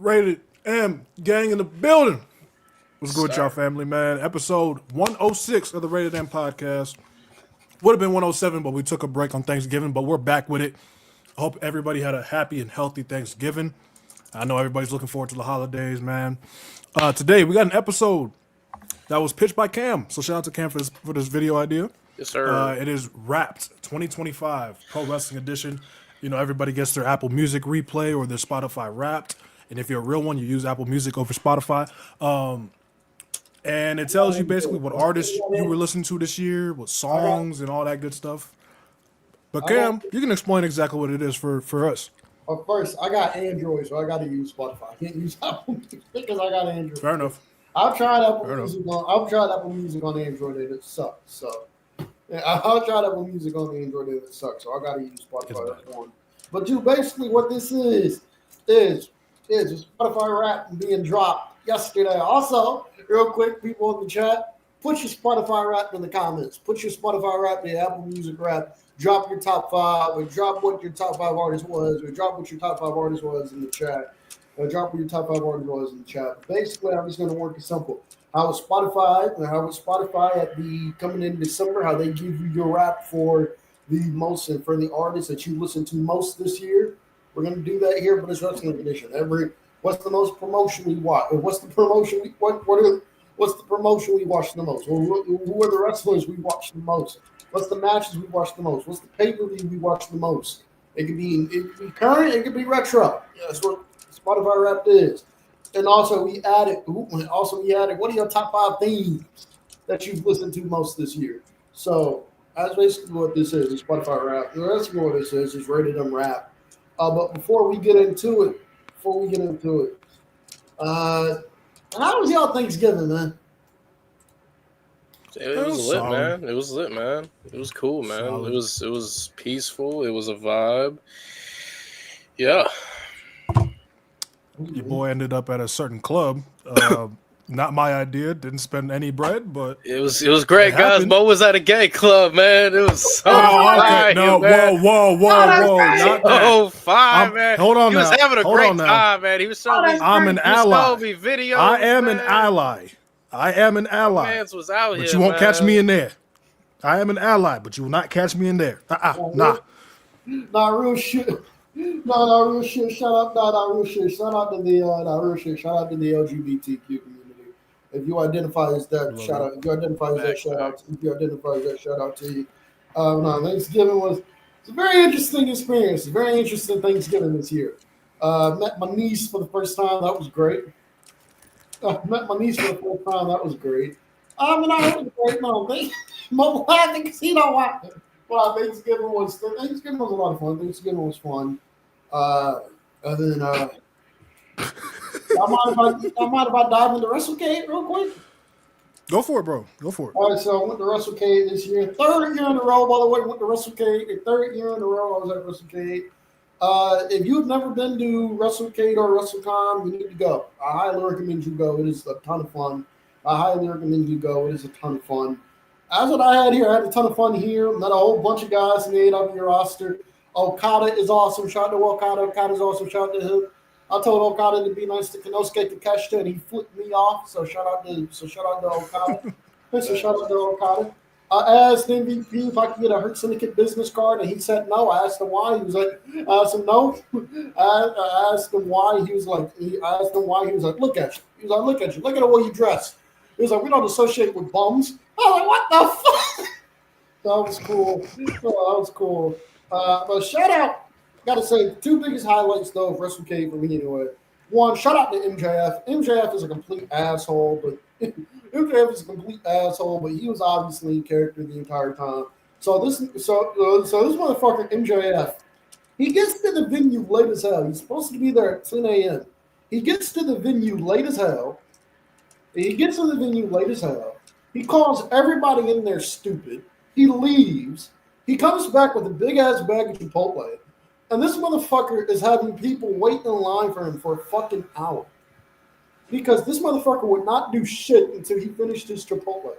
Rated M gang in the building. What's good, y'all, family, man? Episode 106 of the Rated M podcast. Would have been 107, but we took a break on Thanksgiving, but we're back with it. I hope everybody had a happy and healthy Thanksgiving. I know everybody's looking forward to the holidays, man. Today, we got an episode that was pitched by Cam. So shout out to Cam for this video idea. Yes, sir. It is Wrapped 2025 Pro Wrestling Edition. You know, everybody gets their Apple Music replay or their Spotify Wrapped. And if you're a real one, you use Apple Music over Spotify. And it tells you basically what artists you were listening to this year, what songs and all that good stuff. But Cam, you can explain exactly what it is for us. Well, first, I got Android, so I got to use Spotify. I can't use Apple Music because I got Android. Fair enough. I've tried Apple Music on Android and it sucks. So yeah, I've tried Apple Music on Android and it sucks. So I got to use Spotify. But dude, basically what this is a Spotify rap being dropped yesterday. Also, real quick, people in the chat, put your Spotify rap in the comments. Put your Spotify rap, the Apple Music rap. Drop your top five, or drop what your top five artist was, or drop what your top five artist was in the chat. Or drop what your top five artist was in the chat. But basically, I'm just going to work it simple. How was Spotify at the coming in December? How they give you your rap for the most and for the artists that you listen to most this year? We're going to do that here for this wrestling edition. What's the most promotion we watch? What's the promotion we watch the most? Who are the wrestlers we watch the most? What's the matches we watch the most? What's the pay-per-view we watch the most? It could be current, it could be retro. Yeah, that's what Spotify Wrapped is. And also we added what are your top five themes that you've listened to most this year? So that's basically what this is Spotify Wrapped. That's what this is Rated M Rap. But before we get into it, how was y'all Thanksgiving, man? It was lit, man. It was lit, man. It was cool, man. Solid. It was peaceful. It was a vibe. Yeah. Your boy ended up at a certain club. Not my idea. Didn't spend any bread, but it was great, guys. Mo was at a gay club, man. It was so okay. No, man. Whoa. Not that. Oh, fine, man. Hold on he now. Was having a great time, man. He was showing me. I'm an ally. Me videos, I am man. an ally. Mans was out here, but you won't catch me in there. I am an ally, but you will not catch me in there. Nah. Nah, real shit. No, real shit. Shout out to the LGBTQ community. If you identify as that, shout out. If you identify as that, shout out. If you identify as that, shout out to you. Thanksgiving was a very interesting experience. A very interesting Thanksgiving this year. Met my niece for the first time. That was great. That was great. I was great. No, I think you know what? Well, Thanksgiving was a lot of fun. Thanksgiving was fun. And then I mind if I dive into WrestleCade real quick? Go for it, bro. Go for it. All right, so I went to WrestleCade this year. Third year in a row, by the way, went to WrestleCade. The third year in a row I was at WrestleCade. If you've never been to WrestleCade or WrestleCon, you need to go. I highly recommend you go. It is a ton of fun. It is a ton of fun. That's what I had here. I had a ton of fun here. Met a whole bunch of guys made up your roster. Okada is awesome. Shout out to Okada. Okada's awesome. Shout out to him. I told Okada to be nice to Konosuke Takeshita, and he flipped me off. So shout out to Okada. I asked MVP if I could get a Hurt Syndicate business card, and he said no. I asked him why. He was like, I asked him no. I asked him why. He was like, look at you. He was like, look at you. Look at the way you dress. He was like, we don't associate with bums. I was like, what the fuck? That was cool. But shout out, gotta say, two biggest highlights though of WrestleCade for me anyway. One, shout out to MJF. MJF is a complete asshole, but he was obviously in character the entire time. So this motherfucker MJF, he gets to the venue late as hell. He's supposed to be there at 10 a.m. He gets to the venue late as hell. He calls everybody in there stupid. He leaves. He comes back with a big ass bag of Chipotle. And this motherfucker is having people wait in line for him for a fucking hour. Because this motherfucker would not do shit until he finished his Chipotle.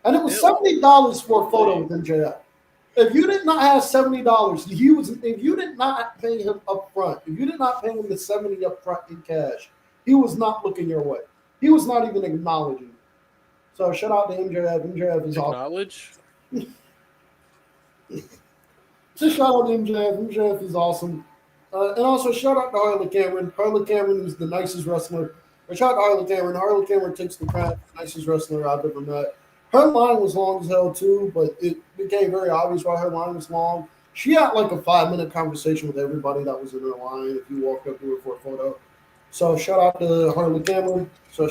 And it was $70 for a photo with MJF. If you did not have $70, if you did not pay him up front, if you did not pay him the $70 up front in cash, he was not looking your way. He was not even acknowledging. So shout out to MJF. MJF is Acknowledge? awesome. So shout out to MJF. MJF is awesome. And also shout out to Harley Cameron. Harley Cameron is the nicest wrestler. Shout out to Harley Cameron. Harley Cameron takes the crown, nicest wrestler I've ever met. Her line was long as hell too, but it became very obvious why her line was long. She had like a 5-minute conversation with everybody that was in her line if you walked up to her for a photo. So shout out to Harley Cameron. And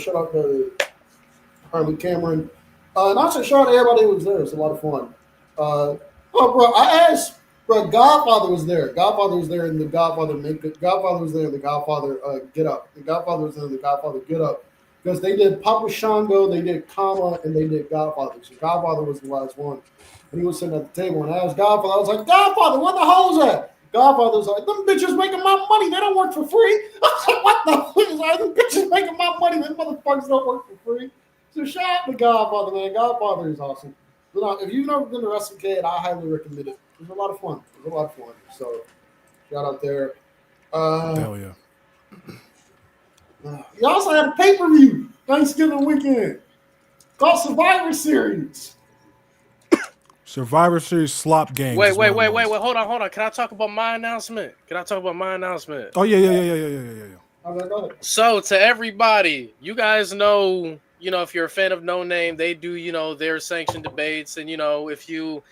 also shout out to everybody who was there. It was a lot of fun. I asked, Godfather was there. Godfather was there in the Godfather makeup. Godfather was there in the Godfather get up. The Godfather was there in the Godfather get up. Because they did Papa Shango, they did Kama, and they did Godfather. So Godfather was the last one. And he was sitting at the table, and I asked Godfather, I was like, Godfather, where the hoes at? Godfather was like, them bitches making my money. They don't work for free. I was like, what the fuck is that? Them bitches making my money. Them motherfuckers don't work for free. So shout out to Godfather, man. Godfather is awesome. But if you've never been to Wrestle Kid, I highly recommend it. It was a lot of fun. So shout out there. Hell yeah. You also had a pay-per-view Thanksgiving weekend called Survivor Series. Survivor Series slop game. Wait. Hold on. Can I talk about my announcement? Oh, yeah. So to everybody, you guys know, if you're a fan of No Name, they do, their sanctioned debates. And, if you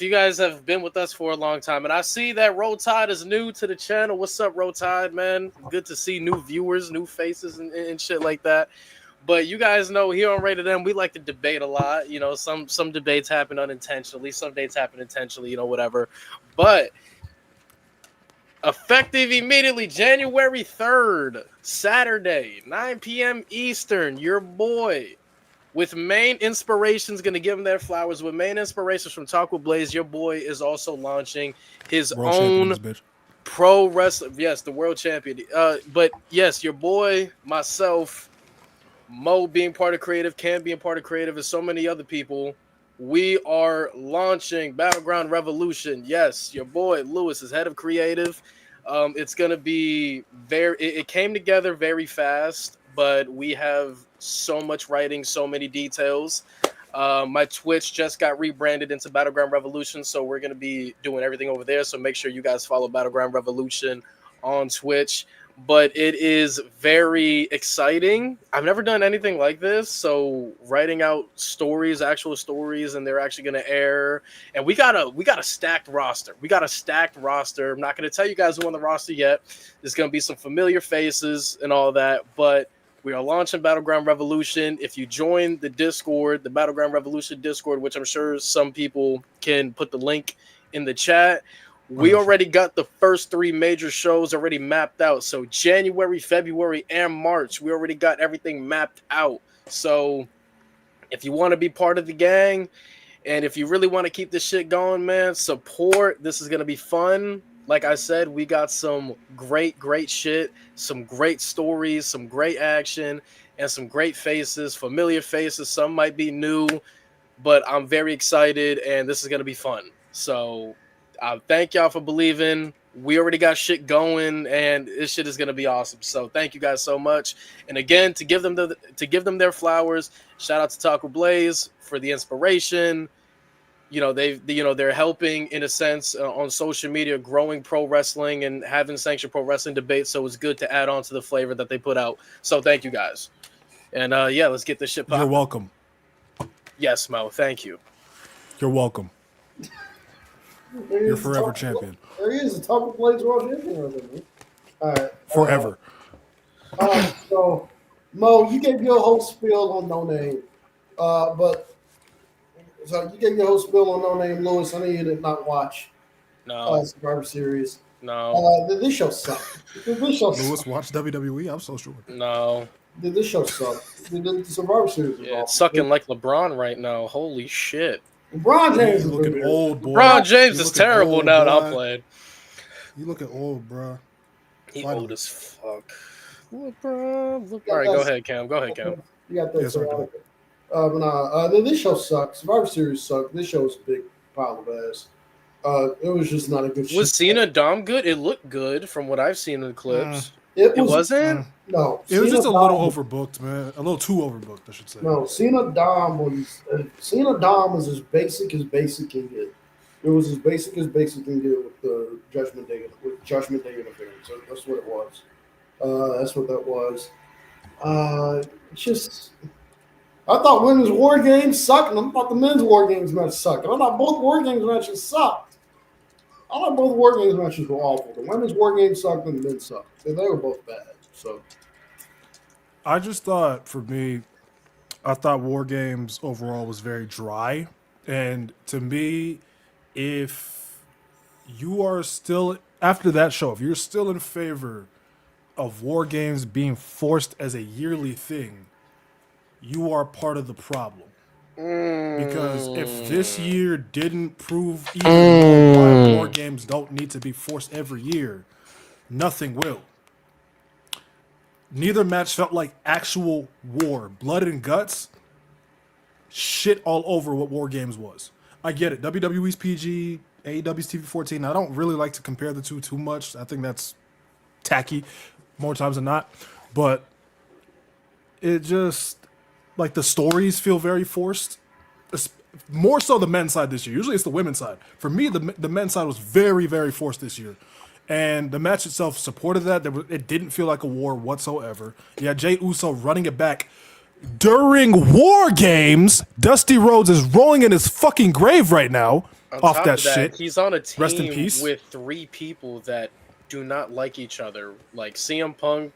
guys have been with us for a long time, and I see that Roll Tide is new to the channel. What's up, Roll Tide, man? Good to see new viewers, new faces, and shit like that. But you guys know here on Rated M, we like to debate a lot. Some debates happen unintentionally, some debates happen intentionally, whatever. But effective immediately, January 3rd, Saturday, 9 p.m. Eastern, your boy, with Main Inspirations, going to give them their flowers. With Main Inspirations from Taco Blaze, your boy is also launching his own pro wrestling. Yes, the world champion. But yes, your boy, myself, Mo being part of creative, Cam being part of creative, and so many other people, we are launching Battleground Revolution. Yes, your boy Lewis is head of creative. It's going to be it came together very fast, but we have so much writing, so many details. My Twitch just got rebranded into Battleground Revolution, so we're going to be doing everything over there. So make sure you guys follow Battleground Revolution on Twitch. But it is very exciting. I've never done anything like this. So writing out stories, actual stories, and they're actually going to air. And we got a stacked roster. I'm not going to tell you guys who on the roster yet. There's going to be some familiar faces and all that. But we are launching Battleground Revolution. If you join the Discord, the Battleground Revolution Discord, which I'm sure some people can put the link in the chat, we already got the first 3 major shows already mapped out. So January, February, and March, we already got everything mapped out. So if you want to be part of the gang, and if you really want to keep this shit going, man, support. This is going to be fun. Like I said, we got some great shit, some great stories, some great action, and some great faces, familiar faces. Some might be new, but I'm very excited, and this is going to be fun. So thank y'all for believing. We already got shit going, and this shit is gonna be awesome. So thank you guys so much. And again, to give them their flowers, shout out to Taco Blaze for the inspiration. They're helping in a sense on social media, growing pro wrestling and having sanctioned pro wrestling debates. So it's good to add on to the flavor that they put out. So thank you guys. And let's get this shit popping. You're welcome. Yes, Mo. Thank you. You're welcome. You're forever champion. There he is, a Taco Blaze World Champion. All right. Forever. So, Mo, you gave your whole spiel on No Name. So you gave your whole spiel on No Name, Lewis. I know you did not watch Survivor Series. No. This show sucked. This show Lewis sucked. watched WWE. I'm so sure. No. This show sucked. The Survivor Series was Yeah, it's awful. sucking like LeBron right now. Holy shit. LeBron James You is looking been old, boy. LeBron James You is looking terrible old, now that I'm boy. playing. You looking old, bro. He Finally. old as fuck. LeBron. Yeah, All right, go that's- ahead, Cam. Go ahead, Cam. You got that. Yes, sir, go. This show sucks. Survivor Series sucked. This show was a big pile of ass. It was just not a good show. Was Cena Dom good? It looked good from what I've seen in the clips. It Wasn't? No. It was Cena just a little Dom- overbooked, man. A little too overbooked, I should say. No, Cena Dom was as basic can get. It was as basic can get with the Judgment Day interference. That's what it was. That's what that was. It's just, I thought women's war games sucked, and I thought the men's war games match sucked. And I thought both war games matches sucked. I thought both war games matches were awful. The women's war games sucked and the men's sucked. They were both bad. So I just thought, for me, I thought War Games overall was very dry. And to me, if you are still, after that show, if you're still in favor of War Games being forced as a yearly thing, you are part of the problem. Because if this year didn't prove even why War Games don't need to be forced every year, nothing will. Neither match felt like actual war. Blood and guts, shit all over what War Games was. I get it. WWE's PG, AEW's TV-14. I don't really like to compare the two too much. I think that's tacky more times than not. But it just, like, the stories feel very forced. More so the men's side this year. Usually it's the women's side. For me, the men's side was very, very forced this year. And the match itself supported that. It didn't feel like a war whatsoever. You had Jey Uso running it back. During War Games, Dusty Rhodes is rolling in his fucking grave right now off that shit. He's on a team Rest in peace. with 3 people that do not like each other. Like CM Punk,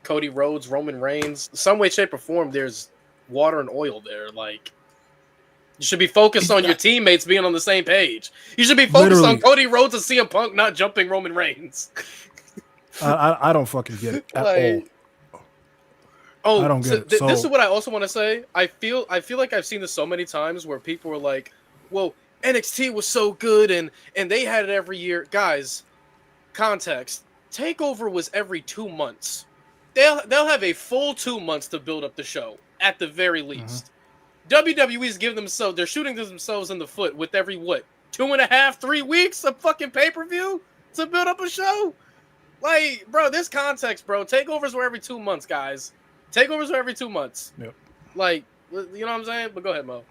Cody Rhodes, Roman Reigns. Some way, shape, or form, there's water and oil there. Like, you should be focused on your teammates being on the same page. You should be focused on Cody Rhodes and CM Punk not jumping Roman Reigns. I don't fucking get it at all. Oh, I don't get it. This is what I also want to say. I feel like I've seen this so many times where people are like, "Well, NXT was so good and they had it every year." Guys, context. Takeover was every 2 months. They'll have a full 2 months to build up the show at the very least. WWE's giving themselves, they're shooting themselves in the foot with every 2.5, 3 weeks of fucking pay-per-view to build up a show. Like, bro, this context, bro. Takeovers were every 2 months, guys. Takeovers were every 2 months. Yep. Like, you know what I'm saying? But go ahead, Mo.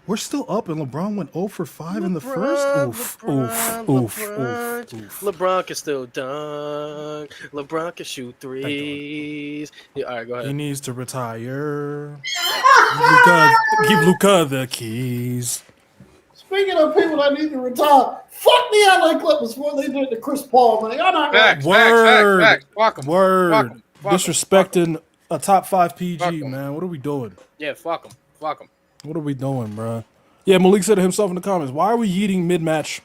We're still up, and LeBron went 0 for 5 in the first. Oof. LeBron can still dunk. LeBron can shoot threes. Yeah, all right, go He ahead. needs to retire. Give Luka the keys. speaking of people that need to retire, fuck the LA Clippers before they did to Chris Paul, man. Y'all not Facts, Word. facts. Fuck 'em. Word. Fuck 'em. Fuck 'em. Disrespecting a top 5 PG, Fuck 'em. man. What are we doing? Yeah, fuck them. Fuck them. What are we doing, bro? Yeah, Malik said it himself in the comments. Why are we yeeting mid-match?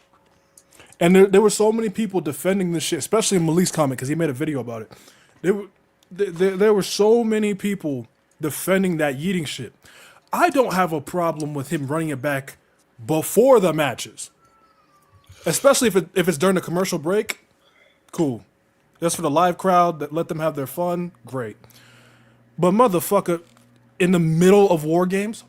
And there were so many people defending this shit, especially in Malik's comment because he made a video about it. There were so many people defending that yeeting shit. I don't have a problem with him running it back before the matches, especially if it's during the commercial break. Cool. That's for the live crowd that let them have their fun. Great. But motherfucker, in the middle of War Games.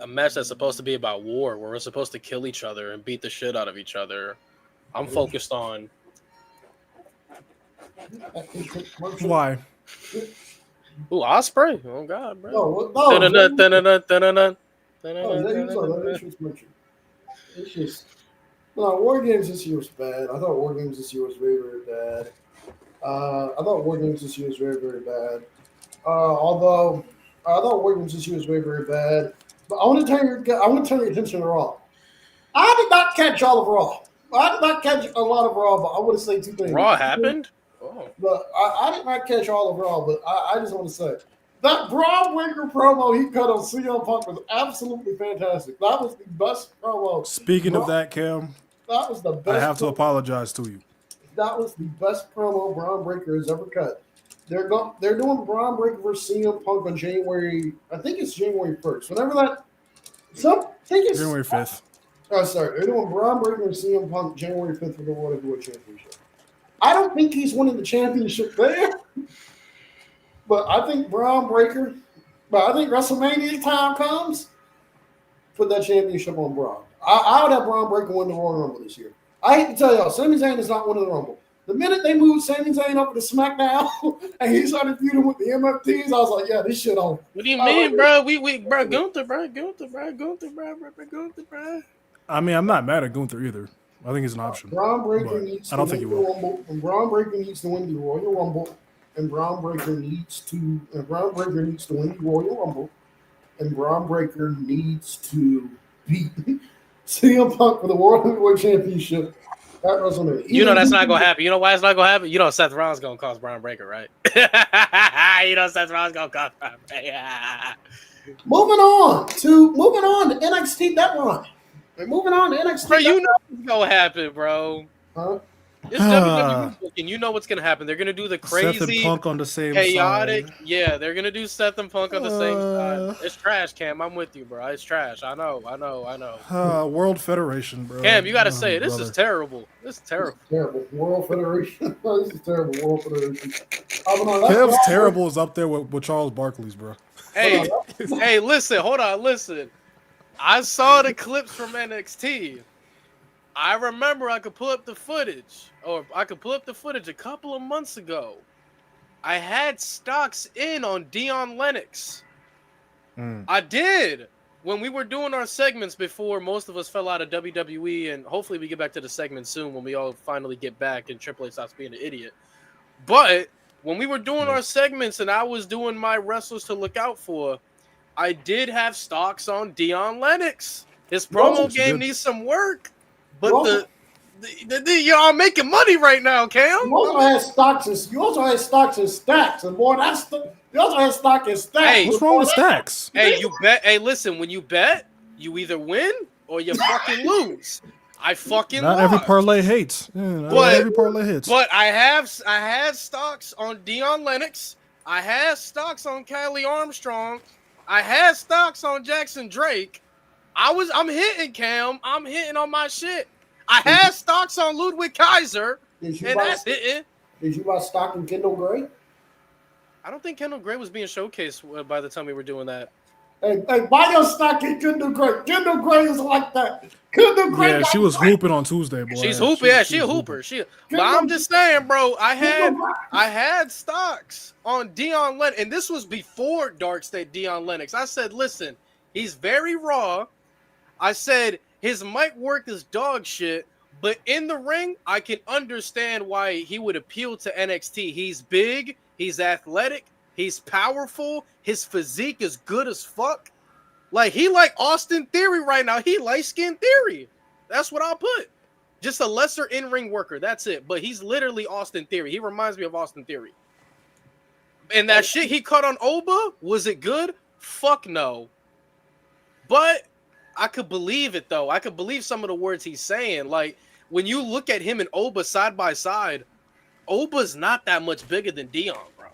A match that's supposed to be about war, where we're supposed to kill each other and beat the shit out of each other. I'm focused on. Why? Ooh, Osprey! Oh God, bro. No, Dun-dun-dun-dun-dun-dun-dun. It's just War Games this year was bad. I thought War Games this year was very, very bad. Although I thought War Games this year was very, very bad. But I want to turn your attention to Raw. I did not catch all of Raw. I did not catch a lot of Raw, but I want to say 2 things. Raw happened? Oh. But I did not catch all of Raw, but I just want to say that Braun Breaker promo he cut on CM Punk was absolutely fantastic. That was the best promo. Speaking of that, Cam, was the best. I have to apologize to you. That was the best promo Braun Breaker has ever cut. They're doing Braun Breaker versus CM Punk on January. I think it's January 1st. Whenever that. I think it's January 5th. Oh, sorry. They're doing Braun Breaker and CM Punk January 5th for the World Heavyweight Championship. I don't think he's winning the championship there, but I think Braun Breaker. But I think WrestleMania time comes, put that championship on Braun. I would have Braun Breaker win the Royal Rumble this year. I hate to tell y'all, Sami Zayn is not winning the Rumble. The minute they moved Sami Zayn up to SmackDown and he started feuding with the MFTs, I was like, yeah, this shit on. What do you mean, bro? Bro, Gunther, bro. I mean, I'm not mad at Gunther either. I think he's an option. Braun Breaker needs to I don't think he win the will. Rumble, and Braun Breaker needs to win the Royal Rumble, and Braun Breaker needs to win the Royal Rumble, and Braun Breaker needs to beat CM Punk for the World Heavyweight Championship at WrestleMania. You know that's not gonna happen. You know why it's not gonna happen? You know Seth Rollins gonna cost Braun Breaker, right? You know Seth Rollins gonna cost Braun Breaker. Moving on to NXT that run. We're moving on to NXT. Bro, you know what's gonna happen, bro. Huh? It's WWE booking. You know what's gonna happen. They're gonna do the crazy, Seth and Punk on the same chaotic. side. Yeah, they're gonna do Seth and Punk on the same side. It's trash, Cam. I'm with you, bro. It's trash. I know. World Federation, bro. Cam, you gotta say it. This is terrible. This is terrible. Terrible. World Federation. This is terrible. World Federation. Kev's terrible is up there with Charles Barkley's, bro. Hey, hey, listen. Hold on. Listen. I saw the clips from NXT. I remember I could pull up the footage a couple of months ago. I had stocks in on Dion Lennox. I did. When we were doing our segments before most of us fell out of WWE, and hopefully we get back to the segment soon when we all finally get back and Triple H stops being an idiot. But when we were doing our segments and I was doing my wrestlers to look out for, I did have stocks on Dion Lennox. His promo game needs some work. But y'all making money right now, Cam. You also had stocks and stacks, and boy, you also had stock and stacks. Hey, what's wrong with stacks? Hey, you bet. Hey, listen, when you bet, you either win or you fucking lose. I fucking not lost. every parlay hates. Yeah, not every parlay hits. But I had stocks on Dion Lennox. I had stocks on Kylie Armstrong. I had stocks on Jackson Drake. I'm hitting, Cam. I'm hitting on my shit. I had stocks on Ludwig Kaiser, and that's hitting. Did you buy stock in Kendall Gray? I don't think Kendall Gray was being showcased by the time we were doing that. Hey, buy your stock in Kendall Gray. Kendall Gray is like that. Kendall Gray. Yeah, she was hooping on Tuesday, boy. She's hooping. Yeah, she a hooper. But I'm just saying, bro. I had stocks on Dion Lennox, and this was before Dark State Dion Lennox. I said, listen, he's very raw. I said his mic work is dog shit, but in the ring, I can understand why he would appeal to NXT. He's big, he's athletic, he's powerful, his physique is good as fuck. Like, he like Austin Theory right now. He light-skinned Theory. That's what I'll put. Just a lesser in-ring worker. That's it. But he's literally Austin Theory. He reminds me of Austin Theory. And that shit he cut on Oba, was it good? Fuck no. But I could believe it, though. I could believe some of the words he's saying. Like, when you look at him and Oba side by side, Oba's not that much bigger than Dion, bro.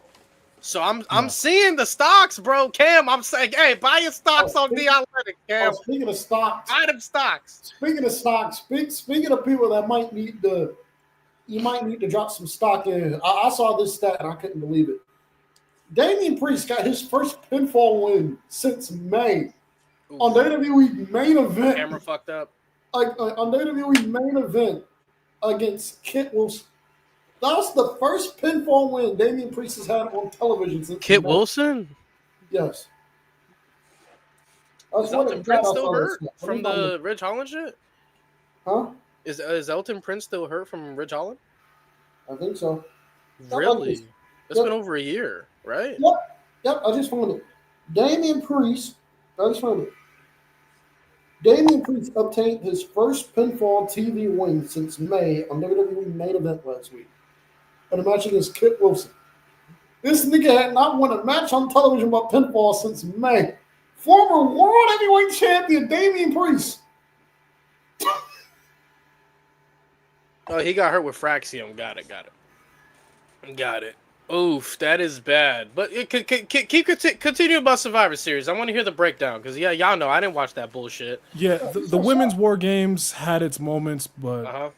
So I'm seeing the stocks, bro. Cam, I'm saying, hey, buy your stocks on Dion Lennox, Cam. Speaking of stocks. Buy them stocks. Speaking of stocks, speaking of people that might need to drop some stock in. I saw this stat and I couldn't believe it. Damian Priest got his first pinfall win since May. On WWE main event. Camera fucked up. On WWE main event against Kit Wilson. That was the first pinfall win Damian Priest has had on television since Kit Wilson? Yes. Is Elton Prince still hurt from the Ridge Holland shit? Huh? Is Elton Prince still hurt from Ridge Holland? I think so. Really? It's been over a year, right? Yep. I just found it. Damian Priest obtained his first pinfall TV win since May on WWE main event last week. And the match against Kit Wilson. This nigga had not won a match on television about pinfall since May. Former World Heavyweight Champion Damian Priest. Oh, he got hurt with Fraxium. Got it. Oof, that is bad. But continue about Survivor Series. I want to hear the breakdown because y'all know I didn't watch that bullshit. Yeah, the women's war games had its moments, but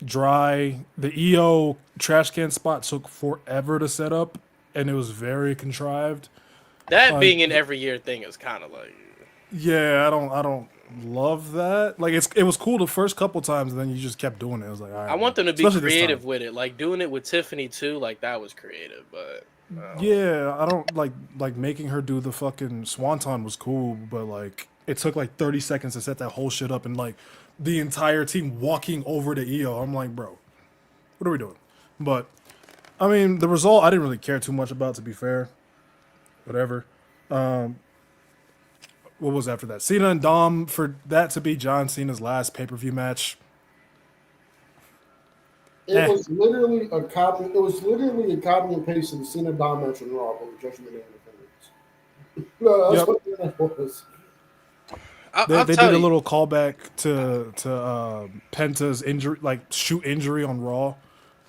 dry. The EO trash can spot took forever to set up, and it was very contrived. That being an every year thing is kind of like. Yeah, I don't love that. Like it was cool the first couple times, and then you just kept doing it. It was like, all right, I want them to be especially creative with it, like doing it with Tiffany too. Like that was creative, but yeah, I don't like making her do the fucking swanton was cool, but like it took like 30 seconds to set that whole shit up, and like the entire team walking over to EO. I'm like, bro, what are we doing? But I mean, the result I didn't really care too much about, to be fair. Whatever. What was after that? Cena and Dom, for that to be John Cena's last pay-per-view match. It was literally a copy. It was literally a copy and paste of the Cena Dom match in Raw with Judgment Day Independence. No, that's what that was. They did a little callback to Penta's injury, like shoot injury on Raw,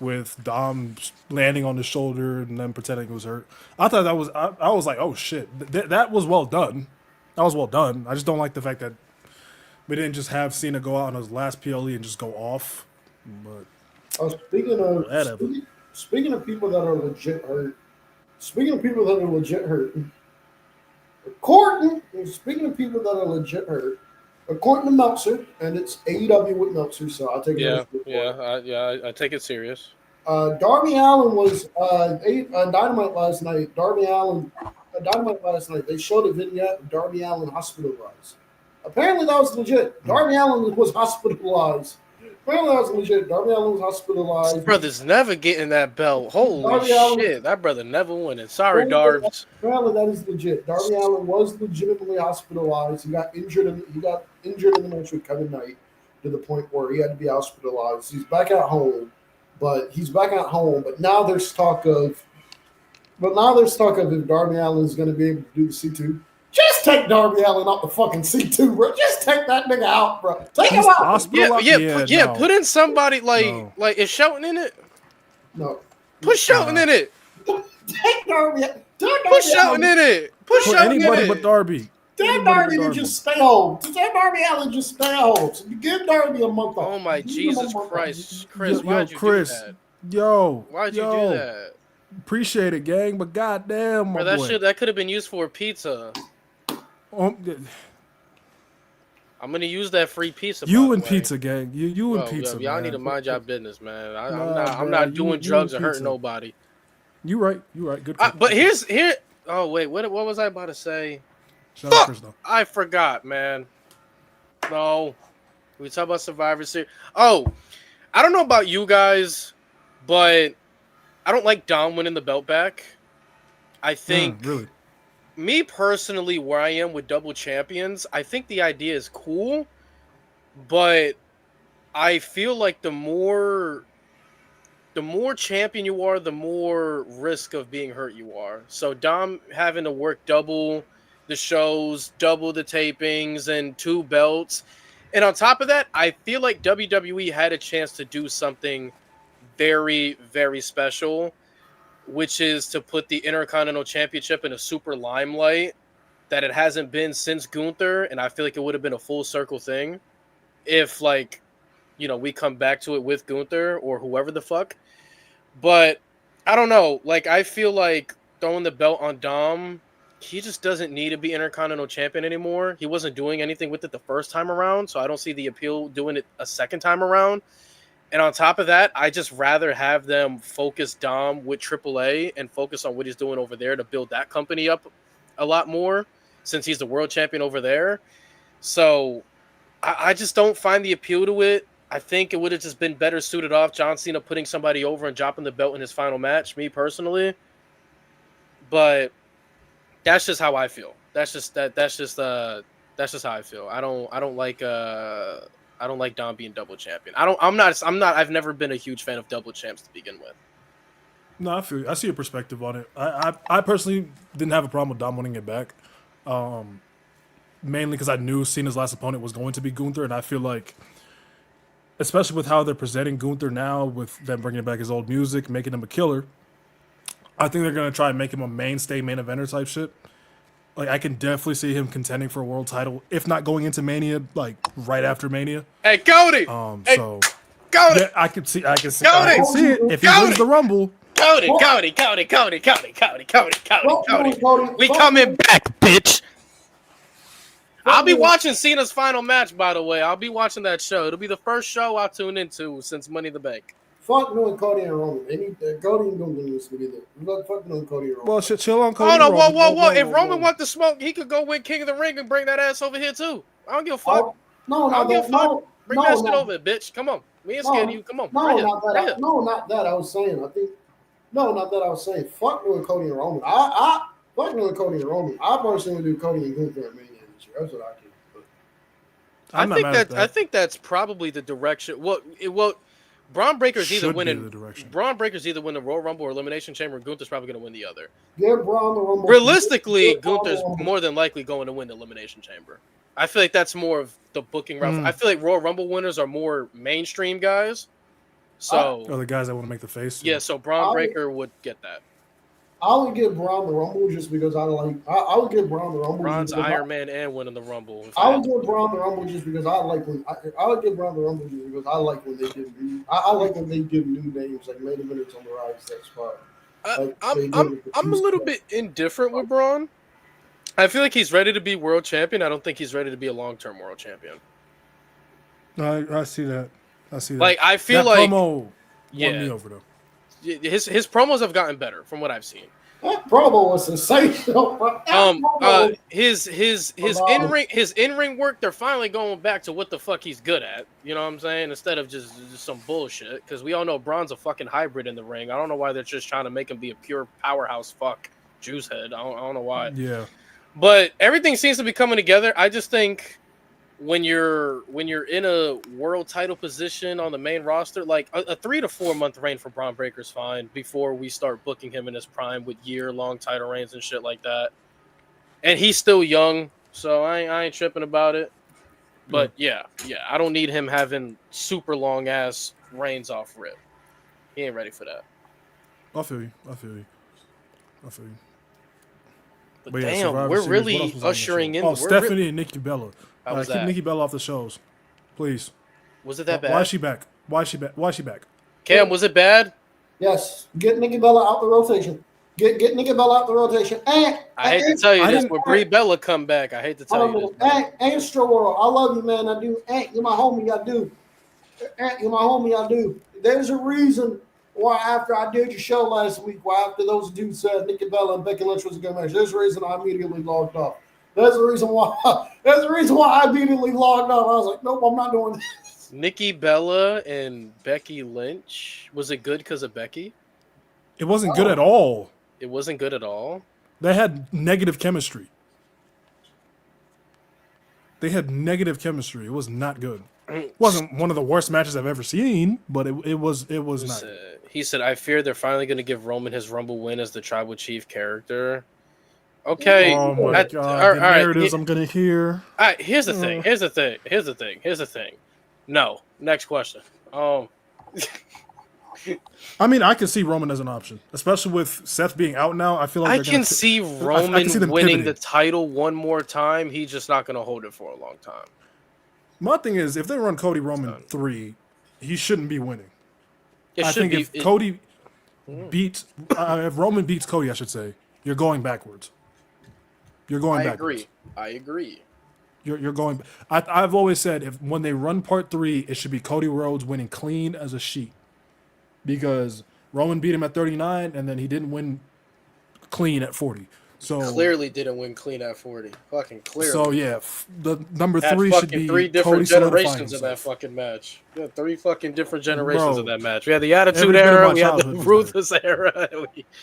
with Dom landing on his shoulder and then pretending it was hurt. I thought that was I was like, oh shit, that was well done. That was well done. I just don't like the fact that we didn't just have Cena go out on his last PLE and just go off. But speaking of people that are legit hurt. Speaking of people that are legit hurt. According to Meltzer, and it's AEW with Meltzer, so I'll take it. I take it serious. Darby Allin was Dynamite last night. Dynamite last night. They showed a vignette of Darby Allin hospitalized. Apparently that was legit. Darby Allin was hospitalized. Apparently that was legit. Darby Allin was hospitalized. This brother's never getting that belt. Holy shit. That brother never winning. Sorry, Darbs. Apparently that is legit. Darby Allin was legitimately hospitalized. He got injured in the match with Kevin Knight to the point where he had to be hospitalized. He's back at home. But now there's talk of if Darby Allin is going to be able to do the C2. Just take Darby Allin off the fucking C2, bro. Just take that nigga out, bro. Take him out. Put in somebody like is Shelton in it? No. Put Shelton in it. Take Darby. Put Shelton in it. Put Shelton anybody in but it. Darby. Tell Darby to just stay home. Tell Darby Allin just stay home. So you give Darby a month off. Oh my Jesus Christ, Chris! Why'd you do that? Why'd you do that? Appreciate it, gang, but goddamn, my boy. That could have been used for a pizza. I'm gonna use that free pizza. You and pizza, gang. You and pizza. Y'all need to mind your business, man. I'm not doing drugs or hurting nobody. You right. Good. But here. Oh wait, what was I about to say? Fuck! I forgot, man. No, we talk about Survivor Series. Oh, I don't know about you guys, but I don't like Dom winning the belt back. I think, really, me personally, where I am with double champions, I think the idea is cool, but I feel like the more champion you are, the more risk of being hurt you are. So Dom having to work double the shows, double the tapings, and 2 belts. And on top of that, I feel like WWE had a chance to do something very, very special, which is to put the Intercontinental Championship in a super limelight that it hasn't been since Gunther, and I feel like it would have been a full circle thing if, we come back to it with Gunther or whoever the fuck. But I don't know. I feel like throwing the belt on Dom, he just doesn't need to be Intercontinental Champion anymore. He wasn't doing anything with it the first time around, so I don't see the appeal doing it a second time around. And on top of that, I just rather have them focus Dom with AAA and focus on what he's doing over there to build that company up a lot more, since he's the world champion over there. So I just don't find the appeal to it. I think it would have just been better suited off John Cena putting somebody over and dropping the belt in his final match, me personally. But that's just how I feel. That's just how I feel. I don't like Dom being double champion. I've never been a huge fan of double champs to begin with. No, I feel you. I see your perspective on it. I personally didn't have a problem with Dom winning it back. Mainly because I knew Cena's last opponent was going to be Gunther, and I feel like especially with how they're presenting Gunther now, with them bringing back his old music, making him a killer. I think they're gonna try and make him a mainstay main eventer type shit. Like I can definitely see him contending for a world title, if not going into Mania, like right after Mania. Hey, Cody. Hey, So Cody. yeah, I can see Cody! it if he wins the Rumble. Cody. We coming back, bitch. I'll be watching Cena's final match, by the way. I'll be watching that show. It'll be the first show I'll tune into since Money in the Bank. Fuck doing Cody and Roman. Cody ain't gonna win this with either. Fuck doing Cody and Roman. Well, chill on Cody. Oh no, whoa! If Roman want the smoke, he could go win King of the Ring and bring that ass over here too. I don't give a fuck. No, I don't give a fuck. no, Bring that shit over, bitch. Come on. We ain't scared of you. Come on. Not that. I was saying. Not that I was saying. Fuck doing Cody and Roman. Fuck doing Cody and Roman. I personally would do Cody and Gunther at Mania this year. That's what I do. I think that's probably the direction. Well, Braun Breaker's either winning. Braun Breaker's either win the Royal Rumble or Elimination Chamber. Gunther's probably going to win the other. Give Braun the Rumble. Realistically, Gunther's more than likely going to win the Elimination Chamber. I feel like that's more of the booking route. I feel like Royal Rumble winners are more mainstream guys. So, the guys that want to make the face. Yeah, so Braun Breaker would get that. I would give Braun the Rumble just because I like. I would give Braun the Rumble. Braun's Iron Man and winning the Rumble. I would give Braun the Rumble just because I like when. I would give Braun the Rumble just because I like when they give. I like when they give new names like main eventers on the rise that spot. I'm a little bit indifferent with Braun. I feel like he's ready to be world champion. I don't think he's ready to be a long-term world champion. I see that. Like I feel that like promo won me over though. His promos have gotten better from what I've seen. That promo was sensational. His in-ring work, they're finally going back to what the fuck he's good at. You know what I'm saying? Instead of just some bullshit. Because we all know Braun's a fucking hybrid in the ring. I don't know why they're just trying to make him be a pure powerhouse fuck juice head. I don't know why. Yeah. But everything seems to be coming together. I just think when you're in a world title position on the main roster, like a 3 to 4 month reign for Braun Breaker's fine before we start booking him in his prime with year-long title reigns and shit like that. And he's still young, so I ain't tripping about it. But yeah, I don't need him having super long ass reigns off rip. He ain't ready for that. I feel you. But damn, we're Series, really ushering in. Stephanie and Nikki Bella. How was keep that? Nikki Bella off the shows, please. Was it that bad? Why is she back? Why is she back? Cam, was it bad? Yes. Get Nikki Bella out the rotation. Get Nikki Bella out the rotation. I hate to tell you this, when Brie Bella come back, I hate to tell you this. Astro World, I love you, man. I do. You're my homie. I do. You're my homie. I do. There's a reason why after I did your show last week, why after those dudes said Nikki Bella and Becky Lynch was a good match, there's a reason I immediately logged off. There's a reason why I immediately logged off. I was like, nope, I'm not doing this. Nikki Bella and Becky Lynch. Was it good because of Becky? It wasn't good at all. It wasn't good at all? They had negative chemistry. It was not good. It wasn't one of the worst matches I've ever seen, but it was not. He said, I fear they're finally going to give Roman his Rumble win as the Tribal Chief character. Okay. Oh my God. The narratives I'm going to hear. All right, here's the thing. No. Next question. I mean, I can see Roman as an option, especially with Seth being out now. I feel like I can see Roman winning the title one more time. He's just not going to hold it for a long time. My thing is, if they run Cody Roman 3, he shouldn't be winning. If Roman beats Cody, I should say, you're going backwards. I agree. You're going. I've always said when they run part 3, it should be Cody Rhodes winning clean as a sheet, because Roman beat him at 39, and then he didn't win clean at 40. So clearly didn't win clean at 40. Fucking clearly. So yeah, the number 3 should be 3 different generations of that fucking match. We had 3 fucking different generations of that match. We had the Attitude Era, we had the Ruthless Era.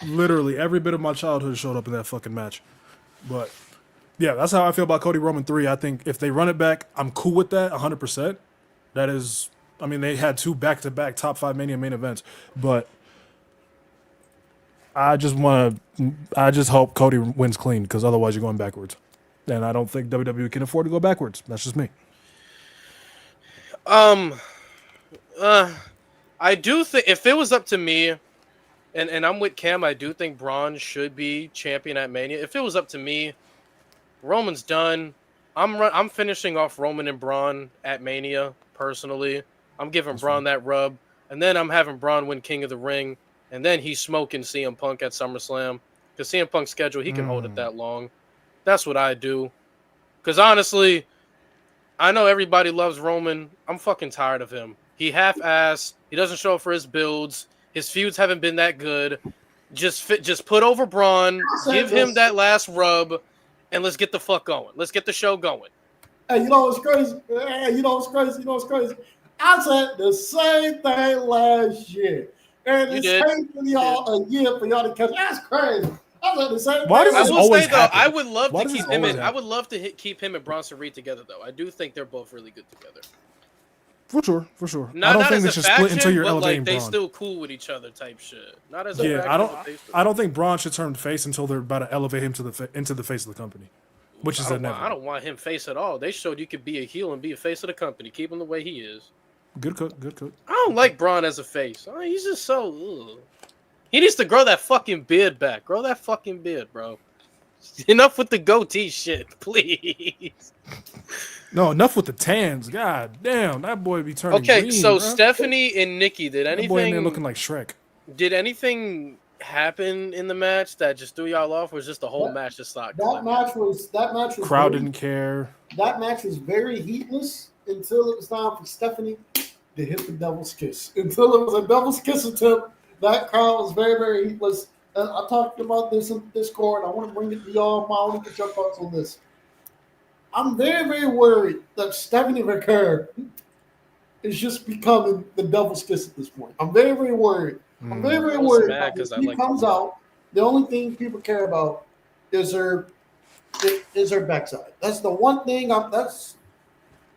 Literally every bit of my childhood showed up in that fucking match. But yeah, that's how I feel about Cody Roman 3. I think if they run it back, I'm cool with that 100%. That is, I mean, they had 2 back-to-back top 5 Mania main events, but I just hope Cody wins clean, because otherwise you're going backwards. And I don't think WWE can afford to go backwards. That's just me. I do think if it was up to me, and I'm with Cam, I do think Braun should be champion at Mania. If it was up to me, Roman's done. I'm finishing off Roman and Braun at Mania personally. I'm giving Braun that rub, and then I'm having Braun win King of the Ring, and then he's smoking CM Punk at SummerSlam because CM Punk's schedule he can hold it that long. That's what I do. Because honestly, I know everybody loves Roman. I'm fucking tired of him. He half-ass. He doesn't show up for his builds. His feuds haven't been that good. Just put over Braun. Give him that last rub. And let's get the fuck going. Let's get the show going. Hey, you know what's crazy? I said the same thing last year. And it's taking y'all a year for y'all to catch. That's crazy. I said the same thing. Why does this always happen? I would love to keep him in. I would love to keep him and Bronson Reed together, though. I do think they're both really good together. For sure. I don't think they should split until you're elevating Braun. They still cool with each other type shit. Not as a faction. I don't think Braun should turn face until they're about to elevate him to into the face of the company, which is never. I don't want him face at all. They showed you could be a heel and be a face of the company. Keep him the way he is. Good cook. I don't like Braun as a face. He's just so. Ugh. He needs to grow that fucking beard back. Grow that fucking beard, bro. Enough with the goatee shit, please. No, enough with the tans. God damn, that boy be turning green, so bro. Stephanie and Nikki, did anything? That boy in there looking like Shrek. Did anything happen in the match that just threw y'all off? Or was just the whole match just stopped? That match was. Crowd didn't care. That match was very heatless until it was time for Stephanie to hit the devil's kiss. Until it was a devil's kiss attempt, that crowd was very, very heatless. And I talked about this in Discord. I want to bring it to y'all. I want to get your thoughts on this. I'm very, very worried that Stephanie McCurry is just becoming the devil's kiss at this point. I'm very, very worried. I'm very, very worried. He comes out. The only thing people care about is her backside. That's the one thing. That's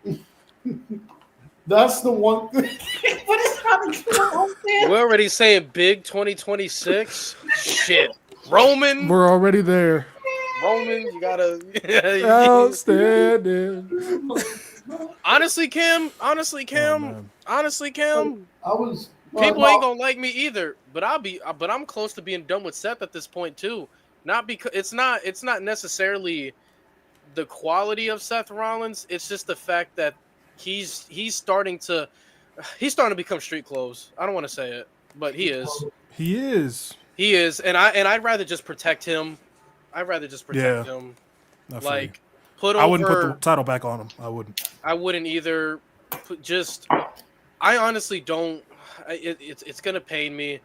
the one thing. What is happening? We're already saying big 2026. Shit, Roman. We're already there. Roman, you gotta. Outstanding. Honestly, Cam. I was. People ain't gonna like me either, but I'm close to being done with Seth at this point too. Not because it's not necessarily the quality of Seth Rollins. It's just the fact that he's starting to become street clothes. I don't want to say it, but he is. He is, and I'd rather just protect him. I'd rather just protect him. Like, put over. I wouldn't put the title back on him. I wouldn't. I wouldn't either. I honestly don't. It's gonna pain me.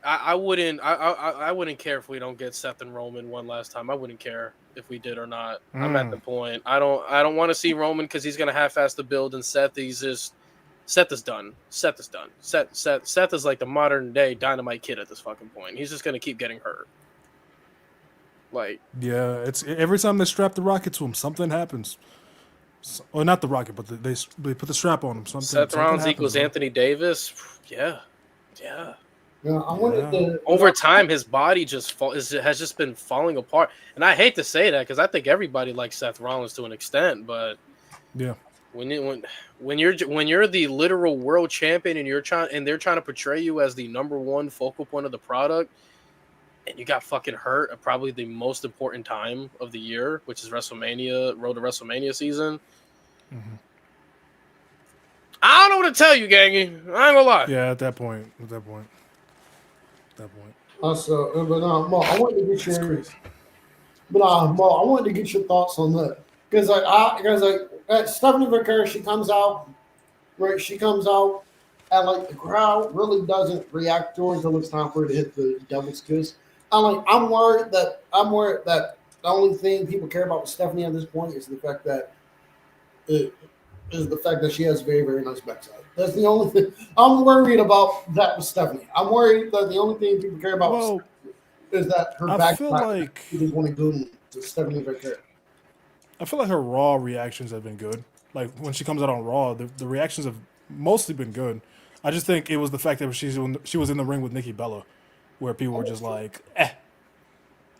I wouldn't care if we don't get Seth and Roman one last time. I wouldn't care if we did or not. I'm at the point. I don't want to see Roman because he's gonna half-ass the build, and Seth is done. Seth is like the modern day Dynamite Kid at this fucking point. He's just gonna keep getting hurt. Like, yeah, it's every time they strap the rocket to him, something happens. Well, not the rocket, but they put the strap on him. Seth Rollins equals Anthony Davis. Yeah. Yeah, I wanted to. Over time, his body has just been falling apart, and I hate to say that because I think everybody likes Seth Rollins to an extent, but yeah, when you're the literal world champion and they're trying to portray you as the number one focal point of the product, and you got fucking hurt at probably the most important time of the year, which is WrestleMania, Road to WrestleMania season. Mm-hmm. I don't know what to tell you, gangy. I ain't gonna lie. Yeah, at that point. Also, Mo, I wanted to get your. Mo, I wanted to get your thoughts on that because Stephanie McCurry, she comes out, right? She comes out, and like the crowd really doesn't react to her until it's time for her to hit the devil's kiss. I'm worried that the only thing people care about with Stephanie at this point is the fact that she has a very, very nice backside. That's the only thing I'm worried about. That with Stephanie, I'm worried that the only thing people care about is that her backside. I feel like you just want to go to Stephanie McCurry. I feel like her Raw reactions have been good. Like when she comes out on Raw, the reactions have mostly been good. I just think it was the fact that she was in the ring with Nikki Bella, where people were just like,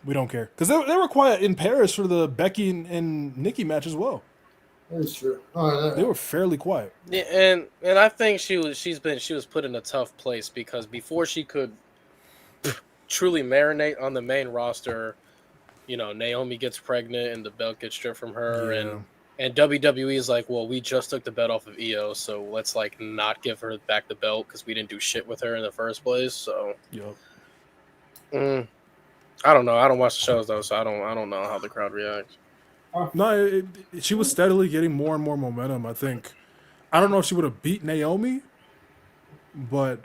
we don't care. Because they were quiet in Paris for the Becky and Nikki match as well. That's true. They were fairly quiet. Yeah, and I think she was put in a tough place because before she could truly marinate on the main roster, Naomi gets pregnant and the belt gets stripped from her, and WWE is like, well, we just took the belt off of Io, so let's like not give her back the belt because we didn't do shit with her in the first place. So, I don't know. I don't watch the shows though, so I don't know how the crowd reacts. No, she was steadily getting more and more momentum. I think. I don't know if she would have beat Naomi, but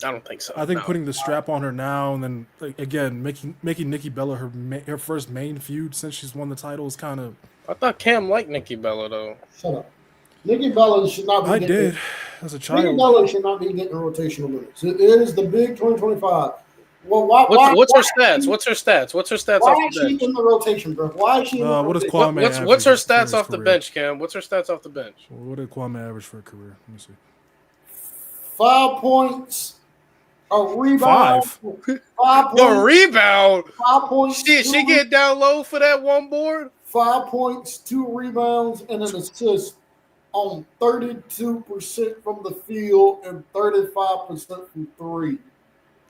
I don't think so. I think putting the strap on her now and then again making Nikki Bella her first main feud since she's won the title is kind of. I thought Cam liked Nikki Bella though. Shut up. Nikki Bella should not be. I did as a child. Nikki Bella should not be getting rotational minutes. It is the big 2025. Well, what's her stats? What's her stats? What's her stats why off the bench? Why is she in the rotation, bro? Why is she in the what rotation? is Kwame What's her average stats for off the career? bench, Cam? What's her stats off the bench? What did Kwame average for a career? Let me see. 5 points. A rebound. 5. 5 points. A rebound. 5 points. She get down low for that one board. 5 points, 2 rebounds, and an assist on 32% from the field and 35% from 3.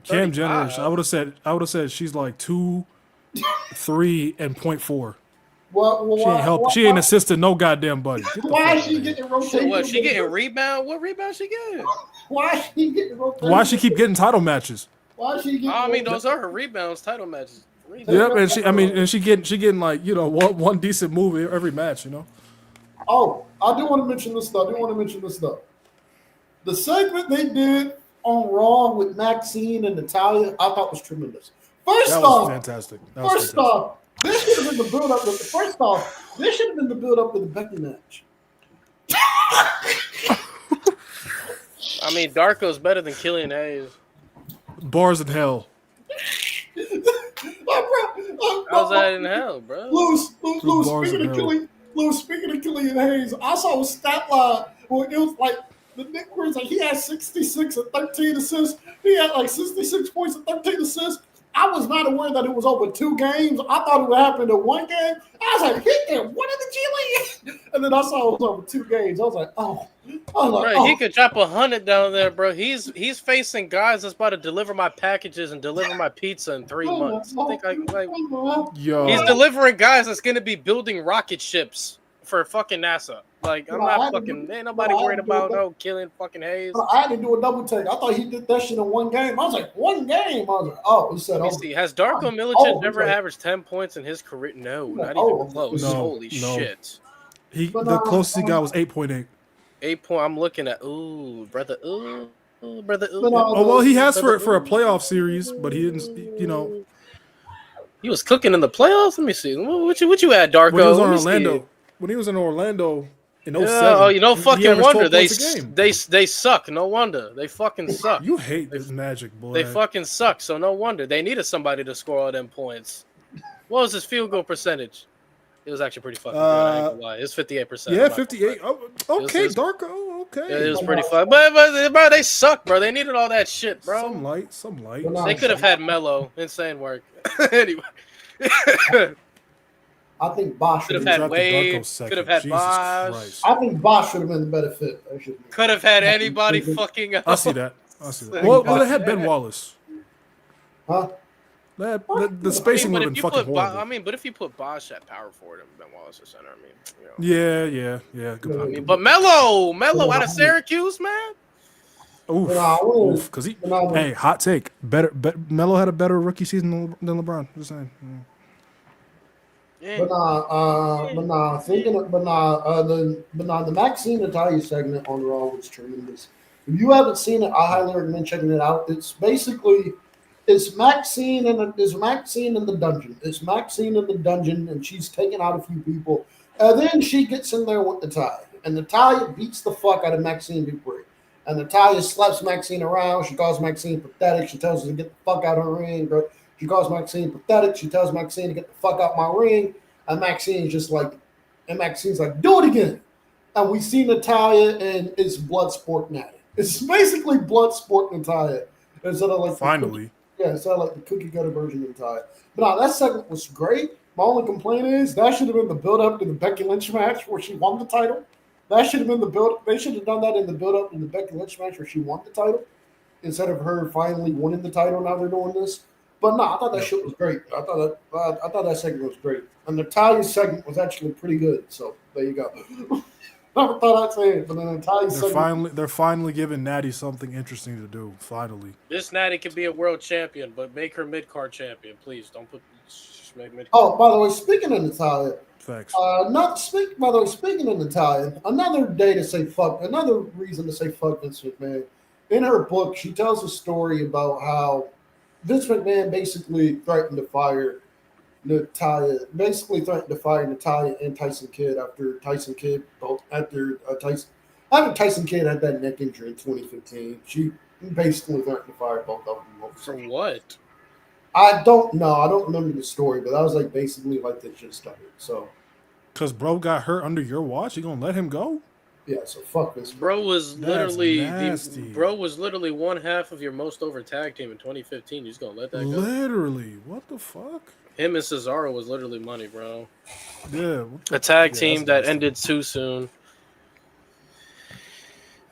Cam generous. I would have said she's like 2, 3, and 0.4. She ain't assisted no goddamn buddy. Why is she getting rotated? What? She getting rebound? What rebound she getting? Why is she getting rotated? Why she keep getting title matches? Why is she getting? Those are her rebounds, title matches. Yep, and she getting like one decent move every match. Oh, I do want to mention this stuff. The segment they did on Raw with Maxine and Natalya, I thought was tremendous. First off, fantastic. This should have been the build up. This should have been the build up to the Becky match. I mean, Darko's better than Killian Hayes. Bars in hell. How's that in hell, bro? Speaking of Killian Hayes, I saw a stat line where it was like the Nick was like he had 66 and 13 assists. He had like 66 points and 13 assists. I was not aware that it was over 2 games. I thought it would happen in 1 game. I was like, he did one in the G League. And then I saw it was over 2 games. I was like, oh. He could drop 100 down there, bro. He's facing guys that's about to deliver my packages and deliver my pizza in 3 months. He's delivering guys that's gonna be building rocket ships for fucking NASA. Like, ain't nobody worried about no killing fucking Hayes. I had to do a double take. I thought he did that shit in 1 game. I was like, 1 game? I was like, oh, he said, see, has Darko Milicic never averaged 10 points in his career? No, not even close. No, Holy shit. The closest he got was 8.8. 8 point. I'm looking at brother. Well, he has for a playoff series, but he didn't. He was cooking in the playoffs. Let me see. What you at, Darko? When he was in Orlando in 07. Fucking wonder. They suck. No wonder. They fucking suck. You hate this Magic, boy. They fucking suck. So no wonder they needed somebody to score all them points. What was his field goal percentage? It was actually pretty fucking good. I ain't gonna lie. It was 58%. Yeah, 58. Oh, okay, Darko. Okay. Yeah, it was pretty fun. But bro, they suck, bro. They needed all that shit, bro. Some light. They could have had Melo. Insane work. Anyway. I think Bosch could have had Wade. Could have had Bosch. I think Bosch should have been the better fit. Could have had anybody fucking up. I see that. Well, they had Ben Wallace. Huh? The spacing would have been fucking horrible. But if you put Bosch at power forward and Ben Wallace at center, Yeah. Good point. But Melo out of Syracuse, man. Oof. Because hey, hot take. Melo had a better rookie season than LeBron. Just saying. Yeah. The Maxine Natalya segment on Raw was tremendous. If you haven't seen it, I highly recommend checking it out. It's basically Maxine in the dungeon. It's Maxine in the dungeon, and she's taking out a few people, and then she gets in there with Natalya, and Natalya beats the fuck out of Maxine Dupree, and Natalya slaps Maxine around. She calls Maxine pathetic. She tells her to get the fuck out of her ring. She calls Maxine pathetic. She tells Maxine to get the fuck out my ring. And Maxine's like, do it again. And we see Natalya and it's Bloodsport Natty. It's basically Bloodsport Natalya. Instead of like finally. instead of like the cookie cutter version of Natalya. But that segment was great. My only complaint is that should have been the build up to the Becky Lynch match where she won the title. That should have been the build. They should have done that in the build up to the Becky Lynch match where she won the title instead of her finally winning the title. Now they're doing this. But no, I thought that shit was great. I thought that segment was great. And Natalia's segment was actually pretty good. So there you go. Never thought I'd say it, but then Natalia's segment. They're finally giving Natty something interesting to do. Finally, This Natty could be a world champion, but make her mid-card champion, please. Don't put make mid-card. Oh, by the way, speaking of Natalia, thanks. Speaking of Natalia, another reason to say fuck Vince McMahon. In her book, she tells a story about how Vince McMahon basically threatened to fire Natalia and Tyson Kidd after Tyson Kidd had that neck injury in 2015. She basically threatened to fire both of them. For what? I don't know. I don't remember the story, but that was like basically like the gist of it. So, because bro got hurt under your watch, you gonna let him go? Yeah. So fuck this. Bro was literally nasty. bro was literally one half of your most over tag team in 2015. You just gonna let that go? Literally, what the fuck? Him and Cesaro was literally money, bro. Yeah. A tag team that ended too soon.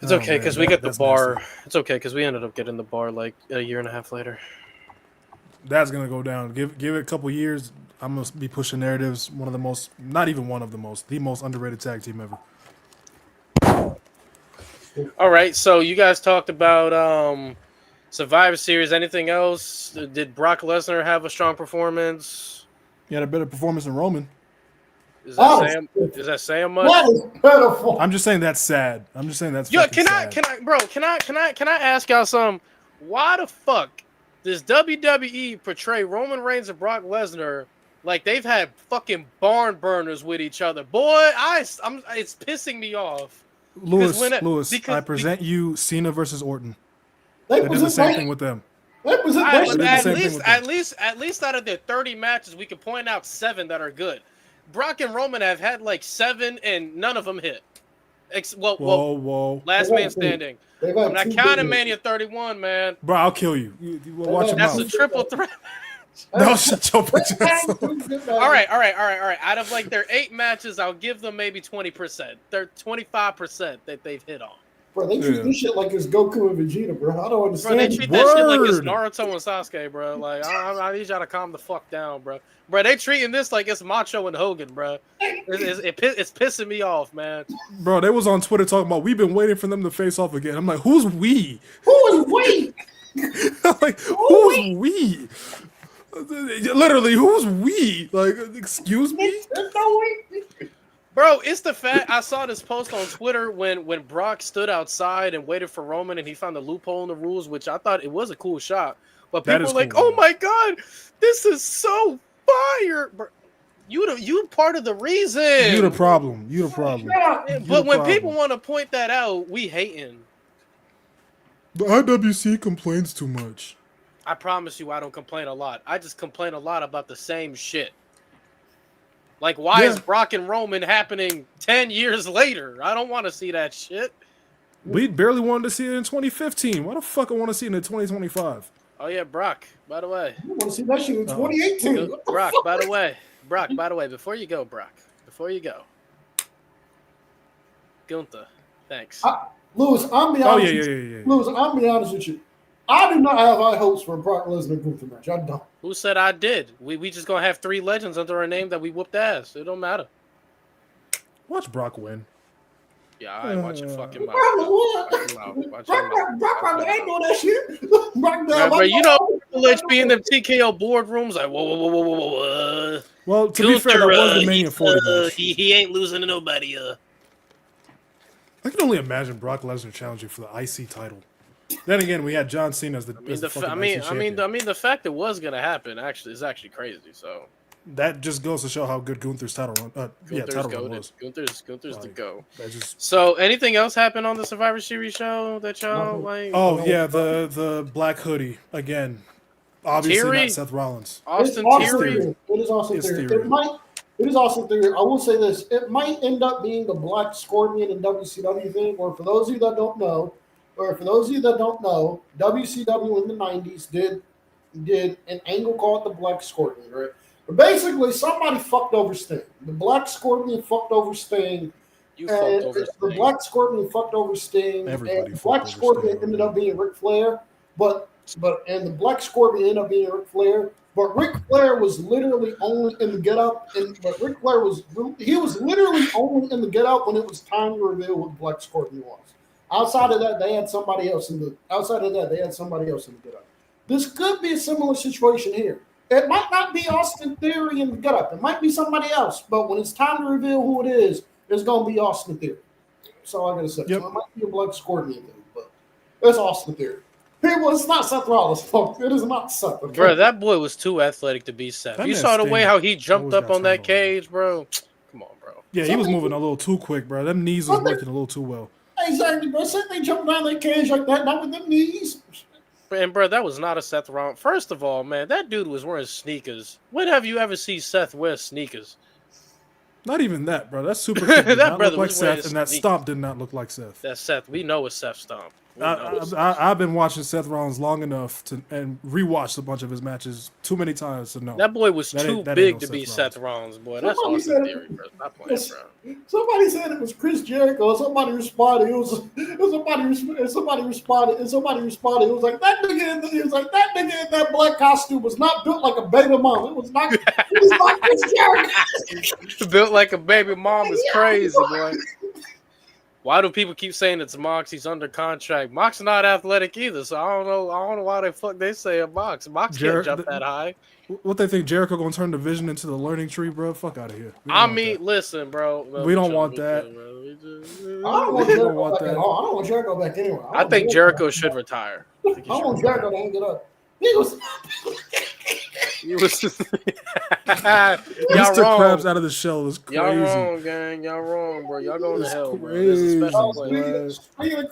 It's okay because we got the bar. Nasty. It's okay because we ended up getting the bar like a year and a half later. That's gonna go down. Give it a couple years. I'm gonna be pushing narratives. The most underrated tag team ever. All right, so you guys talked about Survivor Series. Anything else? Did Brock Lesnar have a strong performance? He had a better performance than Roman. Is that saying much? That is pitiful. I'm just saying that's sad. I'm just saying that's sad. Can I ask y'all something? Why the fuck does WWE portray Roman Reigns and Brock Lesnar like they've had fucking barn burners with each other? Boy, it's pissing me off. Lewis, I present you Cena versus Orton. They did the same thing with them. At least out of their 30 matches, we can point out 7 that are good. Brock and Roman have had like 7, and none of them hit. Whoa. Last man standing. I'm not counting Mania 31, man. Bro, I'll kill you. Watch your mouth. That's a triple threat. No, shut your bitch ass. All right. Out of like their 8 matches, I'll give them maybe 20%. They're 25% that they've hit on. Bro, they treat this shit like it's Goku and Vegeta, bro. I don't understand. Bro, they treat that shit like it's Naruto and Sasuke, bro. Like, I need y'all to calm the fuck down, bro. Bro, they treating this like it's Macho and Hogan, bro. It's pissing me off, man. Bro, they was on Twitter talking about we've been waiting for them to face off again. I'm like, who's we? Who is we? I'm like, who's we? Literally, who's we? Like, excuse me? Bro, it's the fact I saw this post on Twitter when Brock stood outside and waited for Roman and he found a loophole in the rules, which I thought it was a cool shot. But people were like, cool. Oh my God, this is so fire. Bro, you part of the reason. You the problem. But when people want to point that out, we hating. The IWC complains too much. I promise you I don't complain a lot. I just complain a lot about the same shit. Like, why is Brock and Roman happening 10 years later? I don't want to see that shit. We barely wanted to see it in 2015. Why the fuck I want to see it in 2025? Oh, yeah, Brock, by the way. I want to see that shit in 2018. Brock, by the way, before you go, Gunther, thanks. Lewis, I'm be honest. Lewis, I'm be honest with you. I do not have high hopes for a Brock Lesnar Gunther match. I don't. Who said I did? We just gonna have 3 legends under our name that we whooped ass. It don't matter. Watch Brock win. Yeah, I watch your fucking mouth. Brock ain't doing that shit. Bro, you know, Triple H be in them TKO boardrooms like whoa. Well, to be fair, that was the Mania 40 match. He ain't losing to nobody. I can only imagine Brock Lesnar challenging for the IC title. Then again, we had John Cena as the. The fact it was gonna happen is actually crazy. So that just goes to show how good Gunther's title run. Run was. Gunther's the go. So anything else happened on the Survivor Series show that y'all like? Oh yeah, the black hoodie again. Obviously Theory? Not Seth Rollins. Austin Theory. It is also Theory. It is also Theory. I will say this: it might end up being the Black Scorpion and WCW thing. Or for those of you that don't know. WCW in the 90s did an angle called the Black Scorpion, right? Basically, somebody fucked over Sting. The Black Scorpion fucked over Sting. You fucked over The Sting. Black Scorpion fucked over Sting. Everybody and the fucked Black over Scorpion Sting, ended man. up being Ric Flair. But the Black Scorpion ended up being Ric Flair. But Ric Flair was literally only in the get up, but Ric Flair was literally only in the get up when it was time to reveal what the Black Scorpion was. Outside of that, they had somebody else in the get up. This could be a similar situation here. It might not be Austin Theory in the get up. It might be somebody else, but when it's time to reveal who it is, it's gonna be Austin Theory. That's all I gotta say. Yep. So it might be a Black Scorpion thing, but it's Austin Theory. It's not Seth Rollins, folks. It is not Seth. Okay? Bro, that boy was too athletic to be Seth. That You man saw the way Sting how he jumped always up got on that turned on. cage, bro. Come on, bro. Yeah, he was moving a little too quick, bro. Them knees was working a little too well. Exactly, bro. Seth ain't jumping down that cage like that, not with them knees. And bro, that was not a Seth Rollins. First of all, man, that dude was wearing sneakers. When have you ever seen Seth wear sneakers? Not even that, bro. That super kick did That not brother look like was wearing Seth, and that sneakers. stomp did not look like Seth. That's Seth. We know it's Seth Stomp. We know it's Seth. I've been watching Seth Rollins long enough and rewatched a bunch of his matches too many times to know. That boy was That too ain't no big to Seth be Rollins. Seth Rollins, boy. That's Somebody Austin said Theory, bro. Stop playing, bro. Somebody said it was Chris Jericho. Somebody responded. It was somebody responded. It was like that nigga in that black costume was not built like a baby mom. It was not Chris Jericho. Built like a baby mom is crazy, boy. Why do people keep saying it's Mox? He's under contract. Mox not athletic either, so I don't know why the fuck they say a Mox. Mox can't jump that high. What they think Jericho gonna turn the Vision into the learning tree, bro? Fuck out of here. I mean, listen, bro. We don't want that. I don't want Jericho back anyway. I think Jericho should retire. I want Jericho to hang it up. He was Y'all Mr. wrong. Krabs out of the shell is crazy. Y'all wrong, gang. Y'all wrong, bro. Y'all going to It's hell, bro. This is a crazy, special bro. place. Speaking of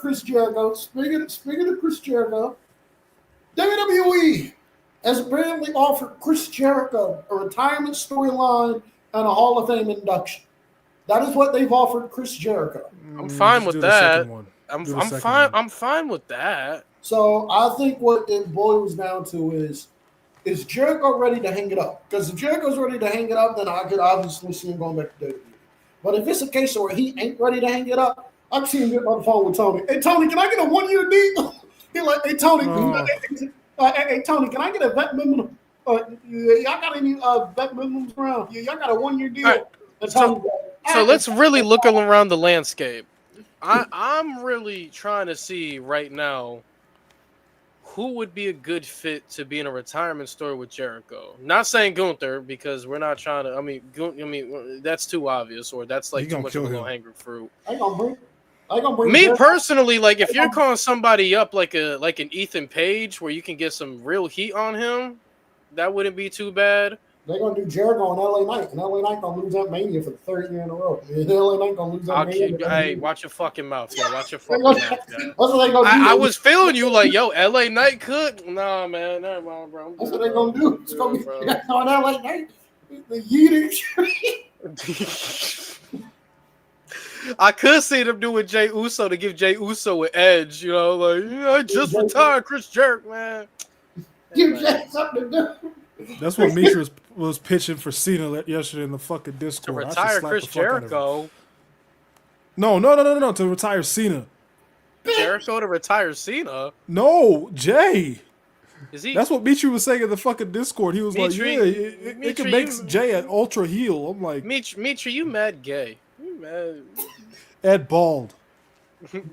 Chris Jericho, WWE has apparently offered Chris Jericho a retirement storyline and a Hall of Fame induction. That is what they've offered Chris Jericho. I'm fine Just with do the that. second one. I'm Do the second fine. one. I'm fine with that. So I think what it boils down to is Jericho ready to hang it up? Because if Jericho's ready to hang it up, then I could obviously see him going back to WWE. But if it's a case where he ain't ready to hang it up, I can see him getting on the phone with Tony. Hey, Tony, can I get a 1-year deal? He like, hey, Tony, hey, Tony, can I get a vet minimum? Y'all got any vet minimums around? Yeah, y'all got a 1-year deal. Right. So let's really look around the landscape. I'm really trying to see right now who would be a good fit to be in a retirement story with Jericho. Not saying Gunther, because we're not trying to. I mean, that's too obvious, or that's like too much of a low-hanging fruit. I gonna bring Me Jericho. personally, like if you're calling somebody up like an Ethan Page, where you can get some real heat on him, that wouldn't be too bad. They're gonna do Jericho on LA Knight, and LA Knight gonna lose that Mania for the third year in a row. And LA Knight gonna lose that Mania. Hey, watch your fucking mouth, yeah. Watch your fucking mouth. Yeah. That's what they gonna do. I was feeling you like, yo, LA Knight could. Nah, man, never mind, bro. That's what they're gonna do. It's gonna be bro. on LA Knight. The yeeting. I could see them doing Jay Uso to give Jay Uso an edge, you know, like, I just retired Chris Jericho, man. Give Jay something to do. That's what Mitra was pitching for Cena yesterday in the fucking Discord. To I should retire slap Chris the fuck out of him. Jericho. No. To retire Cena. Jericho to retire Cena. No, Jay. Is he? That's what Mitra was saying in the fucking Discord. He was like, Mitri- yeah, it Mitri, can make you- Jay an ultra heel. I'm like, Mitra, you mad gay. You mad Ed Bald.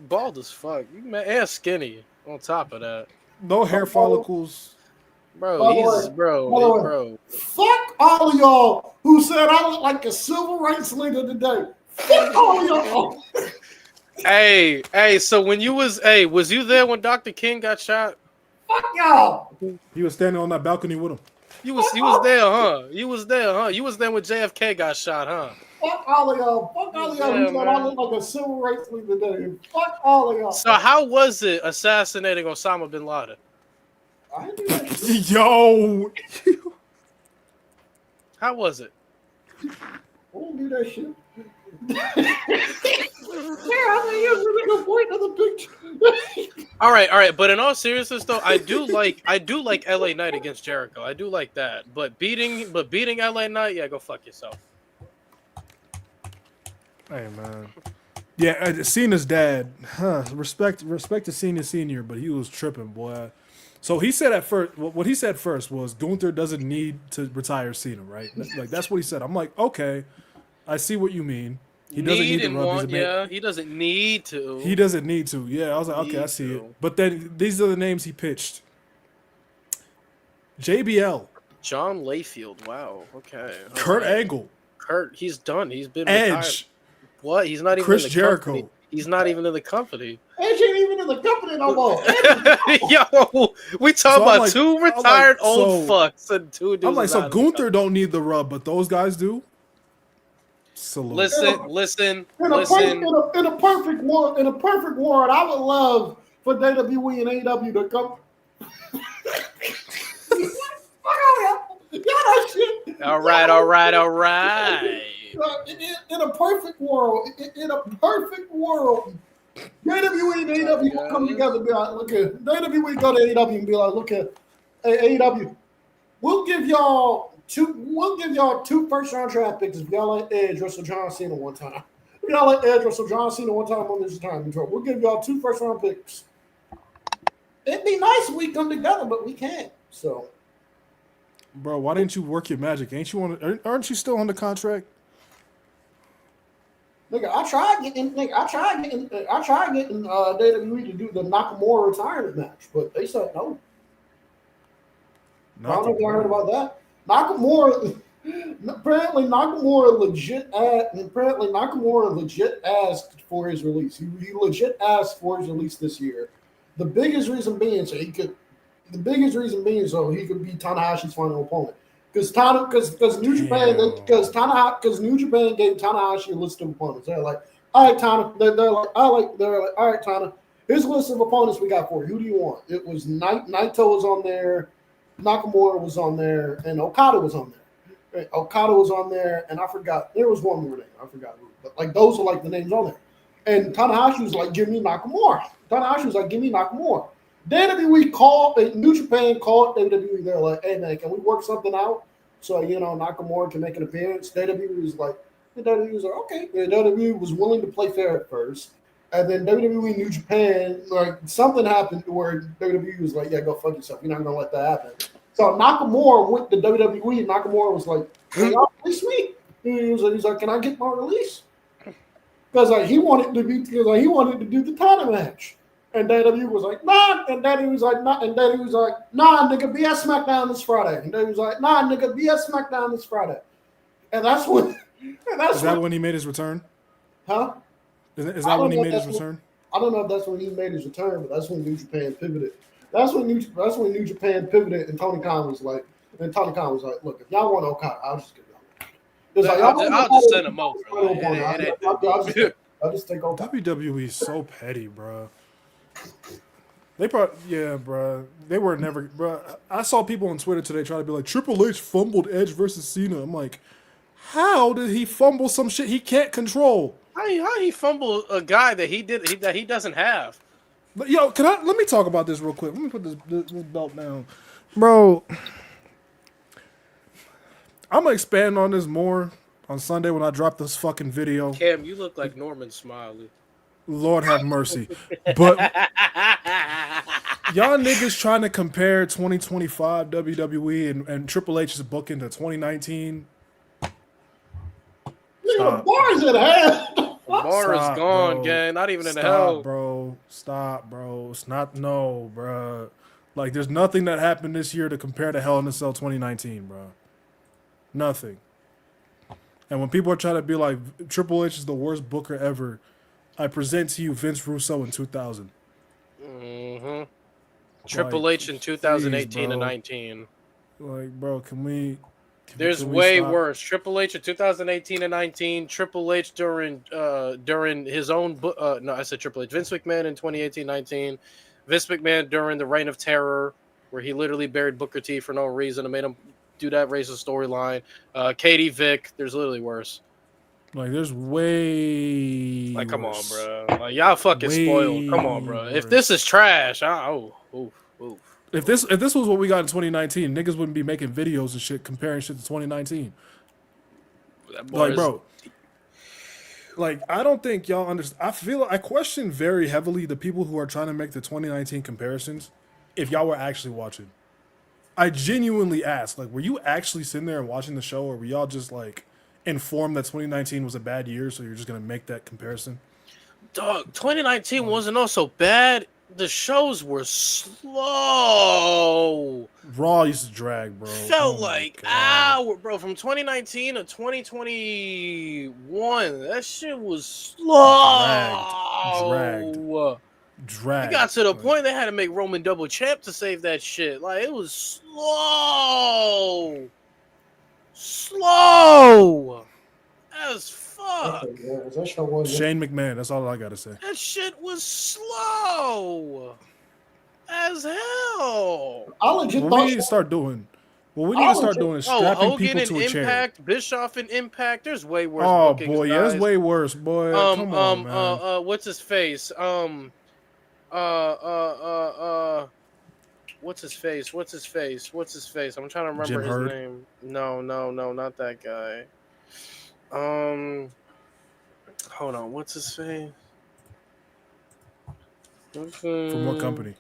bald as fuck. You mad and skinny on top of that. No hair follicles. Bro, Fuck all of y'all who said I look like a civil rights leader today. Fuck all y'all. Hey, so when you was you there when Dr. King got shot? Fuck y'all. He was standing on that balcony with him. You was there, huh? You was there when JFK got shot, huh? Fuck all of y'all. Fuck all of y'all who said I look like a civil rights leader today. Fuck all of y'all. So how was it assassinating Osama bin Laden? I ain't do that. Yo. How was it? Won't do that shit. All right. But in all seriousness, though, I do like LA Knight against Jericho. I do like that. But beating LA Knight, yeah, go fuck yourself. Hey man. Yeah, Cena's dad. Respect to Cena Senior, but he was tripping, boy. So he said at first, what he said first was Gunther doesn't need to retire Cena, right? Like that's what he said. I'm like, okay, I see what you mean. He doesn't need to rub. He doesn't need to. He doesn't need to. Yeah, I was like, okay, I see it. But then these are the names he pitched. JBL. John Layfield. Wow. Okay. Kurt Angle. Kurt, he's done. He's been Edge. retired. What? He's not even Chris in the Jericho. company. He's not even in the company. Edge ain't even in the company no more. Yo, we talking about like, two retired old fucks and two dudes. I'm like, so Gunther don't need the rub, but those guys do. Salute. Listen. In a perfect world, I would love for WWE and AEW to come. All right. In a perfect world, WWE and AEW will come together and be like, look at WWE go to AEW and be like, look at AEW. We'll give y'all two first round draft picks if y'all let Edge wrestle John Cena one time. If y'all let Edge wrestle John Cena one time on this time control, we'll give y'all two first round picks. It'd be nice if we come together, but we can't. So, bro, why didn't you work your magic? Aren't you still on the contract? Nigga, I tried getting WWE to do the Nakamura retirement match, but they said no. I don't know if you heard about that. Apparently Nakamura legit asked for his release. He legit asked for his release this year. The biggest reason being so he could beat Tanahashi's final opponent. Because New Japan gave Tanahashi a list of opponents. They're like, all right, Tana. They're like, all right, Tana. Here's a list of opponents we got for you. Who do you want? It was Naito was on there, Nakamura was on there, and Okada was on there. Okada was on there, and I forgot there was one more name. I forgot who, but like those are like the names on there. And Tanahashi was like, give me Nakamura. New Japan called WWE. They're like, hey man, can we work something out so Nakamura can make an appearance? WWE was like, okay. And WWE was willing to play fair at first, and then WWE New Japan, like something happened where WWE was like, yeah, go fuck yourself. You're not gonna let that happen. So Nakamura went to WWE. Nakamura was like, hey, y'all release me. He's like, can I get my release? Because he wanted to do the title match. And WWE was like, nah. And Daddy was like, nah. And Daddy was like, nah, nigga, be at SmackDown this Friday. And Daddy was like, nah, nigga, be at SmackDown this Friday. And that's when. Is that when he made his return? Huh? Is that when he made his return? I don't know if that's when he made his return, but that's when New Japan pivoted. That's when New Japan pivoted, and Tony Khan was like, look, if y'all want Okada, I'll just give y'all. I'll just send him over. I'll just take Okada. WWE is so petty, bro. They probably, bro. They were never, bro. I saw people on Twitter today trying to be like, Triple H fumbled Edge versus Cena. I'm like, how did he fumble some shit he can't control? How he fumble a guy that he doesn't have? But yo, let me talk about this real quick. Let me put this belt down, bro. I'm gonna expand on this more on Sunday when I drop this fucking video. Cam, you look like Norman Smiley. Lord have mercy. But y'all niggas trying to compare 2025 WWE and Triple H's booking to 2019. Nigga, Bar's in hell. Bar is gone, gang. Not even in the hell. Bro. Stop, bro. It's not, no, bro. Like, there's nothing that happened this year to compare to Hell in a Cell 2019, bro. Nothing. And when people are trying to be like, Triple H is the worst booker ever, I present to you Vince Russo in 2000. Mm-hmm. Triple H in 2018 and 19. Like, bro, can we There's way worse. Triple H in 2018 and 19. Triple H during his own no, I said Triple H. Vince McMahon in 2018-19. Vince McMahon during the Reign of Terror, where he literally buried Booker T for no reason and made him do that racist storyline. Katie Vick. There's literally worse. Like, there's way Like, come on, worse. bro. Like, y'all fucking spoiled. Come on, bro. If this is trash, oof. If this was what we got in 2019, niggas wouldn't be making videos and shit comparing shit to 2019. That boy Like, is- bro, like I don't think y'all understand. I question very heavily the people who are trying to make the 2019 comparisons. If y'all were actually watching, I genuinely ask, like, were you actually sitting there and watching the show, or were y'all just like informed that 2019 was a bad year, so you're just gonna make that comparison? Dog, 2019 wasn't also bad. The shows were slow. Raw used to drag, bro. Felt Oh my like God. hour, bro. From 2019 to 2021, that shit was slow. Dragged. It got to the point they had to make Roman double champ to save that shit. Like, it was slow as fuck. Yeah, that show was Shane McMahon. That's all I gotta say. That shit was slow as hell. I legit What thought we need to start doing. What we need to start doing is strapping Hogan people and to a chair. Impact, Bischoff and Impact. There's way worse. Oh bookings, boy, yeah, guys. that's way worse, boy. Come on, man. What's his face? What's his face? I'm trying to remember Jim his Herd? name. No, not that guy. Hold on. What's his face? From what company?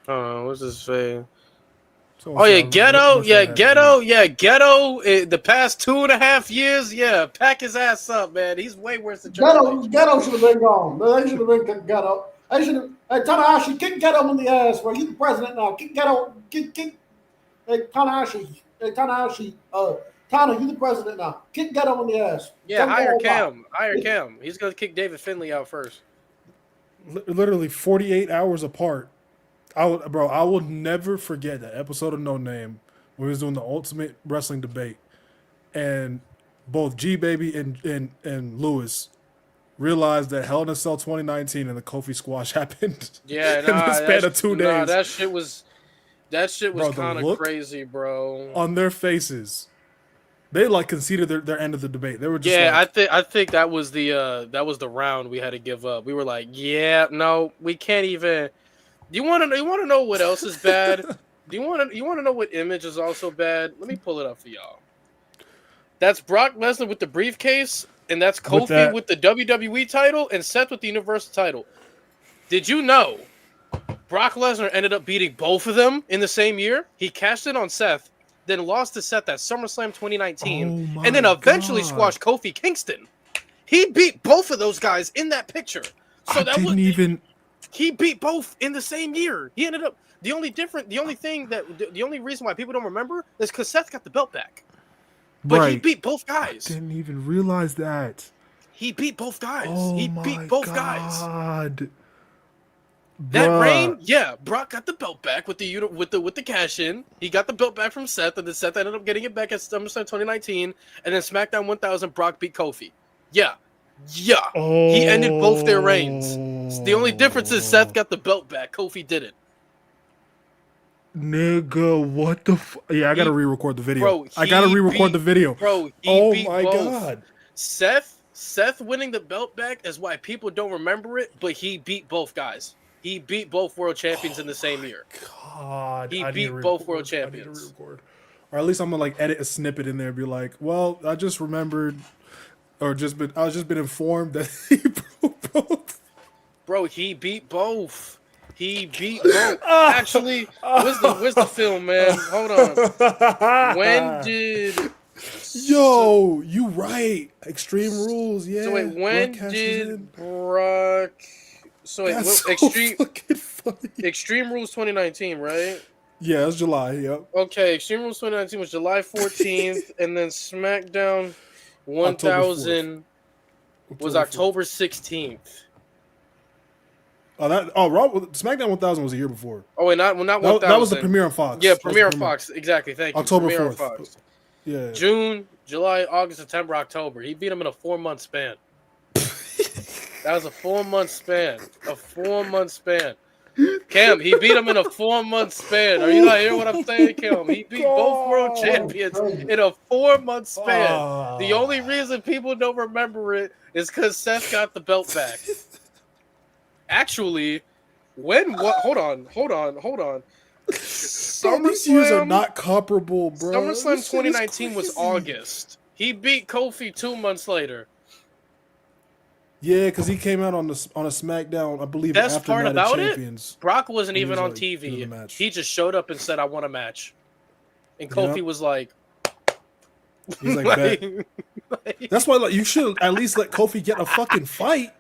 What's his face? Someone Oh yeah, said, Ghetto. what's Yeah, that Ghetto. Yeah, Ghetto. The past 2.5 years, yeah, pack his ass up, man. He's way worse than Triple H. Ghetto should have been gone. They should have been Ghetto. They should have. Hey, Tanahashi, kick Ghetto in the ass, bro. He's the president now. Kick Ghetto. Kick. Hey, Tanahashi. Tana, you the president now. Kick Ghetto in the ass. Yeah, hire Cam. He's gonna kick David Finlay out first. Literally 48 hours apart. I will never forget that episode of No Name where he was doing the Ultimate Wrestling Debate, and both G Baby and Lewis realized that Hell in a Cell 2019 and the Kofi Squash happened. Yeah, in the span of 2 days. That shit was Bro, kind of crazy, bro. On their faces, they like conceded their end of the debate. They were just I think that was the round we had to give up. We were like, yeah, no, we can't even. You want to know what else is bad? You want to know what image is also bad? Let me pull it up for y'all. That's Brock Lesnar with the briefcase, and that's Kofi with the WWE title, and Seth with the Universal title. Did you know Brock Lesnar ended up beating both of them in the same year? He cashed in on Seth, then lost to Seth at SummerSlam 2019, and then eventually squashed Kofi Kingston. He beat both of those guys in that picture. So he beat both in the same year. He ended up the only reason why people don't remember is because Seth got the belt back. But he beat both guys. I didn't even realize that. He beat both guys. Oh He beat both guys. God. That reign, yeah, Brock got the belt back with the cash in. He got the belt back from Seth, and then Seth ended up getting it back at SummerSlam 2019. And then SmackDown 1000, Brock beat Kofi. Yeah. He ended both their reigns. The only difference is Seth got the belt back. Kofi didn't. Nigga, what the Yeah, I gotta re-record the video. Bro, I gotta re-record the video. Bro, oh beat my both. God. Seth winning the belt back is why people don't remember it, but he beat both guys. He beat both world champions in the same year. God, he beat both world champions. Or at least I'm gonna like edit a snippet in there and be like, well, I just remembered, I was just been informed that he broke both. Bro, he beat both. He beat both. Actually, where's the film, man? Hold on. When did? Yo, you right. Extreme Rules, yeah. So wait, when did Brock? So wait, Extreme Rules 2019, right? Yeah, it's July. Yep. Okay, Extreme Rules 2019 was July 14th, and then SmackDown 1000 was October 16th. SmackDown 1000 was a year before. Oh wait, not 1000. That was the premiere on Fox. Yeah, premiere on Fox. Exactly. Thank you. October premiere 4th. On Fox. Yeah. June, July, August, September, October. He beat him in a 4-month span. That was a 4-month span. Cam, he beat him in a 4-month span. Are you not hearing what I'm saying, Cam? He beat both world champions in a 4-month span. The only reason people don't remember it is because Seth got the belt back. Actually, hold on. These years are not comparable, bro. SummerSlam 2019 was August. He beat Kofi 2 months later. Yeah, because he came out on a SmackDown, I believe. Best after part Night about of Champions. it, Brock wasn't even on like, TV. He just showed up and said, "I want a match," and Kofi was like, "He's like, bet." That's why you should at least let Kofi get a fucking fight.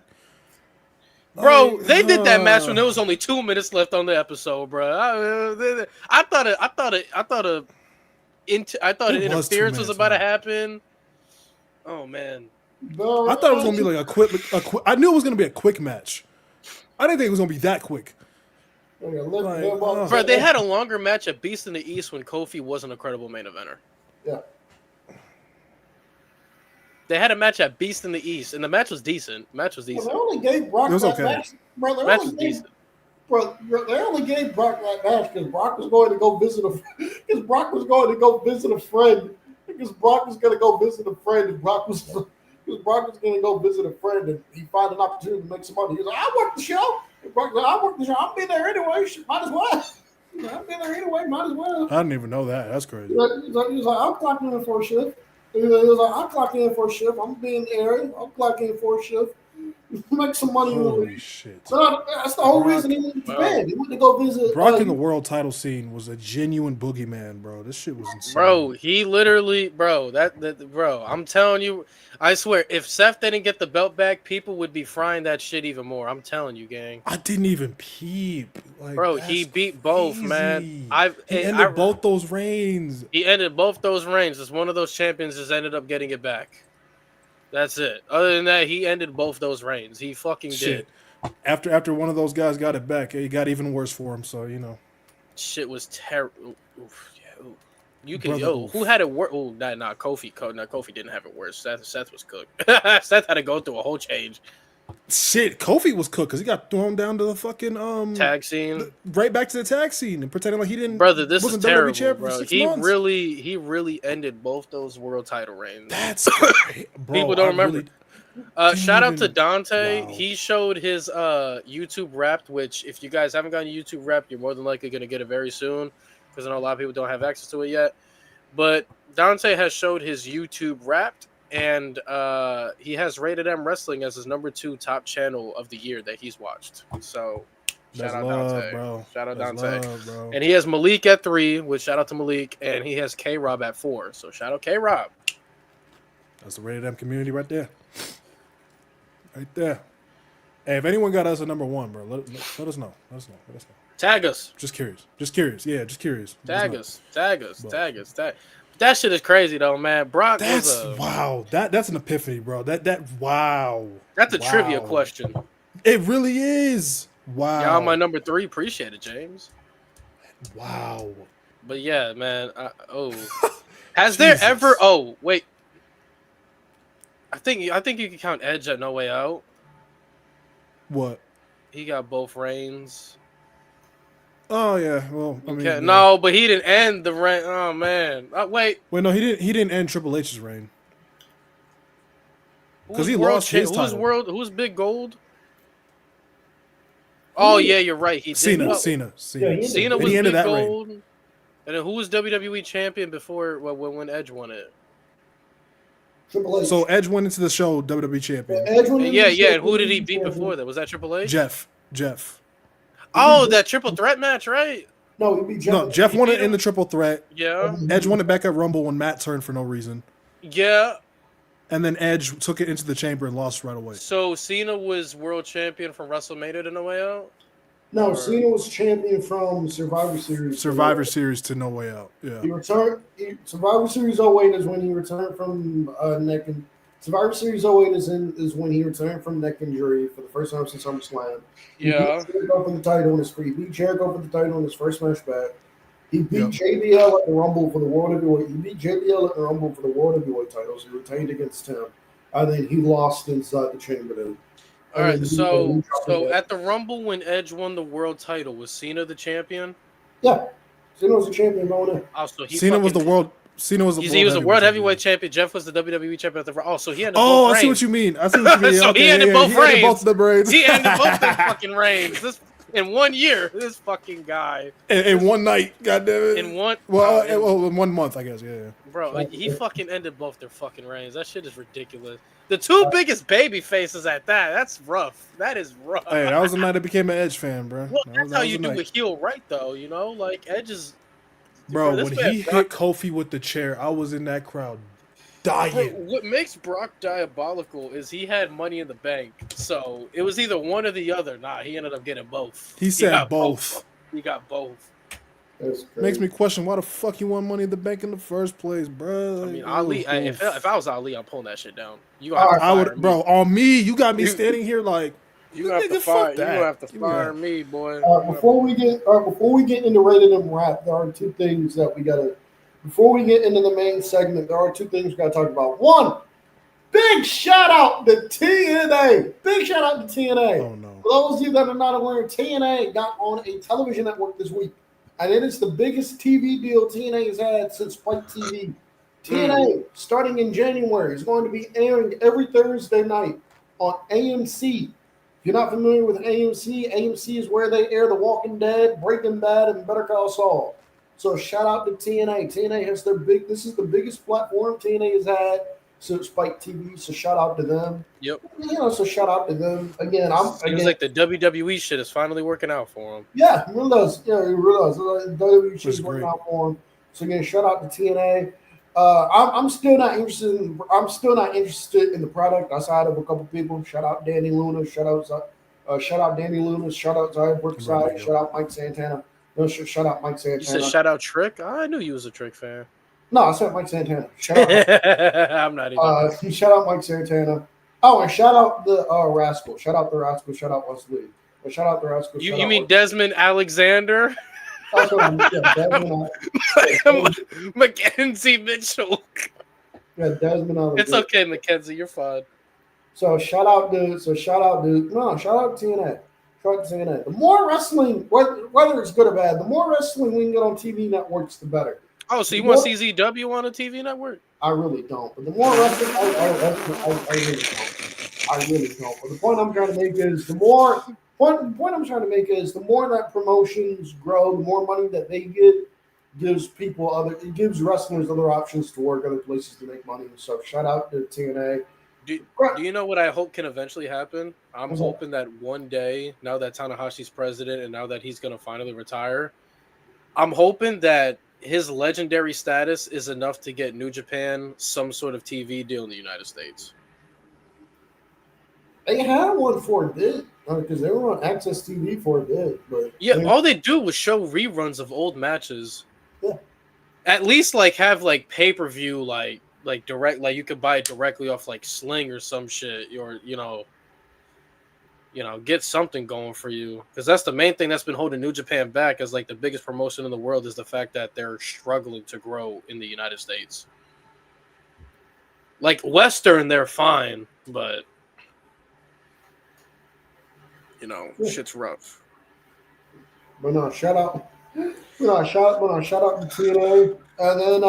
Bro, they did that match when there was only 2 minutes left on the episode, bro. I thought interference was about to happen. Oh man. Bro, I thought it was gonna be like a quick. I knew it was gonna be a quick match. I didn't think it was gonna be that quick. Bro, they had a longer match at Beast in the East when Kofi wasn't a credible main eventer. Yeah. They had a match at Beast in the East, and the match was decent. Well, they only gave Brock that match. Bro, they only gave Brock that match because Brock was going to go visit a friend. Because Brock was going to go visit a friend, and Brock was going to go visit a friend, and he found an opportunity to make some money. He was like, I work the show. And Brock was like, I work the show. I'll be there anyway. Might as well. I'll be there anyway. Might as well. I didn't even know that. That's crazy. He was like, I'm clocking in for a shift. He was like, I'm clocking in for a shift. I'm being airy. I'm clocking in for a shift. Make some money. Holy shit. So that's the whole reason he went to Japan. He went to go visit. Brock in the world title scene was a genuine boogeyman, bro. This shit was insane. Bro, he literally, bro, I'm telling you, I swear, if Seth didn't get the belt back, people would be frying that shit even more. I'm telling you, gang. I didn't even peep. Like, bro, he beat both, man. He ended both those reigns. He ended both those reigns. As one of those champions just ended up getting it back. That's it. Other than that, he ended both those reigns. He fucking did. After one of those guys got it back, it got even worse for him. So, you know. Shit was terrible. You can who had it worse? Oh, nah, Kofi. Kofi didn't have it worse. Seth was cooked. Seth had to go through a whole change. Shit, Kofi was cooked because he got thrown down to the fucking tag scene, right back to the tag scene, and pretending like he didn't. Brother, this is terrible, bro. He months. really ended both those world title reigns. That's bro, people don't remember. Shout out to Dante. Wow. He showed his YouTube Wrapped, which if you guys haven't gotten YouTube Wrapped, you're more than likely gonna get it very soon because I know a lot of people don't have access to it yet. But Dante has showed his YouTube Wrapped. And he has Rated M Wrestling as his number 2 top channel of the year that he's watched. So shout out Dante. Bro. Shout out Dante. Bro. And he has Malik at 3, which shout out to Malik. And he has K-Rob at 4. So shout out K-Rob. That's the Rated M community right there. Right there. Hey, if anyone got us a number 1, bro, let us know. Tag us. Just curious. Yeah, just curious. Tag us. That shit is crazy though, man. Brock. Wow. That's an epiphany, bro. Wow. That's a trivia question. It really is. Wow. Y'all my number 3. Appreciate it, James. Wow. But yeah, man. Has there ever? Oh wait. I think you can count Edge at No Way Out. What? He got both reigns. Oh yeah, well, I mean, no, but he didn't end the reign. Oh man, wait, no, he didn't. He didn't end Triple H's reign because he lost his title. Who's Big Gold? Oh yeah, you're right. He did. Cena was Big Gold. And then who was WWE champion before when Edge won it? Triple H. So Edge went into the show WWE champion. And who did he beat before that? Was that Triple H? Jeff. Oh, that triple threat match, right? No, he beat Jeff. No, Jeff won it in the triple threat. Yeah. Edge won it back at Rumble when Matt turned for no reason. Yeah. And then Edge took it into the chamber and lost right away. So Cena was world champion from WrestleMania to No Way Out? No, Cena was champion from Survivor Series. Series to No Way Out. Yeah. He returned. Survivor Series 08 is when he returned from neck and. Survivor Series 08 is when he returned from neck injury for the first time since SummerSlam. Yeah. He beat Jericho for the title in his first match back. He beat JBL at the Rumble for the World Heavyweight. He beat JBL at the Rumble for the World Heavyweight titles. He retained against him. And then he lost inside the chamber then. All right, so at the Rumble when Edge won the world title, was Cena the champion? Yeah, Cena was the champion going in. Oh, so Cena was the world world heavyweight champion. Jeff was the WWE champion at the. Oh, so he ended both Oh, reigns. I see what you mean. So he ended both He reigns. ended both the reigns. He ended both them fucking reigns. This in 1 year. This fucking guy. In one night, goddamn it. In one. In 1 month, I guess. Yeah. Bro, like, he fucking ended both their fucking reigns. That shit is ridiculous. The two biggest baby faces at that. That's rough. That is rough. Hey, that was the night I became an Edge fan, bro. Well, that's how you do a heel right, though. You know, like Edge is. Bro, when he hit Kofi with the chair, I was in that crowd dying. Bro, what makes Brock diabolical is he had Money in the Bank, so it was either one or the other. Nah, he ended up getting both. He said both. He got both. Makes me question why the fuck you want Money in the Bank in the first place, bro. I mean, Ali. If I was Ali, I'm pulling that shit down. I would, bro. On me, you got me standing here like. You have to fire. You have to fire me, boy. Before we get into rated and wrap, there are two things that we gotta. Before we get into the main segment, there are two things we gotta talk about. One, big shout out to TNA. Big shout out to TNA. Oh no! For those of you that are not aware, TNA got on a television network this week, and it is the biggest TV deal TNA has had since Spike TV. TNA, starting in January, is going to be airing every Thursday night on AMC. If you're not familiar with AMC, AMC is where they air The Walking Dead, Breaking Bad, and Better Call Saul. So shout out to TNA. TNA has this is the biggest platform TNA has had since Spike TV. So shout out to them. Yep. So shout out to them. Again, Seems like the WWE shit is finally working out for them. Yeah, it really does. Yeah, it really does. WWE shit is working out for them. So again, shout out to TNA. I'm still not interested in the product outside of a couple people. Shout out Danny Luna. Shout out Danny Luna. Shout out Zaya Brookside. Shout out Mike Santana. No, shout out Mike Santana. You said shout out Trick? I knew you was a Trick fan. No, I said Mike Santana. Shout out. I'm not even. Shout out Mike Santana. Oh, and shout out the Rascal. Shout out the Rascal. Shout out Wesley. Shout out the Rascal. You mean Desmond Alexander? That's what I'm Mackenzie Mitchell. Yeah, Desmond Alexander. It's okay, Mackenzie. You're fine. So shout out to TNA. Shout out to TNA. The more wrestling, whether it's good or bad, the more wrestling we can get on TV networks, the better. Oh, so you want CZW on a TV network? I really don't. But the more wrestling, I really don't. But the point I'm trying to make is the more that promotions grow, the more money that they get gives wrestlers other options to work other places to make money. So shout out to TNA. Do you know what I hope can eventually happen? I'm hoping that one day, now that Tanahashi's president and now that he's going to finally retire, I'm hoping that his legendary status is enough to get New Japan some sort of TV deal in the United States. They had one for a bit because they were on Access TV for a bit. But yeah, all they do was show reruns of old matches. Yeah. At least have pay-per-view direct, you could buy it directly off Sling or some shit, or get something going for you, because that's the main thing that's been holding New Japan back as the biggest promotion in the world is the fact that they're struggling to grow in the United States. Western, they're fine, but shit's rough. But no, shout out to TNA, and then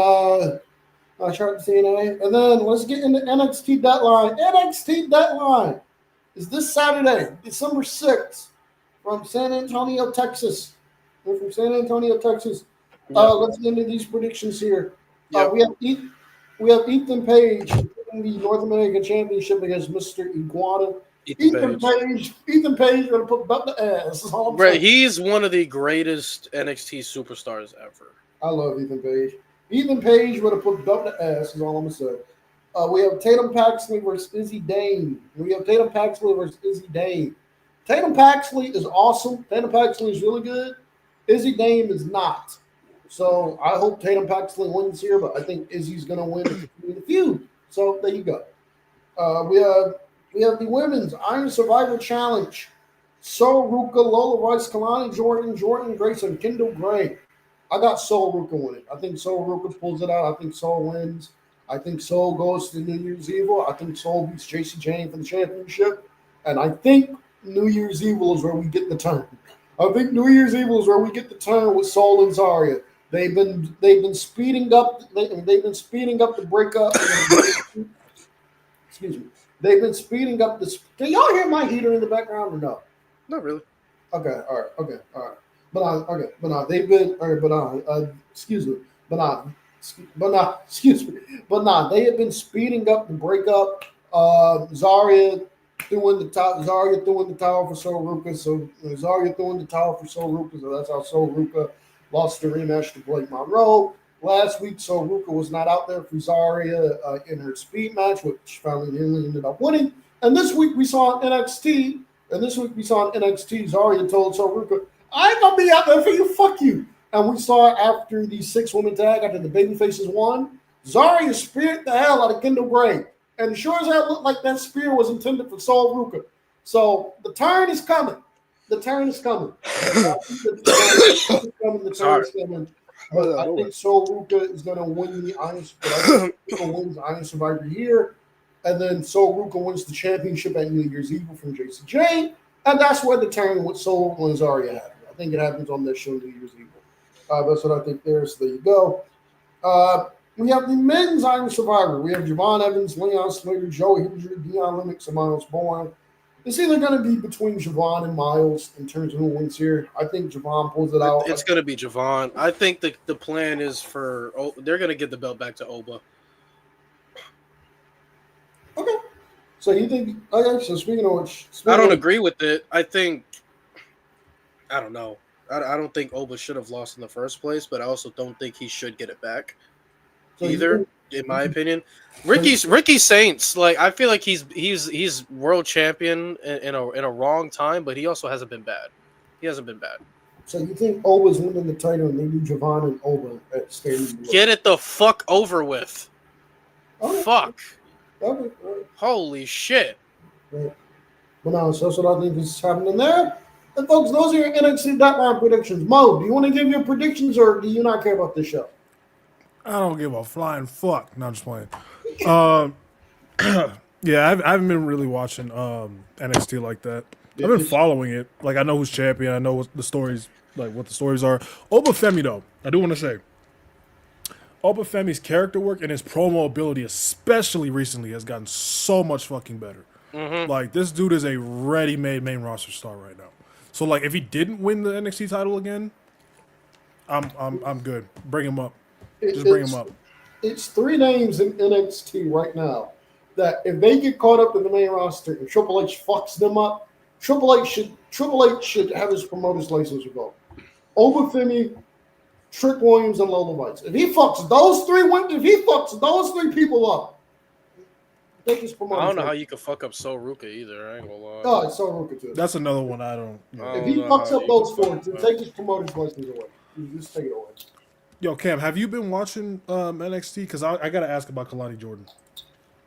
shout out to TNA, and then let's get into NXT Deadline. NXT Deadline is this Saturday, December 6th, from San Antonio, Texas. We're from San Antonio, Texas. Let's get into these predictions here. Yep. We have Ethan Page winning the North American Championship against Mr. Iguana. Ethan Page going to put belt to ass. Right, he's one of the greatest NXT superstars ever. I love Ethan Page. Ethan Page would have put belt to ass is all I'm going to say. We have Tatum Paxley versus Izzy Dane. Tatum Paxley is awesome. Tatum Paxley is really good. Izzy Dane is not. So I hope Tatum Paxley wins here, but I think Izzy's going to win in the feud. So there you go. We have the Women's Iron Survivor Challenge. Sol Ruka, Lola Rice, Kalani Jordan Grayson, Kendall Gray. I got Sol Ruka winning. I think Sol Ruka pulls it out. I think Sol wins. I think Sol goes to New Year's Evil. I think Sol beats JC Jane for the championship. And I think New Year's Evil is where we get the turn. I think New Year's Evil is where we get the turn with Soul and Zarya. They've been speeding up. They've been speeding up the breakup. Excuse me. They've been speeding up this. Can y'all hear my heater in the background or no? Not really. Okay, all right, okay, all right. They've been, excuse me, they have been speeding up the breakup. Zarya throwing the towel for Sol Ruka, so Zarya throwing the towel for Sol Ruka, so that's how Sol Ruka lost the rematch to Blake Monroe. Last week, Sol Ruka was not out there for Zarya in her speed match, which finally ended up winning. And this week we saw NXT. Zarya told Sol Ruka, I ain't gonna be out there for you, fuck you. And we saw after the 6-woman tag, after the babyfaces won, Zarya speared the hell out of Kendall Gray. And sure as hell looked like that spear was intended for Sol Ruka. So the turn is coming. The turn is coming. The turn is coming. But I think Sol Ruka is gonna win the Iron Survivor here. And then Sol Ruka wins the championship at New Year's Eve from JCJ. And that's where the turn with Sol and Zarya happens. I think it happens on this show, New Year's Eve. That's what I think there. So there you go. We have the men's Iron Survivor. We have Javon Evans, Leon Slater, Joey Hendry, Deion Lennox, and Miles Bourne. It's either going to be between Javon and Miles in terms of who wins here. I think Javon pulls it out. It's going to be Javon. I think the plan is for they're going to get the belt back to Oba. Okay. So you think? Okay. So speaking of which, I don't agree with it. I think I don't know. I don't think Oba should have lost in the first place, but I also don't think he should get it back either. In my opinion, Ricky Saints, like I feel like he's world champion in a wrong time, but he also hasn't been bad. He hasn't been bad. So you think Oba's winning the title and they do Javon and Oba at Stadium? Get it the fuck over with. Okay. Fuck. Okay. Right. Holy shit. Right. Well, now, so that's what I think is happening there. And folks, those are your NXT.com predictions. Mo, do you want to give your predictions or do you not care about this show? I don't give a flying fuck. No, I'm just playing. Yeah, I haven't been really watching NXT like that. I've been following it. Like, I know who's champion. I know what the stories are. Oba Femi, though, I do want to say, Oba Femi's character work and his promo ability, especially recently, has gotten so much fucking better. Mm-hmm. Like, this dude is a ready-made main roster star right now. So, like, if he didn't win the NXT title again, I'm good. Bring him up. Just bring him up. It's 3 names in NXT right now that if they get caught up in the main roster and Triple H fucks them up, Triple H should have his promoter's license revoked. Oba Femi, Trick Williams, and Lola Vice. If he fucks those 3 people up, they just promote. I don't know how you could fuck up Sol Ruka either. I ain't gonna lie. Oh, it's Sol Ruka too. That's another one I don't. If he fucks up those 4, take his promoter's license away. You just take it away. Yo, Cam, have you been watching NXT? Because I got to ask about Kalani Jordan.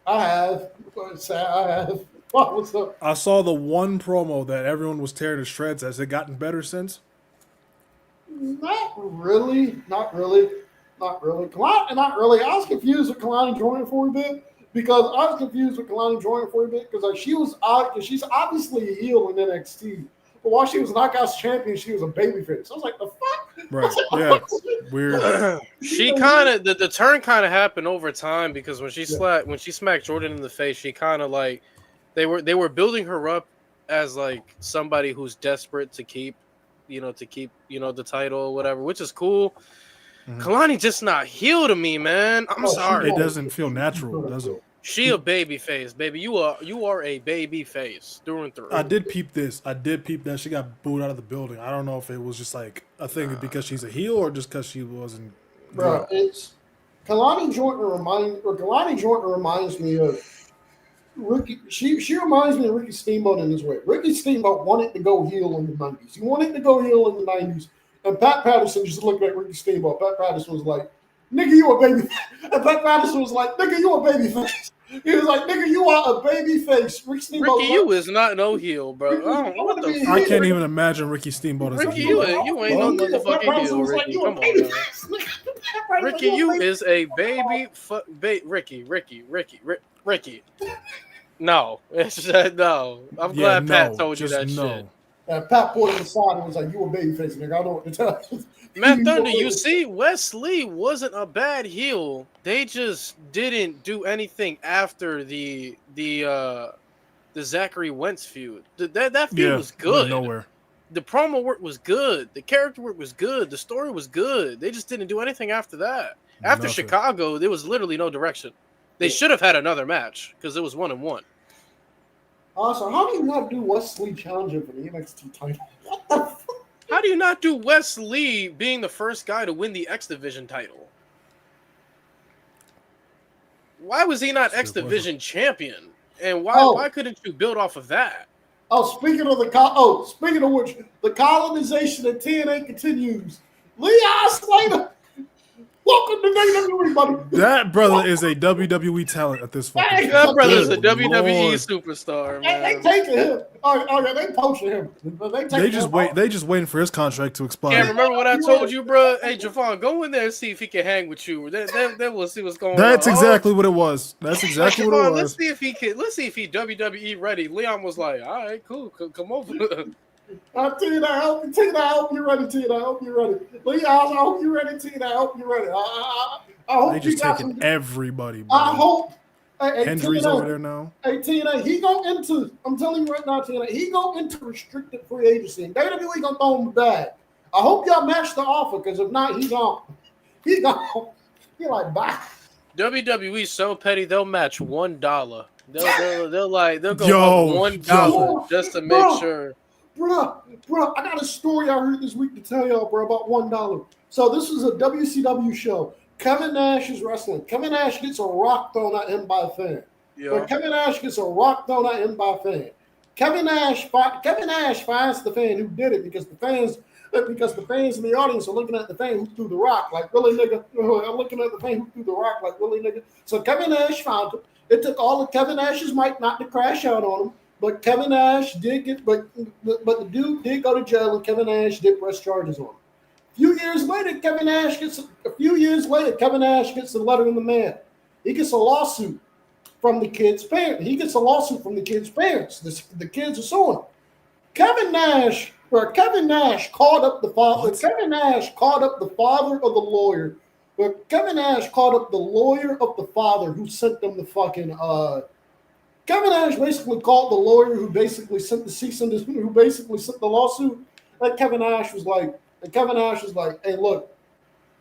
I have. What's up? I saw the one promo that everyone was tearing to shreds. Has it gotten better since? Not really. Kalani, not really. I was confused with Kalani Jordan for a bit because she's obviously a heel in NXT. But while she was Knockouts champion, she was a babyface. I was like, the fuck? Right. Yeah. Weird. She kind of the turn kind of happened over time because when she smacked Jordan in the face, she kind of like they were building her up as like somebody who's desperate to keep the title or whatever, which is cool. Mm-hmm. Kalani just not heel to me, man. I'm sorry. It doesn't feel natural, does it? She a baby face, baby. You are a baby face through and through. I did peep that she got booed out of the building. I don't know if it was just like a thing because she's a heel or just because she wasn't. Bro, it's Kalani Jordan reminds me of Ricky. She reminds me of Ricky Steamboat in this way. Ricky Steamboat wanted to go heel in the 90s. He wanted to go heel in the 90s, and Pat Patterson just looked at Ricky Steamboat. Pat Patterson was like, "Nigga, you a baby," and Pat Patterson was like, "Nigga, you a baby face." He was like, "Nigga, you are a baby face." Ricky, you is not no heel, bro. I can't even imagine Ricky Steamboat as a heel. You ain't no motherfucking heel, Ricky. Come on, man. Ricky, you is a baby. Ricky. No, it's just, no. I'm glad Pat told you that shit. And Pat pulled him aside and was like, "You a babyface, nigga. I know what to tell you." Matt Thunder, you see, Wes Lee wasn't a bad heel. They just didn't do anything after the Zachary Wentz feud. That feud was good. Nowhere. The promo work was good. The character work was good. The story was good. They just didn't do anything after that. After Chicago, there was literally no direction. They should have had another match because it was 1-1. Also, how do you not do Wes Lee challenging for the NXT title? What the fuck? How do you not do Wes Lee being the first guy to win the X Division title? Why was he not X Division champion? And why couldn't you build off of that? Oh, speaking of which, the colonization of TNA continues. Leon Slater, welcome to WWE, buddy. That brother is a WWE talent at this fucking time. That brother's a WWE superstar, man. They taking him. Oh yeah, they poaching him. They just waiting for his contract to expire. Can't remember what I told you, bro. Hey, Javon, go in there and see if he can hang with you. Then we'll see what's going on. That's exactly what it was. That's exactly what it was. Let's see if he can. Let's see if he WWE ready. Leon was like, all right, cool, come over. I'll tell you that. I hope you're ready, Tina. I hope you're ready. Leon, I hope you're ready, Tina. I hope you're ready. I hope they just taking everybody, bro. I hope. Henry's over there now. Hey, Tina, he go into. I'm telling you right now, Tina, he go into restricted free agency. And WWE gonna throw him back. I hope y'all match the offer, because if not, he's gone. He gone. He like bye. WWE so petty, they'll match $1. They'll go up $1 just to make sure. Bro, I got a story I heard this week to tell y'all, bro, about $1. So this is a WCW show. Kevin Nash is wrestling. Kevin Nash gets a rock thrown at him by a fan. Yeah. But Kevin Nash gets a rock thrown at him by a fan. Kevin Nash finds the fan who did it because the fans in the audience are looking at the fan who threw the rock like, really, nigga? I'm looking at the fan who threw the rock like, really, nigga? So Kevin Nash found him. It took all of Kevin Nash's might not to crash out on him. But Kevin Nash did get, but the dude did go to jail, and Kevin Nash did press charges on him. A few years later, Kevin Nash gets a letter in the mail. He gets a lawsuit from the kid's parents. The kids are suing him. Kevin Nash called up the father. Kevin Nash called up the father of the lawyer. But Kevin Nash called up the lawyer of the father who sent them the fucking. Kevin Nash basically called the lawyer who basically sent the cease and desist, who basically sent the lawsuit. And Kevin Nash was like, "Hey, look,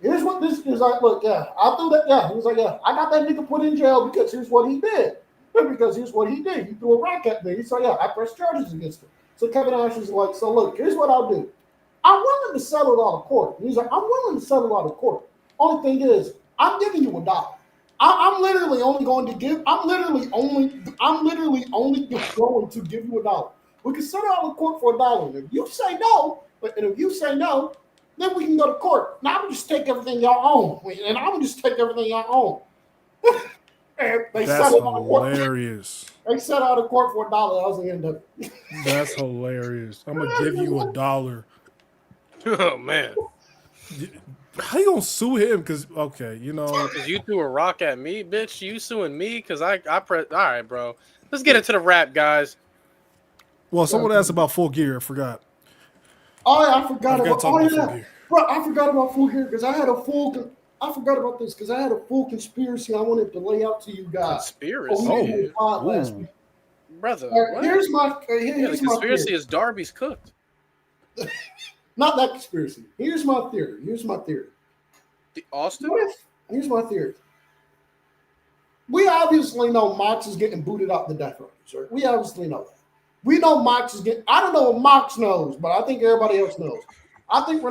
here's what this is like. Look, yeah, I'll do that. Yeah." He was like, "Yeah, I got that nigga put in jail because here's what he did. Because here's what he did. He threw a rock at me. So yeah, I pressed charges against him." So Kevin Nash was like, "So look, here's what I'll do. I'm willing to settle it out of court." And he's like, "I'm willing to settle out of court. Only thing is, I'm giving you $1. I'm literally only going to give you $1. We can settle out of court for $1. If you say no, then we can go to court. Now I'm just take everything y'all own, and I'm just take everything y'all own." And they settled out of court. Hilarious. They settled out of court for $1. That was the end of it. That's hilarious. I'm gonna give you $1. Oh man. How you gonna sue him? Because because you threw a rock at me, bitch. You suing me because I pressed. All right, bro. Let's get into the rap, guys. Well, someone asked about Full Gear. I forgot. Oh yeah, I forgot about Full Gear. Bro, I forgot about Full Gear because I had a full. I forgot about this because I had a full conspiracy I wanted to lay out to you guys. Conspiracy. Last week. Brother. Here's my the conspiracy is Darby's cooked. Not that conspiracy. Here's my theory. The Austin? Here's my theory. We obviously know Mox is getting booted out the Death Row, right? We obviously know that. We know Mox is getting. I don't know what Mox knows, but I think everybody else knows. To be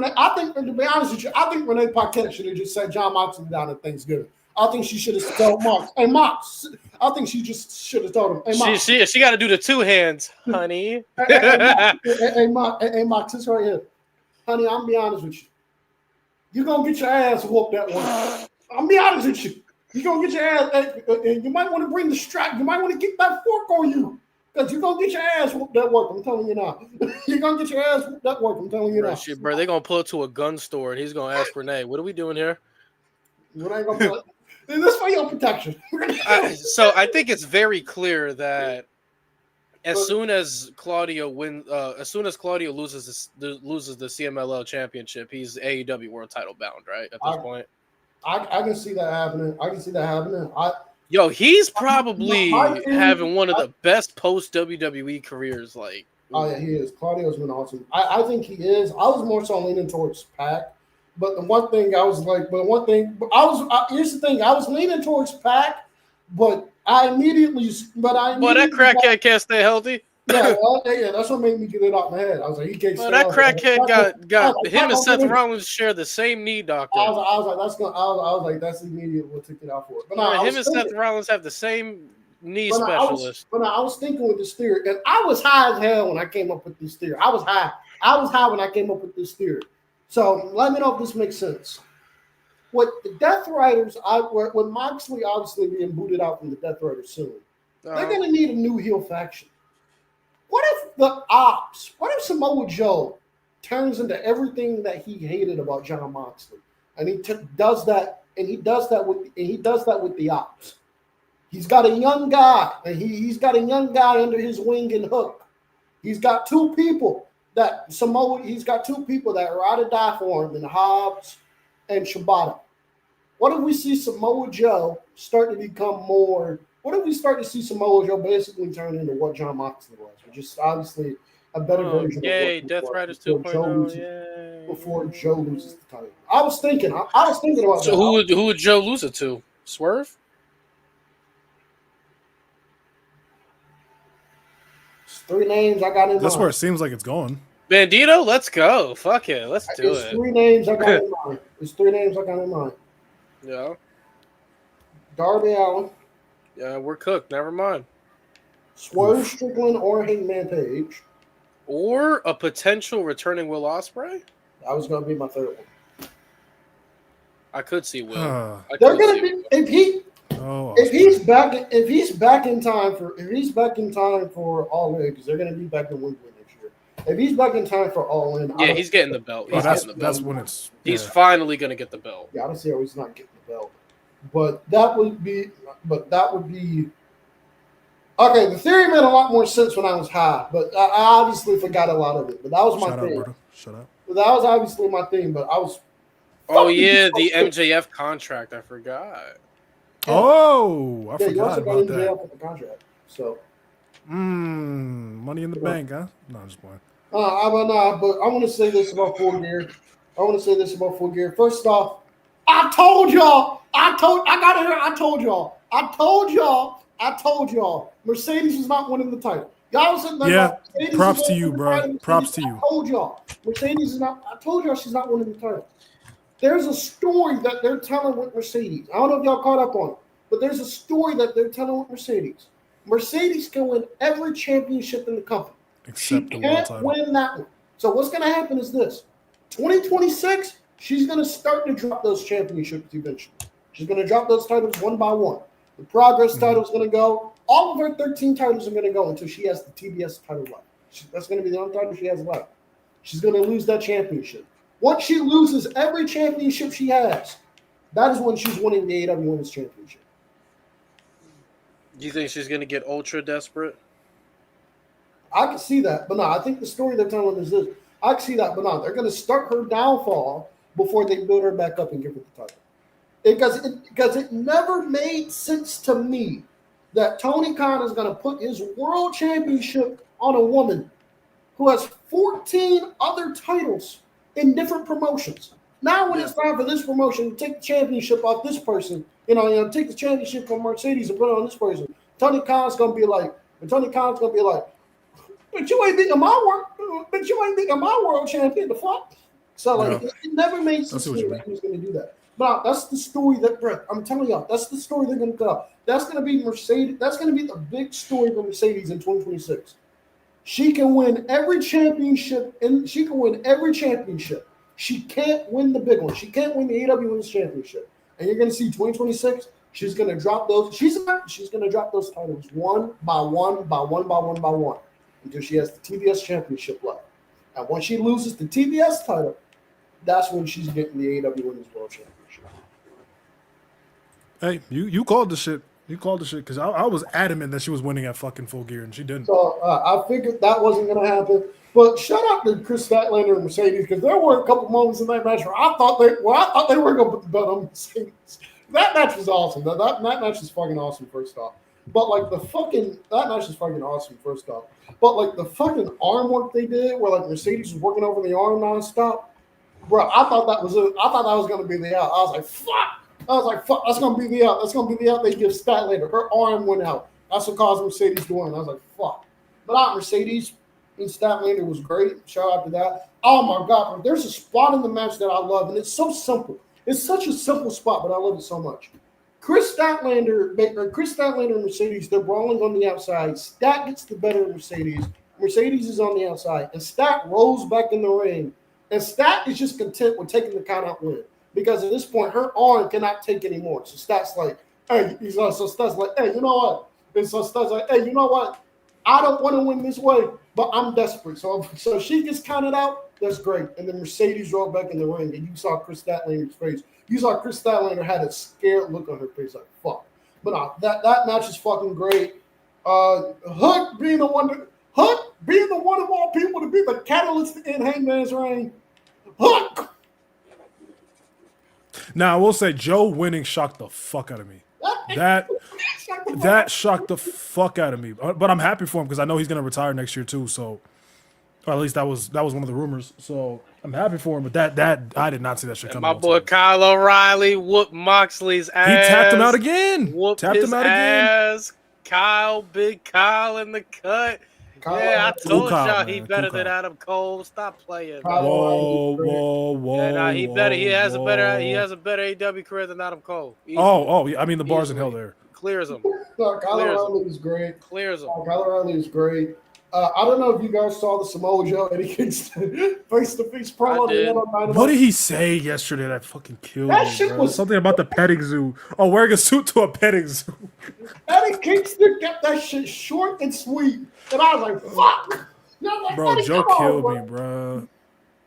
honest with you, I think Renee Paquette should have just said John Mox was down at Thanksgiving. I think she should have told Mox. Hey, Mox. I think she just should have told him. Hey, Mox. She got to do the two hands, honey. Hey, Mox, this right here. Honey, I'm gonna be honest with you. You're gonna get your ass whooped that one. I'm gonna be honest with you. You're gonna get your ass, and you might want to bring the strap. You might want to get that fork on you, because you're gonna get your ass whooped that work. I'm telling you now. You're gonna get your ass whooped that work. I'm telling you now. Shit, bro, they're gonna pull it to a gun store, and he's gonna ask Renee, "What are we doing here?" Renee gonna be like, This for your protection. So I think it's very clear that as soon as Claudio loses the CMLL championship, he's AEW World Title bound, right? At this point, I can see that happening. He's probably having one of the best post WWE careers. Like, oh yeah, he is. Claudio's been awesome. I think he is. I was more so leaning towards Pac, but here's the thing. I was leaning towards Pac, but that crackhead can't stay healthy. Yeah, that's what made me get it out my head. I was like, he can't. That crackhead got him and Seth Rollins share the same knee doctor. I was like, that's immediate. We'll take it out for it. But him and Seth Rollins have the same knee specialist. I was thinking with this theory, and I was high as hell when I came up with this theory. I was high when I came up with this theory. So let me know if this makes sense. With the Death Riders, with Moxley obviously being booted out from the Death Riders soon, they're gonna need a new heel faction. What if Samoa Joe turns into everything that he hated about Jon Moxley, and he does that with the Ops? He's got a young guy, and he's got a young guy under his wing and Hook. He's got two people that ride or die for him in Hobbs and Shibata. What if we see Samoa Joe start to become more? What if we start to see Samoa Joe basically turn into what Jon Moxley was? Just obviously a better version of what Death Riders 2.0. Before Joe loses the title. I was thinking about that. So who would Joe lose it to? Swerve? It's 3 names I got in mind. That's where it seems like it's going. Bandito, let's go. Fuck it. Let's do it. 3 names I got in mind. There's 3 names I got in mind. Yeah. Darby Allin. Yeah, we're cooked. Never mind. Swerve Strickland or Hangman Page. Or a potential returning Will Ospreay? That was going to be my 3rd one. I could see Will. They're going to be if he's back in time for All In, because they're going to be back in Wimbledon next year. If he's back in time for All In, he's getting the belt. That's when it's. He's finally going to get the belt. Yeah, I don't see how he's not getting the belt. But that would be. Okay, the theory made a lot more sense when I was high, but I obviously forgot a lot of it. But that was my thing. Shut up. That was obviously my thing, but I was. Oh yeah, the MJF contract. I forgot. Oh, I forgot you also about got that. MJF with the contract. So. Money in the bank, huh? No, I'm just playing. But I want to say this about Full Gear. First off, I told y'all. Mercedes is not winning the title. Y'all said that. Yeah, props to you, bro. Props to you. I told y'all. Mercedes is not. I told y'all she's not winning the title. There's a story that they're telling with Mercedes. I don't know if y'all caught up on it, but there's a story that they're telling with Mercedes. Mercedes can win every championship in the company. Except she can't win that one. So what's going to happen is this. 2026, she's going to start to drop those championships eventually. She's going to drop those titles one by one. The Progress title is going to go. All of her 13 titles are going to go until she has the TBS title left. That's going to be the only title she has left. She's going to lose that championship. Once she loses every championship she has, that is when she's winning the AEW Women's Championship. Do you think she's going to get ultra desperate? I can see that, but no, I think the story they're telling is this. I can see that, but no, they're going to start her downfall before they build her back up and give her the title. Because it never made sense to me that Tony Khan is going to put his world championship on a woman who has 14 other titles in different promotions. Now when it's time for this promotion to take the championship off this person, take the championship from Mercedes and put it on this person, Tony Khan's going to be like, but you ain't beating my world champion, the fuck? So it never made sense to me that he was going to do that. But that's the story that Brett, I'm telling y'all, that's the story they're going to tell. That's going to be Mercedes. That's going to be the big story for Mercedes in 2026. She can win every championship, and she can win every championship. She can't win the big one. She can't win the AEW Women's Championship. And you're going to see 2026. She's going to drop those. She's going to drop those titles one by one until she has the TBS Championship left. And once she loses the TBS title, that's when she's getting the AEW Women's World Championship. Hey, you called the shit. You called the shit because I was adamant that she was winning at fucking Full Gear and she didn't. So I figured that wasn't going to happen. But shout out to Chris Statlander and Mercedes because there were a couple moments in that match where I thought they were going to put the belt on Mercedes. That match was awesome. That match is fucking awesome. First off, but like that match is fucking awesome. First off, but like the fucking arm work they did, where like Mercedes was working over the arm nonstop, bro. I thought that was it. I thought that was going to be the out. I was like, fuck. That's going to be the out. That's going to be the out. They give Statlander. Her arm went out. That's what caused Mercedes to win. I was like, fuck. But not Mercedes and Statlander was great. Shout out to that. Oh my god, bro. There's a spot in the match that I love, and it's so simple. It's such a simple spot, but I love it so much. Chris Statlander and Mercedes, they're brawling on the outside. Stat gets the better of Mercedes. Mercedes is on the outside, and Stat rolls back in the ring. And Stat is just content with taking the count out win. Because at this point, her arm cannot take anymore. So Stat's like, hey, Stat's like, hey, you know what? And so Stat's like, hey, you know what? I don't want to win this way, but I'm desperate. So she gets counted out. That's great. And then Mercedes rolled back in the ring, and you saw Chris Statlander's face. You saw Chris Statlander had a scared look on her face, like fuck. But that match is fucking great. Hook being the one of all people to be the catalyst in Hangman's reign. Hook. Now I will say Joe winning shocked the fuck out of me. That shocked the fuck out of me. But I'm happy for him because I know he's gonna retire next year too. So, or at least that was one of the rumors. So I'm happy for him. But that I did not see that shit coming. My boy Kyle O'Reilly whooped Moxley's ass. He tapped him out again. Whooped his ass. Kyle, big Kyle in the cut. Yeah, I told y'all he better than Adam Cole. Stop playing. Whoa. Yeah, he better. He has a better AEW career than Adam Cole. Easily. Oh, I mean the bar's in hell there. Clears him. No, Kyle O'Reilly is great. Clears him. Kyle O'Reilly is great. I don't know if you guys saw the Samoa Joe Eddie Kingston face-to-face promo. What did he say yesterday that fucking killed that me, shit bro? was Something about the petting zoo. Oh, wearing a suit to a petting zoo. Eddie Kingston kept that shit short and sweet. And I was like, fuck. Like, bro, Joe killed me, bro.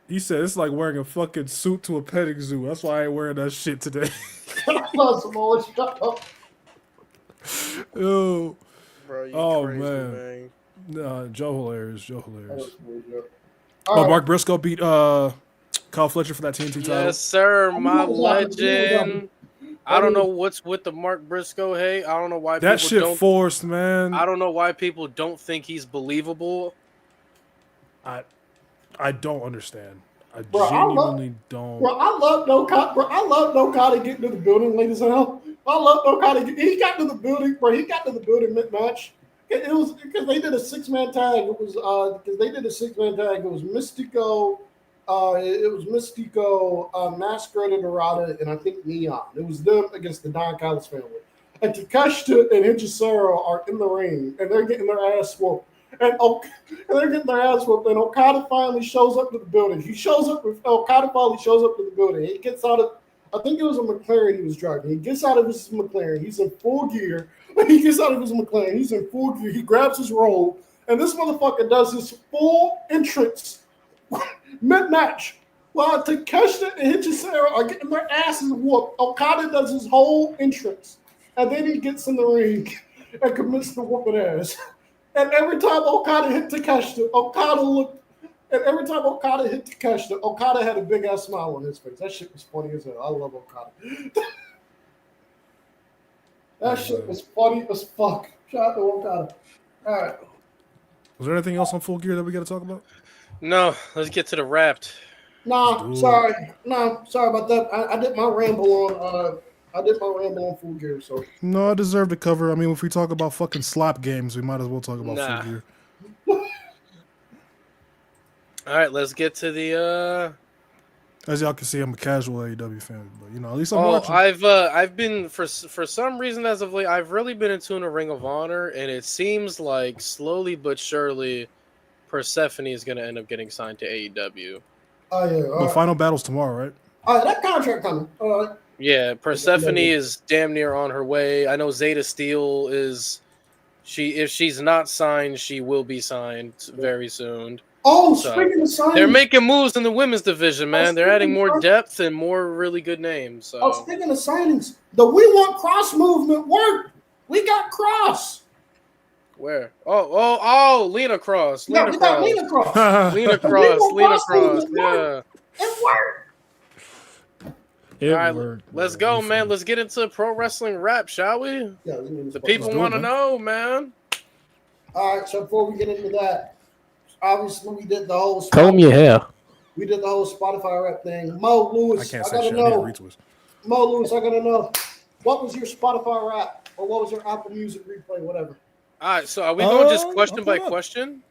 He said it's like wearing a fucking suit to a petting zoo. That's why I ain't wearing that shit today. Samoa, shut up. Ew. Bro, you crazy, man. Nah, Joe hilarious. Right. Mark Briscoe beat Kyle Fletcher for that TNT title. Yes, sir, my legend. I don't know what's with the Mark Briscoe hate. I don't know why that people shit don't, forced, man. I don't know why people don't think he's believable. I don't understand. I genuinely don't. Bro, I love Okada getting to the building late as hell. I love Okada. He got to the building, bro. He got to the building mid-match. It was because they did a 6-man tag. It was It was Mystico. Masquerade Dorada, and I think Neon. It was them against the Don Callis family. And Takeshita and Hichisaro are in the ring, and they're getting their ass whooped. And Okada finally shows up to the building. Okada finally shows up to the building. He gets out of, I think it was a McLaren he was driving. He gets out of his McLaren. He's in full gear. He gets out of his McLaren. He's in full gear. He grabs his robe, and this motherfucker does his full entrance mid-match. While Takeshita and Hichisaro are getting their asses whooped, Okada does his whole entrance, and then he gets in the ring and commits to whooping ass. And every time Okada hit Takeshita, Okada had a big ass smile on his face. That shit was funny as hell. I love Okada. That shit was funny as fuck. Shout out to Okada. All right. Was there anything else on Full Gear that we got to talk about? No, let's get to the Wrapped. Sorry about that. I did my ramble on Full Gear. So no, I deserve to cover. I mean, if we talk about fucking slop games, we might as well talk about Full Gear. All right, let's get to the. As y'all can see, I'm a casual AEW fan, but at least I'm watching. I've been for some reason as of late, I've really been in tune to Ring of Honor, and it seems like slowly but surely, Persephone is going to end up getting signed to AEW. Oh yeah. The final battle's tomorrow, right? All right, that contract coming. All right. Yeah, Persephone is damn near on her way. I know Zeta Steel is. If she's not signed, she will be signed very soon. Oh, So, speaking of signings, they're making moves in the women's division, man. They're adding more depth and more really good names. So. speaking of signings, the We Want Cross movement worked. We got Cross. Where? Oh, Lena Cross. Yeah, we got Lena Cross. Lena The Cross. We Want Lena Cross Cross. movement Yeah. worked. It worked. It All right, worked, let's bro. go, man. Let's get into pro wrestling rap, shall we? Yeah, The people want to know, man. All right, so before we get into that, obviously we did the whole your hair. We did the whole Spotify rap thing. Mo Lewis, I can't I say gotta shit. I need know. retweets. Mo Lewis, I gotta know. What was your Spotify rap, or what was your Apple Music replay, whatever? All right, so are we going just I'll question pull by it up. question?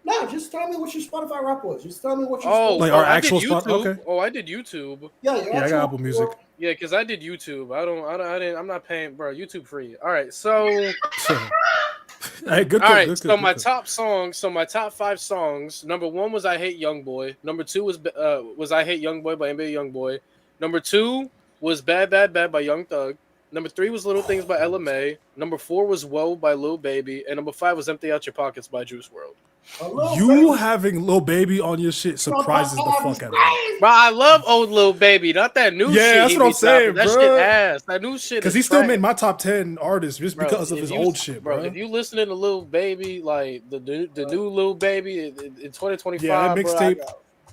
No, just tell me what your Spotify rap was. Just tell me what your Like our I actual did spot- YouTube. okay. Oh, I did YouTube. yeah, I got Apple Music. Yeah, because I did YouTube. I'm not paying, bro. YouTube free. All right, so. Hey, good. All right, good, so good, my good. top songs. So my top 5 songs. Number 1 was "I Hate Youngboy." Number 2 was "I Hate Youngboy" by NBA Youngboy. Number 2 was "Bad Bad Bad" by Young Thug. Number 3 was "Little Things" by LMA. Number 4 was "Whoa" by Lil Baby, and number 5 was "Empty Out Your Pockets" by Juice WRLD. You having Lil Baby on your shit surprises the fuck out of me. Bro, I love old Lil Baby, not that new shit. Yeah, that's he what I'm be saying, dropping. That bro. shit ass. That new shit. Because is he still trash. made my top 10 artists just Bro, because of if his you- old shit, bro. If you listening to Lil Baby, like the new Lil Baby in 2025, Yeah, that mixtape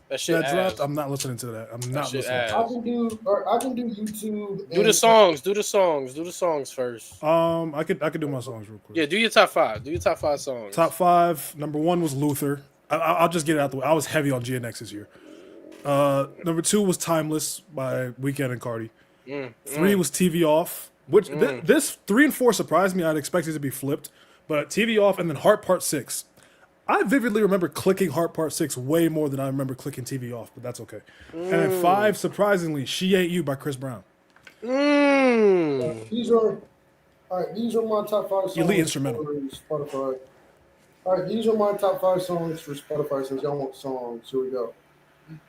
that shit that ass. dropped, I'm not listening to that. I'm not shit listening to ass. I can do YouTube. Do the songs. Do the songs first. that. I could do my songs real quick. Yeah, do your top 5. Do your top 5 songs. Top 5. Number 1 was Luther. I'll just get it out the way. I was heavy on GNX this year. Number 2 was Timeless by Weeknd and Cardi. 3 was TV Off, which this 3 and 4 surprised me. I'd expected it to be flipped, but TV Off and then Heart Part 6. I vividly remember clicking Heart Part 6 way more than I remember clicking TV Off, but that's okay. And then 5, surprisingly, She Ain't You by Chris Brown. These are These are my top 5 songs. Elite instrumental. For Spotify. All right, these are my top 5 songs for Spotify. Since y'all want songs, here we go.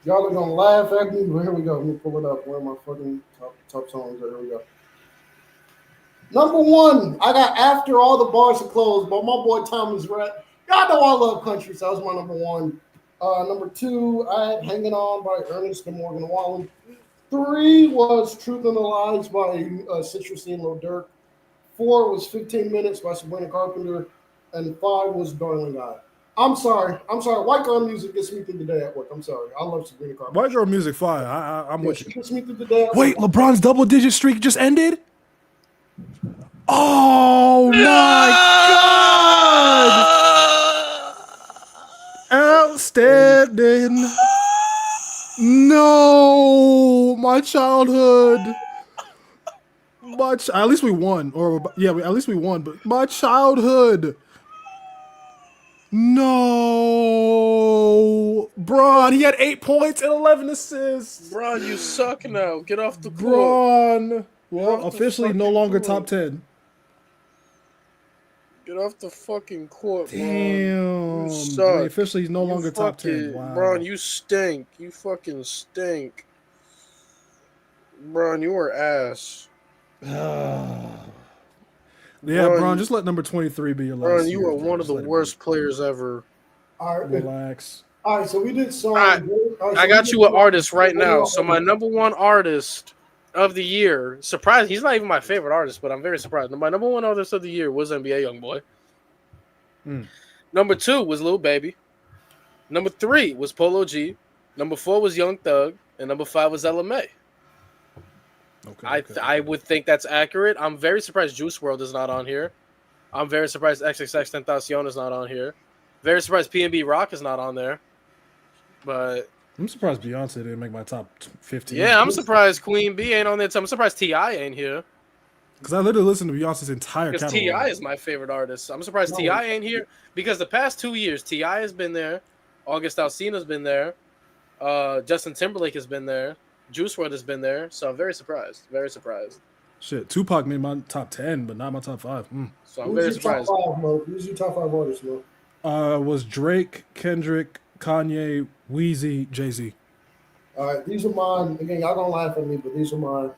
Y'all are gonna laugh at me, but here we go. Let me pull it up. Where are my fucking top songs? Here we go. Number 1, I got After All the Bars Are Closed by my boy Thomas Rhett. Y'all know I love country, so that was my number 1. Number 2, I had Hanging On by Ernest and Morgan Wallen. 3 was Truth and the Lies by Citrusy and Lil Durk. 4 was 15 Minutes by Sabrina Carpenter. And 5 was Darling I. I'm sorry. White girl music gets me through the day at work. I'm sorry. I love Sabrina Carpenter. White girl music, fine. I'm with She you. gets me through the day at Wait, work. LeBron's double-digit streak just ended? Oh my God! Outstanding. No, my childhood. At least we won, at least we won. But my childhood. No, Bron. He had 8 points and 11 assists. Bron, you suck now. Get off the court. Bron. Well, off the officially no fucking longer court. top 10. Get off the fucking court, Bron. Damn. You suck. Officially he's no You longer top 10. fucking- Wow. Bron, you stink. You fucking stink. Bron, you are ass. Yeah, Bron, Bron, just let number 23 be your last. Bron, you year, are bro. one of Just the let it worst players ever. All right. be. Relax. All right, so we did songs. right, All right, I so got we you did an artist right songs. now. So my number 1 artist of the year, surprised he's not even my favorite artist, but I'm very surprised. My number 1 artist of the year was NBA YoungBoy. Number 2 was Lil Baby. Number 3 was Polo G. Number 4 was Young Thug, and number 5 was LMA. Okay. I would think that's accurate. I'm very surprised Juice WRLD is not on here. I'm very surprised XXXTentacion is not on here. Very surprised PNB Rock is not on there. But I'm surprised Beyonce didn't make my top 15. yeah, I'm surprised Queen B ain't on there. I'm surprised T.I. ain't here. Because I literally listened to Beyonce's entire Because catalog. T.I. is my favorite artist. I'm surprised T.I. ain't here. Because the past 2 years, T.I. has been there. August Alsina's been there. Justin Timberlake has been there. Juice WRLD has been there. So I'm very surprised. Very surprised. Shit, Tupac made my top 10, but not my top 5. So I'm very Who's your top surprised. 5, Mo? Who's your top 5 artists, Mo? Was Drake, Kendrick, Kanye, Weezy, Jay-Z. All right, these are mine. Again, y'all gonna laugh at me, but these are mine.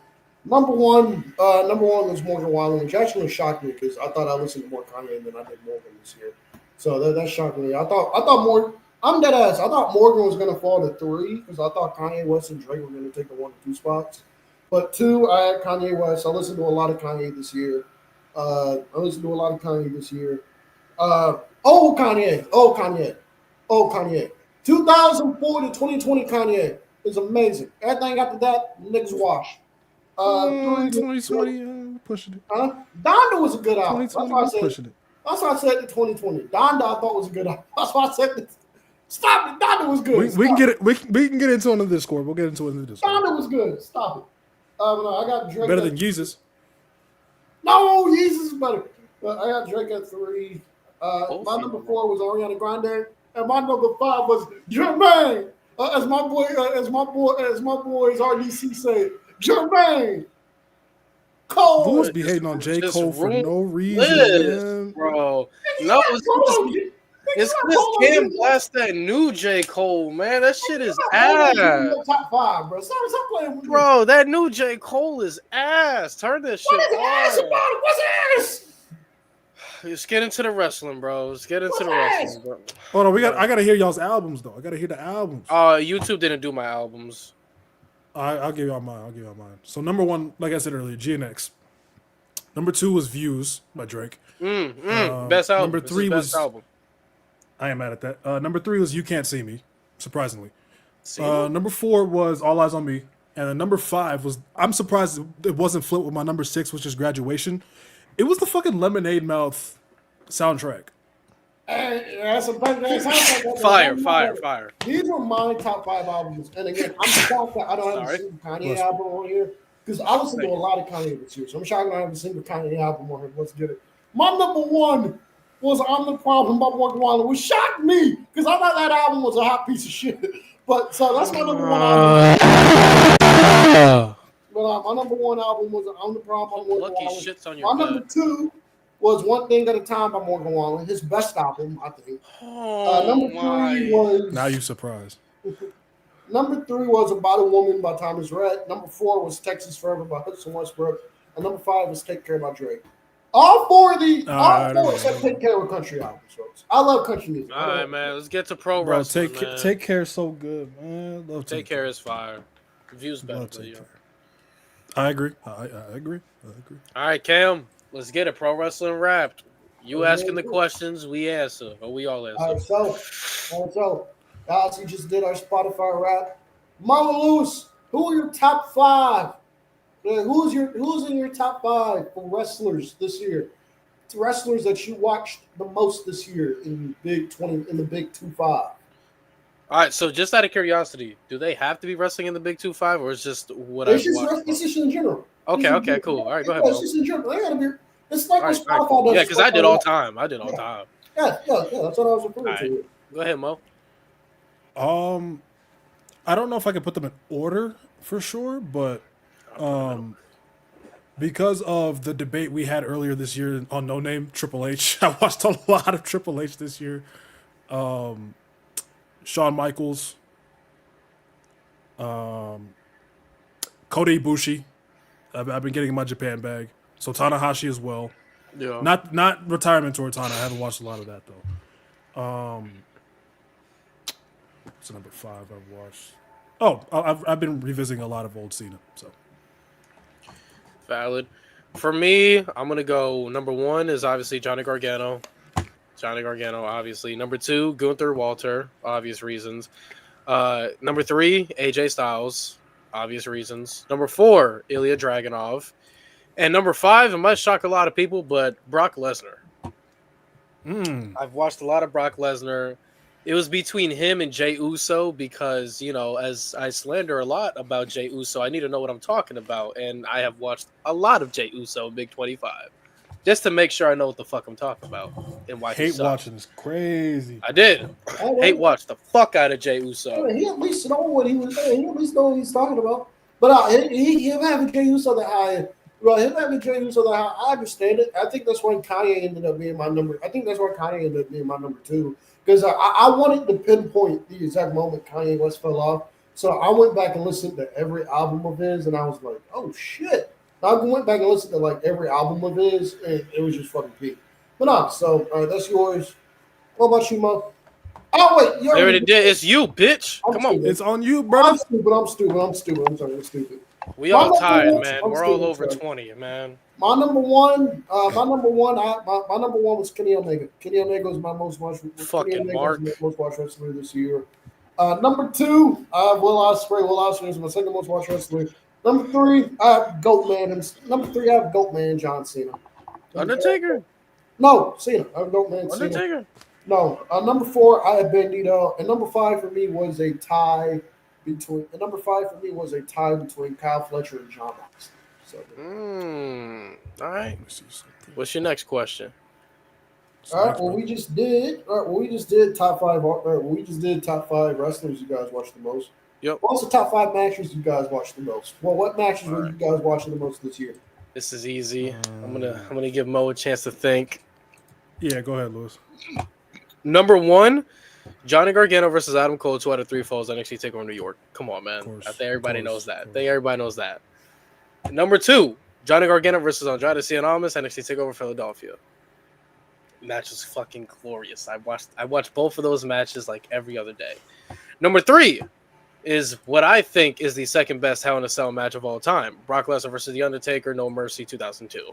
Number one was Morgan Wallen, which actually shocked me because I thought I listened to more Kanye than I did Morgan this year. So that shocked me. I thought I'm dead ass. I thought Morgan was gonna fall to 3 because I thought Kanye West and Drake were gonna take the 1 and 2 spots. But 2, I had Kanye West. I listened to a lot of Kanye this year. Old Kanye. 2004 to 2020 Kanye is amazing. Everything after that, niggas wash. 2020, pushing it. Donda was a good album. 2020, pushing it. That's why I said the 2020. Donda I thought was a good album. That's why I said this. Stop it. Donda was good. We can get it. We can get into it in the Discord. We'll get into it in the Discord. Donda was good. Stop it. No, I got Drake. Better than Jesus. No, Jesus is better. I got Drake at 3. My number 4 was Ariana Grande, and my number 5 was Jermaine. As my boys RDC say, Jermaine. Cole. Who's be hating on J. Cole for no reason, bro? No, it's because Cam blast that new J. Cole, man. That shit is ass. Top 5, bro. Stop playing with me. Bro, that new J. Cole is ass. Turn this shit on. Ass about it? What's ass? Let's get into the wrestling, bro. Bro. Hold on, I gotta hear y'all's albums though. I gotta hear the albums. YouTube didn't do my albums. I'll give y'all mine. So number 1, like I said earlier, GNX. Number 2 was Views by Drake. Best album. Number 3 was. Album. I am mad at that. Number 3 was You Can't See Me, surprisingly. Number 4 was All Eyes on Me, and then number 5 was. I'm surprised it wasn't flipped with my number 6, which is Graduation. It was the fucking Lemonade Mouth soundtrack. That's a better soundtrack. Fire. These were my top 5 albums. And again, I'm shocked that I don't have a single Kanye album on here. Because I listen to a lot of Kanye this year. So I'm shocked I don't have a single Kanye album on here. Let's get it. My number 1 was I'm the Problem by Morgan Wallen, which shocked me. Because I thought that album was a hot piece of shit. But so that's my number 1 album. But my number 1 album was I'm the Problem by Morgan Wallen. Shits on your my number 2 was One Thing at a Time by Morgan Wallen, his best album, I think. Number 3 was. Now you surprised. Number 3 was About a Woman by Thomas Rhett. Number 4 was Texas Forever by Hudson Westbrook. And number 5 was Take Care by Drake. All four except Take Care were country albums, folks. I love country music. All right, man. Let's get to pro wrestling. Take Care is so good, man. Love Take Care is fire. Views better. I agree. I agree. All right, Cam. Let's get it. Pro wrestling wrapped. You asking the questions, we answer, or we all answer. All right, so guys, we just did our Spotify wrap. Mama Lewis, who are your top 5? Who's in your top 5 for wrestlers this year? Wrestlers that you watched the most this year in the Big 2-5. All right, so just out of curiosity, do they have to be wrestling in the Big 2-5, or is just what I've watched? It's just in general. Okay, cool. All right, go ahead. It's just in general. They gotta be. It's like what Spotify does. Yeah, because I did all time. Yeah, that's what I was referring to. Go ahead, Mo. I don't know if I can put them in order for sure, but because of the debate we had earlier this year on No Name Triple H, I watched a lot of Triple H this year. Shawn Michaels, Kota Ibushi. I've been getting my Japan bag. So Tanahashi as well. Yeah. Not retirement tour Tana. I haven't watched a lot of that though. What's number 5 I've watched? Oh, I've been revisiting a lot of old Cena. So valid. For me, I'm gonna go. Number 1 is obviously Johnny Gargano. Obviously. Number 2, Gunther Walter, obvious reasons. Number 3, AJ Styles, obvious reasons. Number 4, Ilya Dragunov. And number 5, it might shock a lot of people, but Brock Lesnar. I've watched a lot of Brock Lesnar. It was between him and Jey Uso because, as I slander a lot about Jey Uso, I need to know what I'm talking about. And I have watched a lot of Jey Uso in Big 25 just to make sure I know what the fuck I'm talking about and why he sucked. Watching is crazy. I did. Hate watch the fuck out of Jey Uso. He at least know what he was saying. He at least know what he's talking about. But him having Jey Uso that high. Well, him having Jey Uso that high, I understand it. I think that's why Kanye ended up being my number. I think that's why Kanye ended up being my number 2. Because I wanted to pinpoint the exact moment Kanye West fell off. So I went back and listened to every album of his, and I was like, oh, shit. I went back and listened to, every album of his, and it was just fucking peak. But so that's yours. What about you, Mo? Oh wait, you They already did. It's you, bitch. Come on. It's on you, brother. I'm stupid. I'm sorry, I'm stupid. We all My tired, number man. one- We're all over 20, man. My number one was Kenny Omega. Kenny Omega was my most watched. Fucking Mark. Most watched wrestler this year. Number two, I have Will Ospreay. Will Ospreay is my second most watched wrestler. Number three, I have Goat Man. Number three, I have Goat Man John Cena. Undertaker. No, Cena. I have Goat Man Cena. Undertaker. No, number four, I had Bandito, and number five for me was a tie between. And number five for me was a tie between Kyle Fletcher and John Moxley. So, All right. What's your next question? all right. Well, we just did. Top five. We just did top five wrestlers you guys watched the most. Yep. What's the top five matches you guys watched the most? Well, what matches were you guys watching the most this year? This is easy. I'm gonna give Mo a chance to think. Yeah, go ahead, Lewis. Number one, Johnny Gargano versus Adam Cole, 2 out of 3 falls NXT TakeOver New York. Come on, man. I think everybody knows that. Number two, Johnny Gargano versus Andrade Cien Almas, NXT TakeOver Philadelphia. Match was fucking glorious. I watched both of those matches like every other day. Number three is what I think is the second best Hell in a Cell match of all time. Brock Lesnar versus The Undertaker, No Mercy, 2002.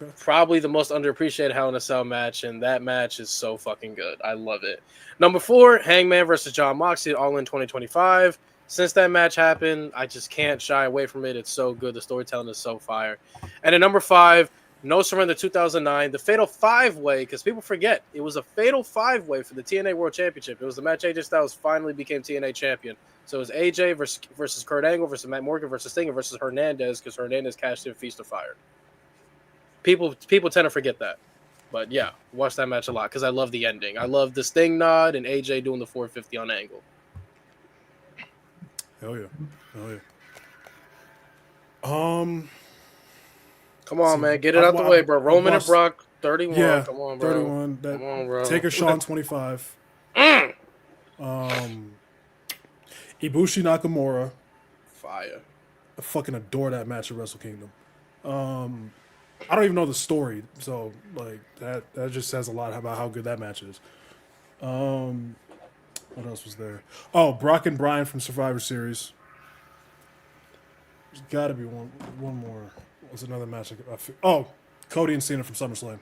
Okay. Probably the most underappreciated Hell in a Cell match, and that match is so fucking good. I love it. Number four, Hangman versus John Moxley, All In 2025. Since that match happened, I just can't shy away from it. It's so good. The storytelling is so fire. And at number five, No Surrender 2009, the Fatal 5-Way, because people forget, it was a Fatal 5-Way for the TNA World Championship. It was the match AJ Styles finally became TNA champion. So it was AJ versus Kurt Angle versus Matt Morgan versus Stinger versus Hernandez, because Hernandez cashed in Feast of Fire. People tend to forget that. But yeah, watch that match a lot because I love the ending. I love the Sting nod and AJ doing the 450 on Angle. Hell yeah. Come on, man. Get it out the way, bro. Roman and Brock, 31. Yeah, Come on, bro. 31. Come on, bro. Taker Shawn, 25. Ibushi Nakamura. Fire. I fucking adore that match at Wrestle Kingdom. I don't even know the story, so like that just says a lot about how good that match is. What else was there? Oh, Brock and Bryan from Survivor Series. There's got to be one more. What's another match? Cody and Cena from SummerSlam.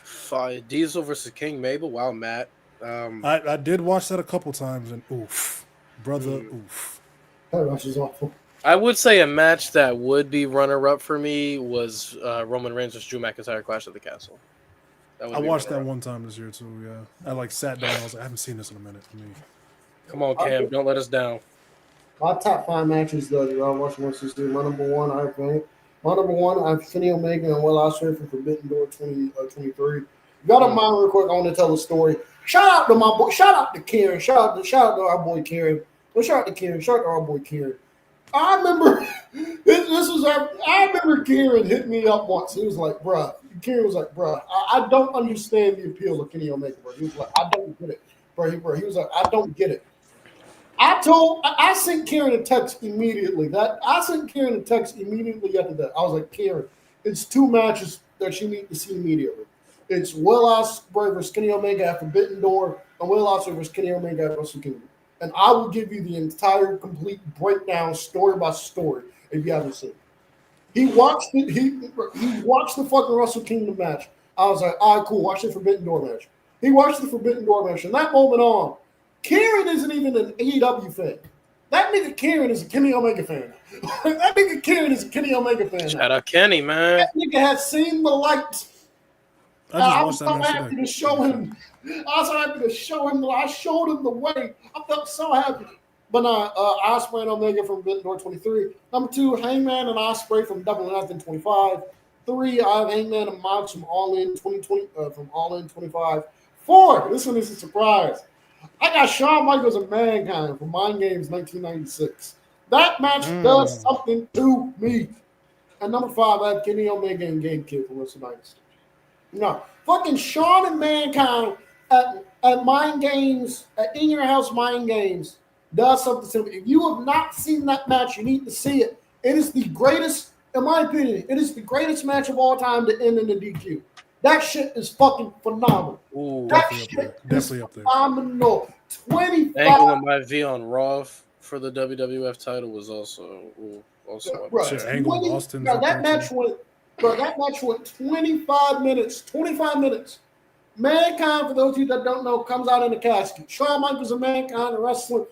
Fire. Diesel versus King Mabel. Wow, Matt. I did watch that a couple times, and oof, brother, oof. That match is awful. I would say a match that would be runner-up for me was Roman Reigns versus Drew McIntyre Clash at the Castle. I watched that one time this year too. Yeah, I sat down. I was like, I haven't seen this in a minute. For me. Come on, Cam, don't let us down. My top five matches that I watched once this year. My number one, I have Kenny Omega and Will Ospreay from Forbidden Door 2023. Got to mind real quick. I want to tell a story. Shout out to my boy. Shout out to Karen. Shout out to our boy Karen. Well, shout out to Karen. Shout out to our boy Karen. I remember I remember Karen hit me up once. He was like, bruh. Karen was like, bruh, I don't understand the appeal of Kenny Omega, bro. He was like, I don't get it. Bro, he was like, I don't get it. I sent Karen a text immediately. After that. I was like, Karen, it's two matches that you need to see immediately. It's Will Ospreay versus Kenny Omega at Forbidden Door and Will Ospreay versus Kenny Omega at Wrestle Kingdom. And I will give you the entire complete breakdown, story by story, if you haven't seen it. He watched the fucking Wrestle Kingdom match. I was like, all right, cool, watch the Forbidden Door match. He watched the Forbidden Door match. From that moment on, Karen isn't even an AEW fan. That nigga Karen is a Kenny Omega fan. That nigga Karen is a Kenny Omega fan. Shout out Kenny, man. That nigga has seen the light. I was so happy to show him. I showed him the way. I felt so happy. But Ospreay and Omega from Forbidden Door 23. Number two, Hangman and Ospreay from Double or Nothing 25. 3, I have Hangman and Mox from All In 2020 from All In 25. 4, this one is a surprise. I got Shawn Michaels and Mankind from Mind Games 1996. That match does something to me. And number 5, I have Kenny Omega and Game Kid from Wrestle Dynasty. No, fucking Shawn and Mankind at Mind Games, at In Your House Mind Games, does something to me. If you have not seen that match, you need to see it. It is the greatest, in my opinion, it is the greatest match of all time to end in the DQ. That shit is fucking phenomenal. Ooh, That Definitely up shit there. is Definitely up there. phenomenal. 25. Angle in my V on Raw for the WWF title was also up Bro, Shit, there. Angle and Austin's up that there match too. went. Bro, that match went 25 minutes. 25 minutes. Mankind, for those of you that don't know, comes out in a casket. Shawn Michaels and Mankind are wrestling.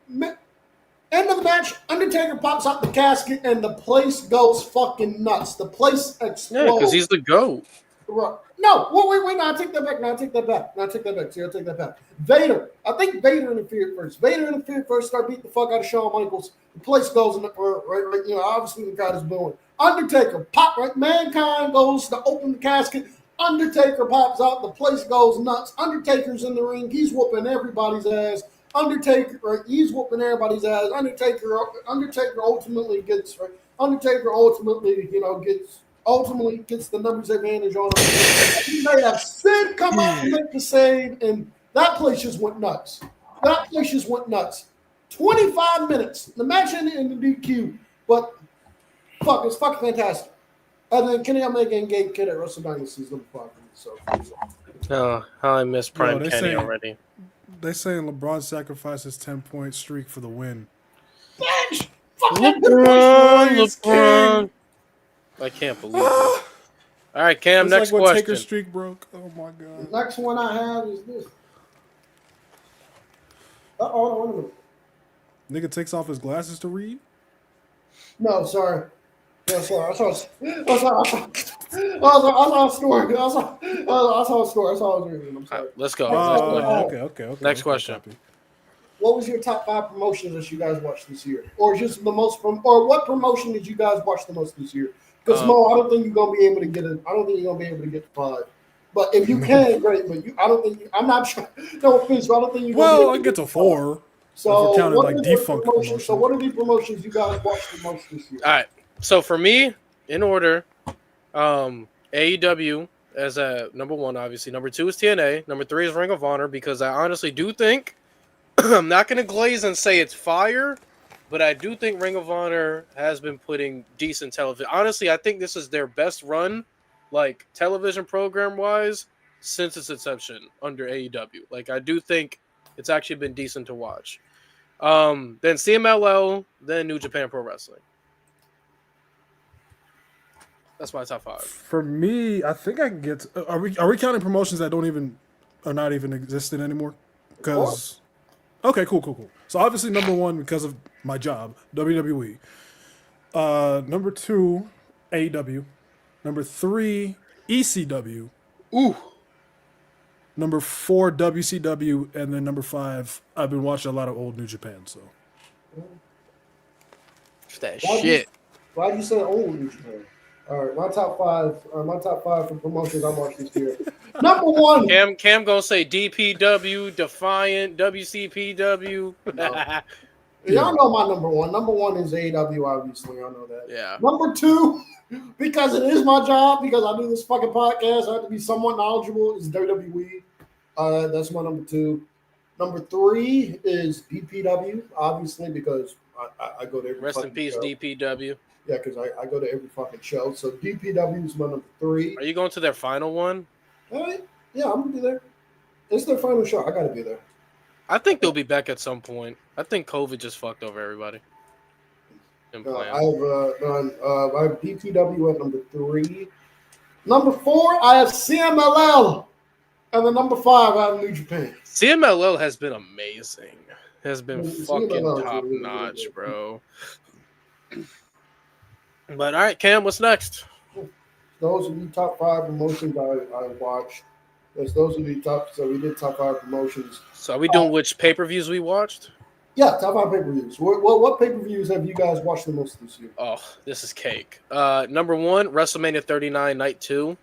End of the match, Undertaker pops out the casket and the place goes fucking nuts. The place Yeah, because explodes. he's the GOAT. No, wait. No, I take that back. See, I take that back. Vader. I think Vader interfered first. Start beating the fuck out of Shawn Michaels. The place goes in the right. You know, obviously the crowd is booing. Undertaker pop right. Mankind goes to open the casket. Undertaker pops out. The place goes nuts. Undertaker's in the ring. He's whooping everybody's ass. Undertaker, right? He's whooping everybody's ass. Undertaker ultimately gets right. Undertaker ultimately gets the numbers advantage on him. He may have Sid come out and make the save, and that place just went nuts. 25 minutes. The match ended in the DQ, but fuck, it's fucking fantastic. And then Kenny Omega and Gabe Kidd at Wrestle Dynasty number 5. So, Oh, how I miss Prime they Kenny say- already. They saying LeBron sacrifices 10-point streak for the win. bitch! LeBron. I can't believe it. All right, Cam, It's next like when Taker's question. streak broke. Oh my god. The next one I have is this. Hold on a minute. Nigga takes off his glasses to read. No, sorry. No, sorry. I saw a story. I saw a story. I saw a reading. I'm All sorry. right, let's go. Next question. Okay. Next question. Copy. What was your top 5 promotions that you guys watched this year, or just the most or what promotion did you guys watch the most this year? Because Mo, I don't think you're gonna be able to get it. I don't think you're gonna be able to get 5. But if you can, great. But I don't think. I'm not sure. No offense, but I don't think you're. Well, I get to 4. So if we're counting what like are the defunct promotions? So promotions. what are the promotions you guys watched the most this year? All right. So for me, in order, AEW as a number 1, obviously. Number 2 is TNA. Number 3 is Ring of Honor, because I honestly do think I'm not going to glaze and say it's fire, but I do think Ring of Honor has been putting decent television. Honestly, I think this is their best run, like television program wise, since its inception under AEW. Like, I do think it's actually been decent to watch. Then CMLL, then New Japan Pro Wrestling. That's my top 5. For me, I think I can get. Are we counting promotions that are not even existing anymore? Because okay, cool. So obviously number 1 because of my job, WWE. Number 2, AEW. Number 3, ECW. Ooh. Number 4, WCW, and then number 5. I've been watching a lot of old New Japan. So That shit. Why do you say old New Japan? All right, my top 5. My top 5 for promotions I watched this year. Number 1. Cam gonna say DPW, Defiant, WCPW. No. Y'all know my number 1. Number 1 is AEW, obviously. I know that. Yeah. Number 2, because it is my job, because I do this fucking podcast, I have to be somewhat knowledgeable, is WWE. That's my number 2. Number 3 is DPW, obviously, because I go to every Rest in peace, show. DPW. Yeah, because I go to every fucking show. So DPW is my number 3. Are you going to their final one? Yeah, I'm going to be there. It's their final show. I got to be there. I think they'll be back at some point. I think COVID just fucked over everybody. I have DPW at number 3. Number 4, I have CMLL. And then number 5, I have New Japan. CMLL has been amazing. Has been CMLL fucking is top really notch, good. bro. But all right, Cam, what's next? Those are the top 5 promotions I watched. Those are the top. So we did top 5 promotions. So are we doing which pay-per-views we watched? Yeah, top 5 pay-per-views. What pay-per-views have you guys watched the most this year? Oh, this is cake. Number 1, WrestleMania 39, Night 2.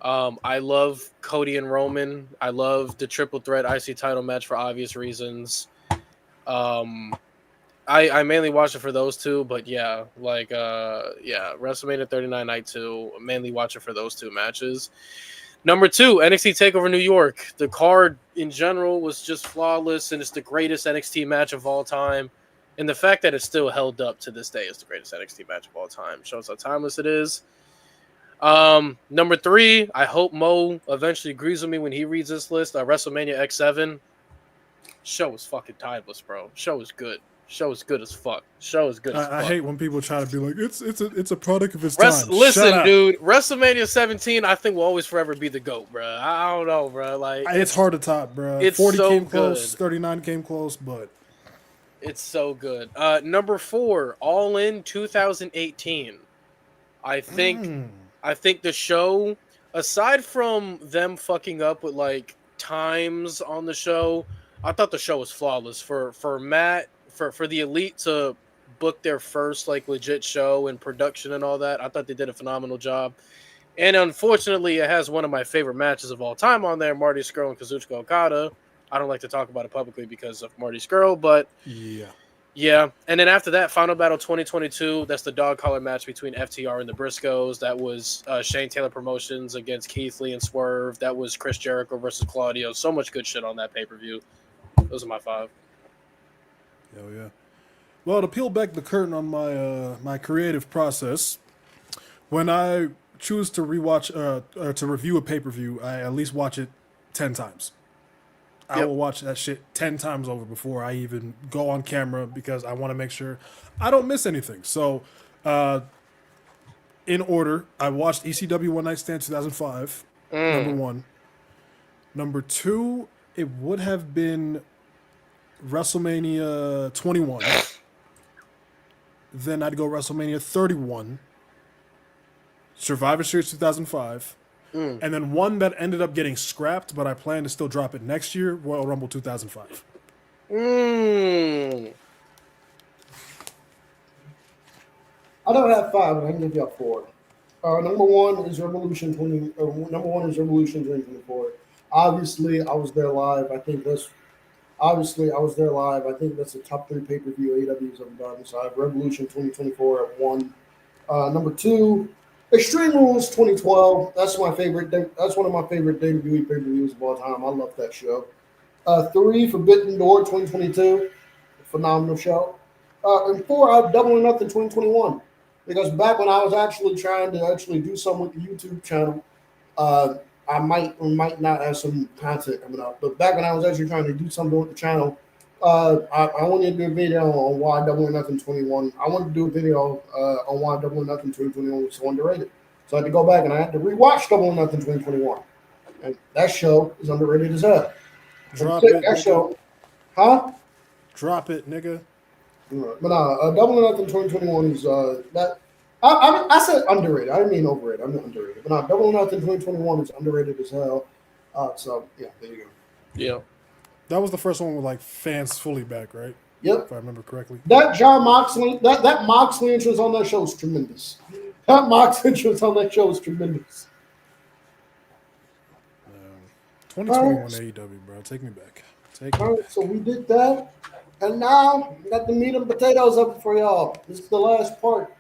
I love Cody and Roman. I love the triple threat IC title match for obvious reasons. I mainly watch it for those two, but yeah, WrestleMania 39 Night 2, mainly watch it for those 2 matches. Number 2, NXT TakeOver New York. The card in general was just flawless, and it's the greatest NXT match of all time. And the fact that it's still held up to this day is the greatest NXT match of all time shows how timeless it is. Number 3, I hope Mo eventually agrees with me when he reads this list. WrestleMania X7. Show is fucking timeless, bro. Show is good. Show is good as fuck. Show is good as fuck. I hate when people try to be like, it's a product of its time. Listen, dude, WrestleMania 17, I think will always forever be the GOAT, bro. I don't know, bro. Like it's hard to top, bro. It's 40 so came close, good. 39 came close, but it's so good. Number 4, All In 2018. I think the show, aside from them fucking up with like times on the show, I thought the show was flawless. For Matt, for the Elite to book their first like legit show and production and all that, I thought they did a phenomenal job. And unfortunately, it has one of my favorite matches of all time on there, Marty Scurll and Kazuchika Okada. I don't like to talk about it publicly because of Marty Scurll, but yeah. And then after that, Final Battle 2022, that's the dog collar match between FTR and the Briscoes. That was Shane Taylor Promotions against Keith Lee and Swerve. That was Chris Jericho versus Claudio. So much good shit on that pay-per-view. Those are my 5. Hell yeah. Well, to peel back the curtain on my my creative process, when I choose to rewatch or to review a pay-per-view, I at least watch it 10 times. I will watch that shit 10 times over before I even go on camera because I want to make sure I don't miss anything. So, in order, I watched ECW One Night Stand 2005, number 1. Number 2, it would have been WrestleMania 21. Then I'd go WrestleMania 31, Survivor Series 2005, and then one that ended up getting scrapped, but I plan to still drop it next year, Royal Rumble 2005. I don't have 5, but I can give you 4. Number 1 is Revolution 2024. Obviously, I was there live. I think that's the top 3 pay-per-view AEW's ever done. So I have Revolution 2024 at 1. Number 2, Extreme Rules 2012. That's my favorite. That's one of my favorite WWE pay-per-views of all time. I love that show. 3, Forbidden Door 2022. Phenomenal show. And 4, I have Double or Nothing 2021. Because back when I was actually trying to do something with the YouTube channel, I might or might not have some content coming out. But back when I was actually trying to do something with the channel, I wanted to do a video on why Double or Nothing 21. I wanted to do a video on why Double or Nothing 2021 was so underrated. So I had to go back and I had to rewatch Double or Nothing 2021. And that show is underrated as hell. Drop it, that nigga. show, huh? Drop it, nigga. But Double or Nothing 2021 is that. I said underrated. I didn't mean overrated. I mean underrated. But Double or Nothing 2021 is underrated as hell. So yeah, there you go. Yeah. That was the first one with like fans fully back, right? Yep. If I remember correctly. That John Moxley, that Moxley entrance on that show is tremendous. That Moxley entrance on that show is tremendous. 2021 AEW, bro. Take me back. All right, so we did that. And now we got the meat and potatoes up for y'all. This is the last part.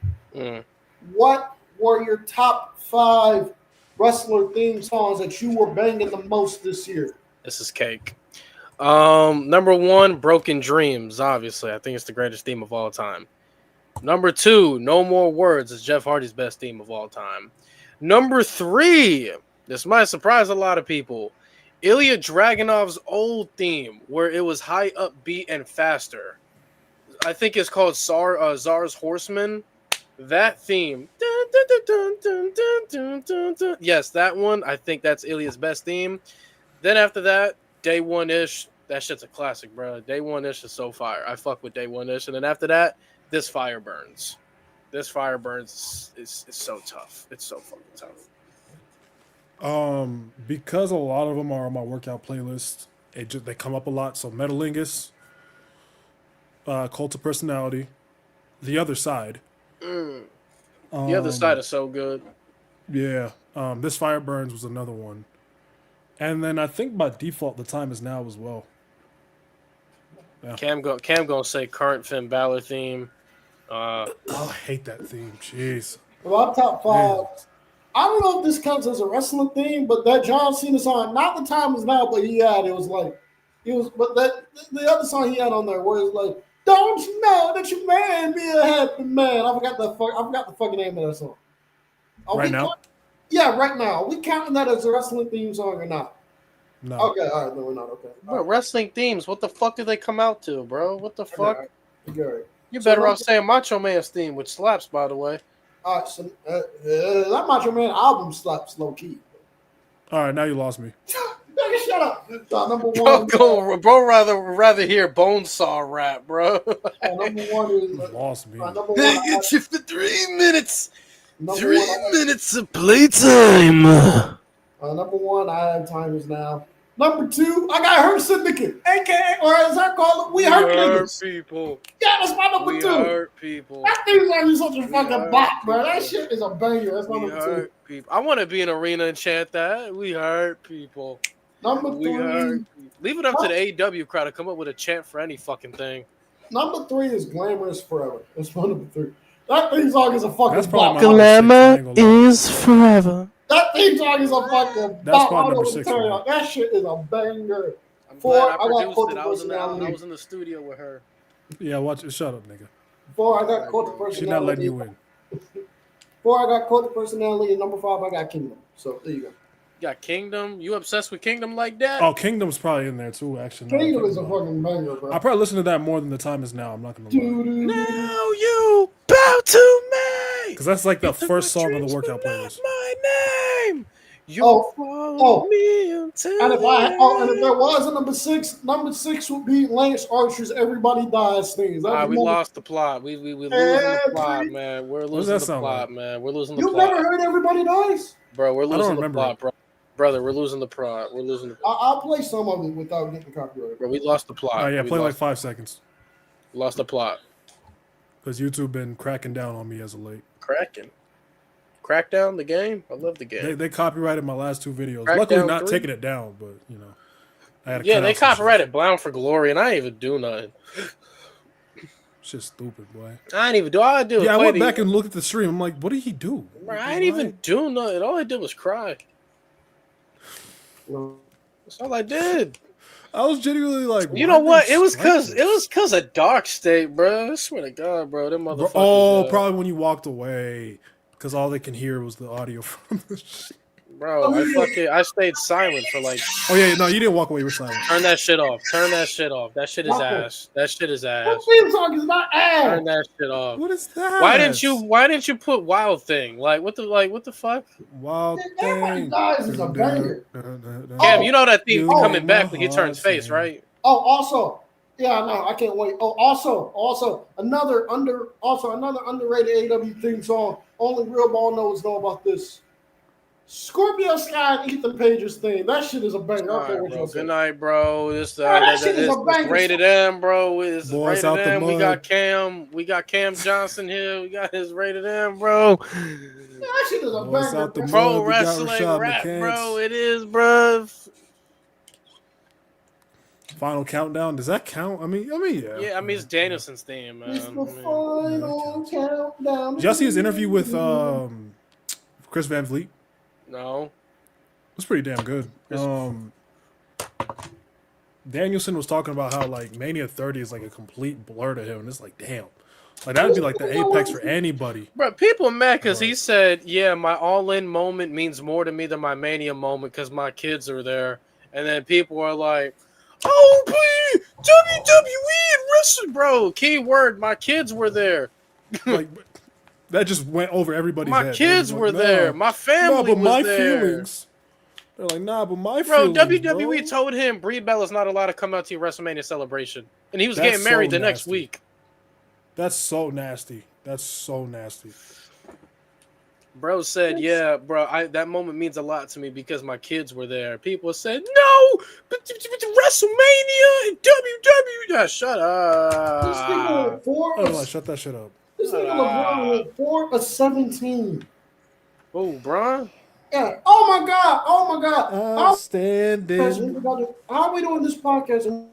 What were your top 5 wrestler theme songs that you were banging the most this year? This is cake. Number 1, Broken Dreams. Obviously, I think it's the greatest theme of all time. Number 2, No More Words is Jeff Hardy's best theme of all time. Number 3, this might surprise a lot of people, Ilya Dragunov's old theme, where it was high upbeat and faster. I think it's called Tsar's Horseman. That theme. Yes, that one. I think that's Ilya's best theme. Then after that, Day One-ish. That shit's a classic, bro. Day One-ish is so fire. I fuck with Day One-ish. And then after that, This Fire Burns. This Fire Burns is so tough. It's so fucking tough. Because a lot of them are on my workout playlist, they come up a lot. So Metalingus, Cult of Personality, The Other Side. The Other Side is so good. Yeah. This Fire Burns was another one. And then I think by default, The Time Is Now as well. Yeah. Cam gonna say current Finn Balor theme. I hate that theme. Jeez. Well, top 5. I don't know if this counts as a wrestling theme, but that John Cena song, not The Time Is Now, but but the other song he had on there where it's like, don't you know that you man be a happy man? I forgot the fucking name of that song. Right Now? Yeah, right now. Are we counting that as a wrestling theme song or not? No. Okay, all right, no, we're not. Okay. Bro, wrestling themes. What the fuck did they come out to, bro? What the fuck? Right. You're You so better off saying Macho Man's theme, which slaps, by the way. all right, so that Macho Man album slaps low key. All right, now you lost me. Nigga, shut up. Number Bro, one. bro, rather hear Bonesaw rap, bro. Number one is You lost me. number one. They get you for 3 minutes. Number 3 one, minutes of playtime. number one, I have time is now. Number two, I got Hurt Syndicate, aka, or as I call it, we hurt niggas. People. Yeah, that's my number We two. hurt people. That thing's like such a We fucking hurt bop, bro. That people. shit is a banger. That's my We number two. hurt people. I want to be in an arena and chant that. We hurt people. Number We hurt three. people. Leave it up to the AEW crowd to come up with a chant for any fucking thing. Number three is Glamorous Forever. That's my number three. That theme song is a fucking That's bop. probably my number 6. I ain't gonna lie. is forever. That theme song is a fucking That's bop. probably I don't know number what to 6 tell for me. you. That shit is a banger. I'm Four, glad I I got produced Cult it. of I was Personality. in the studio with her. Yeah, watch it. Shut up, nigga. Four, I got Cult of Personality. She's not letting you in. Four, I got Cult of Personality. And number five, I got Kingdom. So there you go. You got Kingdom. You obsessed with Kingdom like that? Oh, Kingdom's probably in there too. Actually, now that I Kingdom think is a about it. fucking banger, bro. I probably listen to that more than The Time Is Now. I'm not gonna lie, Now you bow to me. because that's like the Took first my song on the dreams, workout but playlist. not my name. You Oh, follow me until And if there was a number six would be Lance Archer's "Everybody Dies" things. we lost the plot. We losing the plot, man. We're does losing that the sound plot, like? man. We're losing the You've plot, never heard "Everybody Dies"? bro. We're don't losing the remember plot, it. bro. Brother, we're losing the plot. We're losing the I'll play some of it without getting copyrighted. bro. We lost the plot. Oh yeah, We play like lost, 5 seconds lost the plot. because YouTube been cracking down on me as of late. Cracking. Crackdown the game. I love the game. They copyrighted my last 2 videos. Crackdown Luckily, not 3? taking it down, but you know, I had to Yeah, cut they out some shit. copyrighted Bound for Glory, and I ain't even do nothing. Shit's stupid, boy. I ain't even do. All I do. Yeah, I play went the- back and looked at the stream. I'm like, what did he do? Bro, I ain't even do nothing. All I did was cry. No. That's all I did. I was genuinely like, You why know did what? they It was strike cause this? of Dark State, bro. I swear to God, bro. Them motherfuckers. Oh, probably when you walked away, because all they can hear was the audio from the shit. Bro, I stayed silent for like. Oh yeah, no, you didn't walk away. You were silent. Turn that shit off. Turn that shit off. That shit is Nothing. ass. That shit is That ass. theme song is not ass. Turn that shit off. What is that? Why didn't you put Wild Thing? Like what the fuck? Wild Everybody thing? Dies is a banger. Cam, you know that theme Oh, coming back when he turns face, thing. right? Oh, also, yeah, no, I can't wait. Oh, also another underrated AW theme song. Only real ball knows know about this. Scorpio Sky and Ethan Page's thing. That shit is a banger. I don't care what Bro, y'all say. good night, bro. This that shit is a banger. rated M, bro. It's Boys rated out the M. We mud. got Cam. We got Cam Johnson here. We got his rated M, bro. That shit is a Boys banger. out the bro. mud. Pro we got wrestling Rashad rap, McCants. bro. It is, bro. Final countdown. Does that count? I mean, yeah. Yeah, I mean it's Danielson's theme, man. It's the I mean, final countdown. Did y'all see his interview with Chris Van Vliet? no. It was pretty damn good. Danielson was talking about how like Mania 30 is like a complete blur to him, and it's like, damn, like that'd be like the apex for anybody. Bro, people mad because he said, yeah, my all-in moment means more to me than my Mania moment because my kids are there. And then people are like, oh, please, WWE and wrestling. Bro, key word, my kids were there. Like that just went over everybody's My head. kids Like, were nah, there. My family but was my there. feelings. They're like, nah, but my Bro, feelings. WWE bro. told him Brie Bella's not allowed to come out to your WrestleMania celebration. And he was That's getting married so the next nasty. week. That's so nasty. That's so nasty. Bro said, yeah, bro, that moment means a lot to me because my kids were there. People said, no, but WrestleMania and WWE. Shut This nigga up. went 4 Oh, of, shut that shit up. this nigga LeBron went 4 of 17. Oh, bro. Yeah. Oh my God. Oh my God. Outstanding. How are we doing this podcast?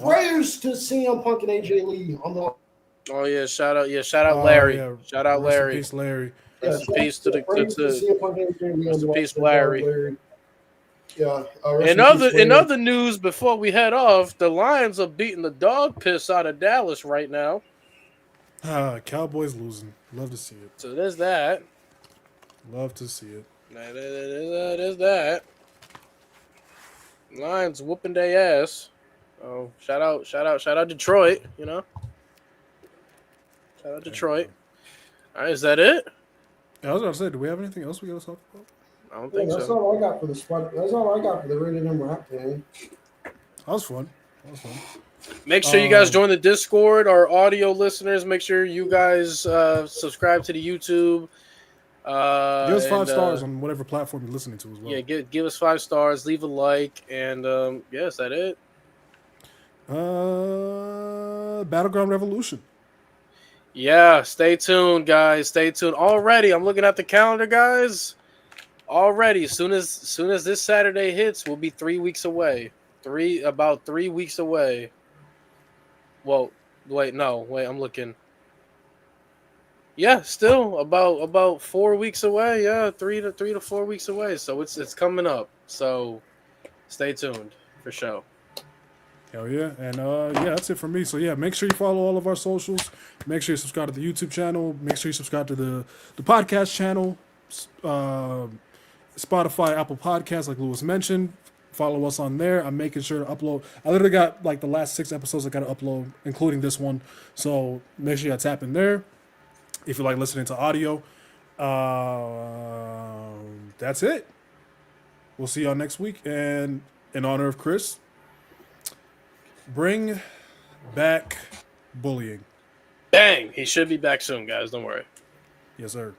Prayers to CM Punk and AJ Lee on the. Oh, yeah, shout out Oh, Larry. yeah. Shout out Rest in Larry. peace, Larry. Rest in peace to prayers to CM Punk and AJ Lee rest on in the. peace, Larry. Yeah. In other news, before we head off, the Lions are beating the dog piss out of Dallas right now. Cowboys losing. Love to see it. So there's that. Love to see it. There's that. Lions whooping their ass. Oh, shout out Detroit, you know. Shout out Detroit. All right, is that it? I was going to say, do we have anything else we got to talk about? I don't think that's so. all I got for the spot. That's all I got for the rated M rap, man. That was fun. Make sure you guys join the Discord. Our audio listeners, make sure you guys subscribe to the YouTube. Give us 5 stars on whatever platform you're listening to as well. Yeah, give us 5 stars. Leave a like, and yeah, is that it? Battleground Revolution. Yeah, stay tuned, guys. Stay tuned. Already, I'm looking at the calendar, guys. Already, soon as this Saturday hits, we'll be 3 weeks away. About 3 weeks away. Well, wait, I'm looking. Yeah, still about 4 weeks away. Yeah, 3 to 4 weeks away. So it's coming up. So stay tuned for sure. Hell yeah. And yeah, that's it for me. So yeah, make sure you follow all of our socials. Make sure you subscribe to the YouTube channel. Make sure you subscribe to the podcast channel. Spotify, Apple Podcasts, like Lewis mentioned. Follow us on there. I'm making sure to upload. I literally got like the last 6 episodes I got to upload, including this one. So make sure you tap in there if you like listening to audio. That's it. We'll see y'all next week. And in honor of Khris, bring back bullying. Bang! He should be back soon, guys. Don't worry. Yes, sir.